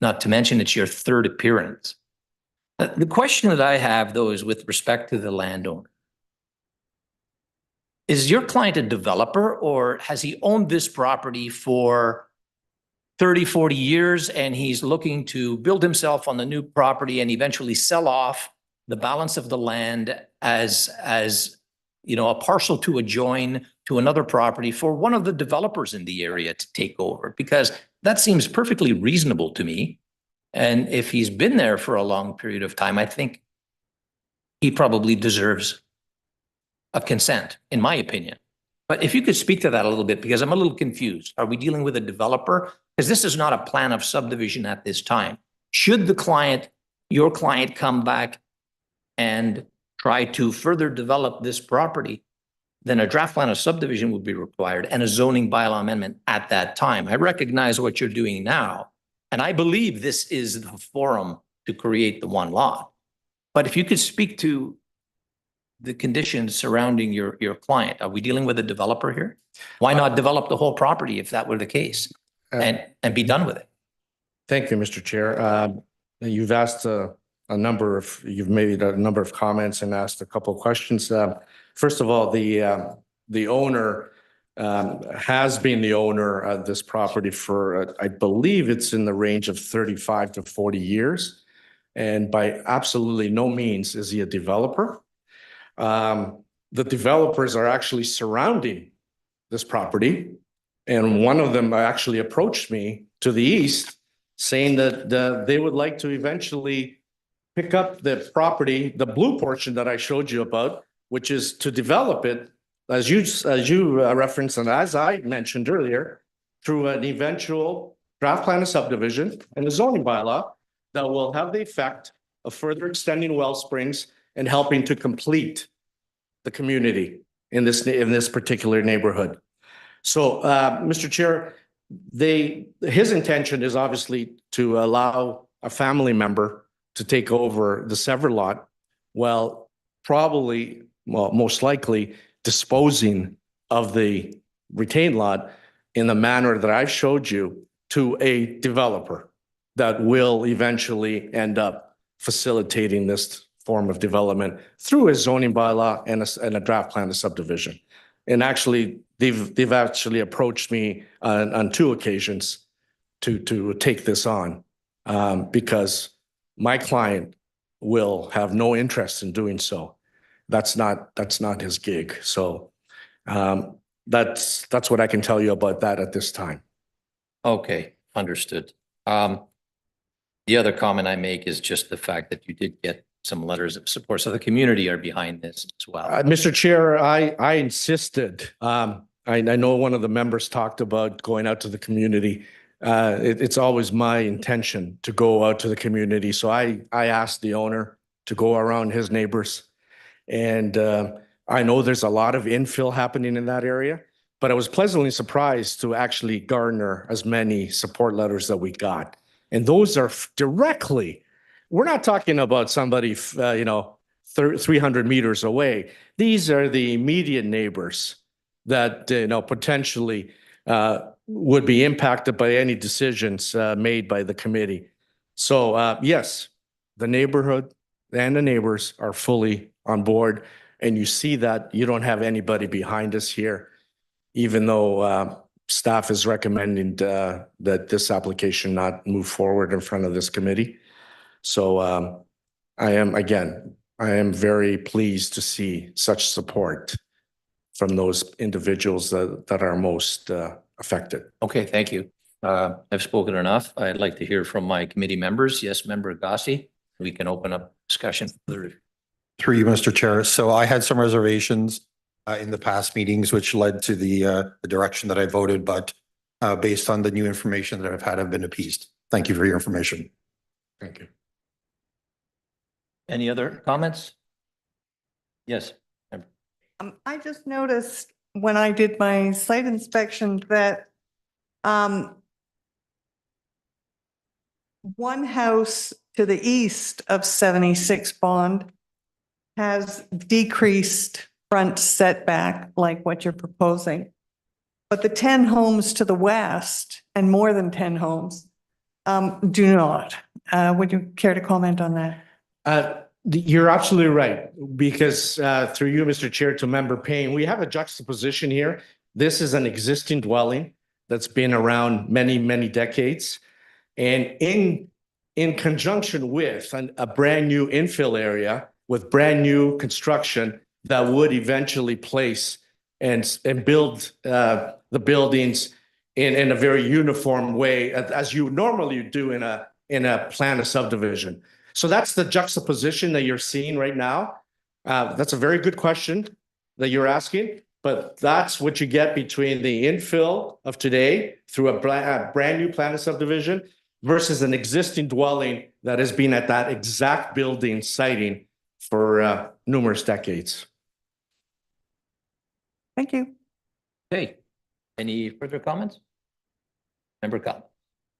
Not to mention it's your third appearance. The question that I have, though, is with respect to the landowner. Is your client a developer, or has he owned this property for 30, 40 years and he's looking to build himself on the new property and eventually sell off the balance of the land as you know, a parcel to adjoin to another property for one of the developers in the area to take over? Because that seems perfectly reasonable to me. And if he's been there for a long period of time, I think he probably deserves a consent, in my opinion. But if you could speak to that a little bit, because I'm a little confused. Are we dealing with a developer? Because this is not a plan of subdivision at this time. Should the client, your client, come back and try to further develop this property, then a draft plan of subdivision would be required and a zoning bylaw amendment at that time. I recognize what you're doing now, and I believe this is the forum to create the one lot. But if you could speak to the conditions surrounding your client. Are we dealing with a developer here? Why not develop the whole property if that were the case and be done with it? Thank you, Mr. Chair. You've asked you've made a number of comments and asked a couple of questions. First of all, the owner has been the owner of this property for, I believe it's in the range of 35 to 40 years. And by absolutely no means is he a developer. The developers are actually surrounding this property. And one of them actually approached me to the east saying that they would like to eventually pick up the property, the blue portion that I showed you about, which is to develop it, as you referenced and as I mentioned earlier, through an eventual draft plan of subdivision and a zoning bylaw that will have the effect of further extending Wellsprings and helping to complete the community in this particular neighborhood. So, Mr. Chair, his intention is obviously to allow a family member to take over the severed lot, well, most likely disposing of the retained lot in the manner that I've showed you to a developer that will eventually end up facilitating this form of development through a zoning bylaw and a draft plan of subdivision. And actually, they've actually approached me on 2 occasions to take this on, because my client will have no interest in doing so. That's not his gig. So that's what I can tell you about that at this time. Okay, understood. The other comment I make is just the fact that you did get some letters of support. So the community are behind this as well. Mr. Chair, I insisted. I know one of the members talked about going out to the community. It's always my intention to go out to the community. So I asked the owner to go around his neighbors. And I know there's a lot of infill happening in that area, but I was pleasantly surprised to actually garner as many support letters that we got. And those are directly, we're not talking about somebody, 300 meters away. These are the immediate neighbors that, potentially would be impacted by any decisions made by the committee. So yes, the neighborhood and the neighbors are fully on board. And you see that you don't have anybody behind us here, even though staff is recommending that this application not move forward in front of this committee. So I am very pleased to see such support from those individuals that are most affected. Okay, thank you. I've spoken enough. I'd like to hear from my committee members. Yes, Member Agassi, we can open up discussion. Through you, Mr. Chair. So I had some reservations in the past meetings, which led to the direction that I voted, but based on the new information that I've had, I've been appeased. Thank you for your information. Thank you. Any other comments? Yes. I just noticed when I did my site inspection that one house to the east of 76 Bond has decreased front setback like what you're proposing. But the 10 homes to the west and more than 10 homes do not. Would you care to comment on that? You're absolutely right, because through you, Mr. Chair, to Member Payne, we have a juxtaposition here. This is an existing dwelling that's been around many, many decades. And in conjunction with a brand new infill area with brand new construction that would eventually place and build the buildings in a very uniform way, as you normally do in a plan of subdivision. So that's the juxtaposition that you're seeing right now. That's a very good question that you're asking, but that's what you get between the infill of today through a brand new plan of subdivision versus an existing dwelling that has been at that exact building siting for numerous decades. Thank you. Okay. Any further comments? Member Cobb.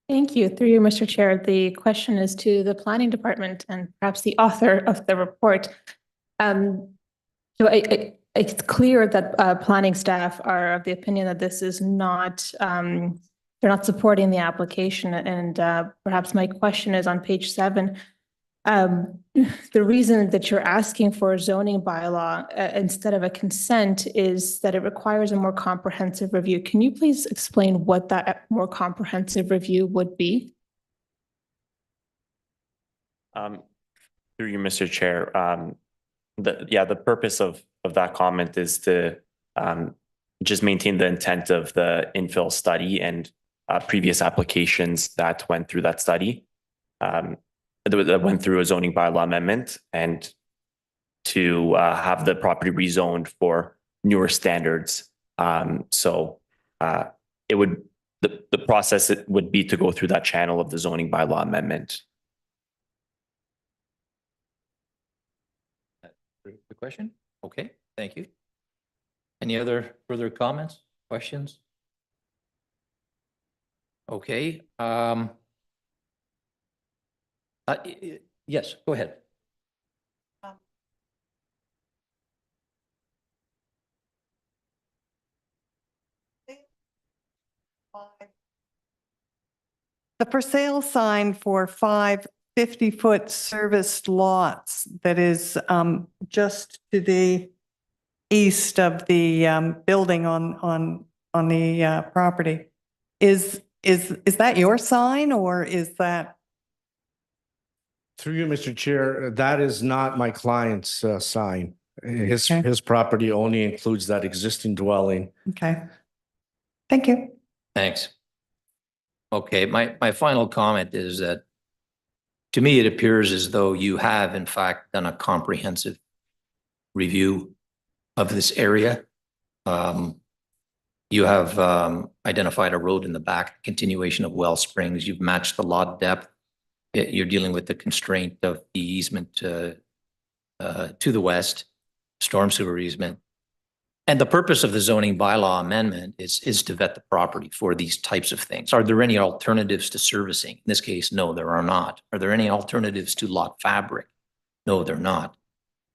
Thank you. Through you, Mr. Chair, the question is to the planning department and perhaps the author of the report. So it's clear that planning staff are of the opinion that this is not, they're not supporting the application. And perhaps my question is on page 7. The reason that you're asking for a zoning bylaw instead of a consent is that it requires a more comprehensive review. Can you please explain what that more comprehensive review would be? Through you, Mr. Chair, the purpose of that comment is to just maintain the intent of the infill study and previous applications that went through that study. That went through a zoning bylaw amendment, and to have the property rezoned for newer standards. So it would, the process would be to go through that channel of the zoning bylaw amendment. The question? Okay, thank you. Any other further comments, questions? Okay, yes, go ahead. The for sale sign for 5 50-foot serviced lots that is just to the east of the building on the property. Is that your sign or is that? Through you, Mr. Chair, that is not my client's sign. His property only includes that existing dwelling. Okay. Thank you. Thanks. Okay, my final comment is that to me, it appears as though you have in fact done a comprehensive review of this area. You have identified a road in the back, continuation of well springs. You've matched the lot depth. You're dealing with the constraint of the easement to the west, storm sewer easement. And the purpose of the zoning bylaw amendment is to vet the property for these types of things. Are there any alternatives to servicing? In this case, no, there are not. Are there any alternatives to lot fabric? No, they're not.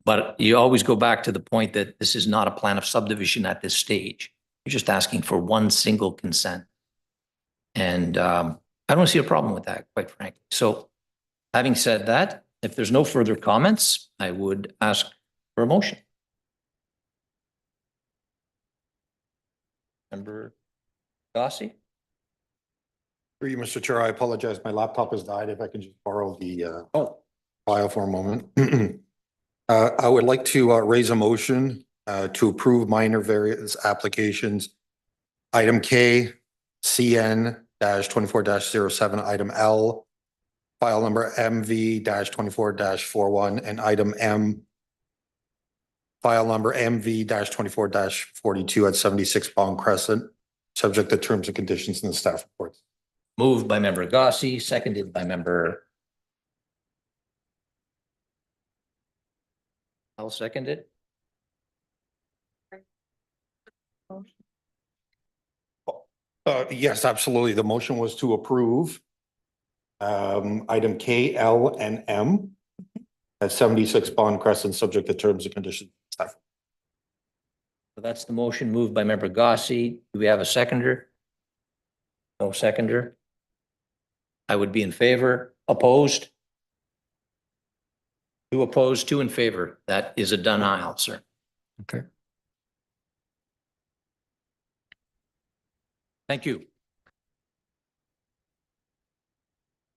But you always go back to the point that this is not a plan of subdivision at this stage. You're just asking for one single consent. And I don't see a problem with that, quite frankly. So having said that, if there's no further comments, I would ask for a motion. Member Gossi? Through you, Mr. Chair, I apologize. My laptop has died. If I can just borrow the file for a moment. I would like to raise a motion to approve minor various applications. Item K, CN-24-07, item L, file number MV-24-41, and item M, file number MV-24-42 at 76 Bond Crescent, subject to terms and conditions in the staff reports. Moved by member Gossi, seconded by member. I'll second it. Yes, absolutely. The motion was to approve item K, L, and M at 76 Bond Crescent, subject to terms and conditions. So that's the motion moved by member Gossi. Do we have a seconder? No seconder. I would be in favor. Opposed? 2 opposed, 2 in favor. That is a denial, sir. Okay. Thank you.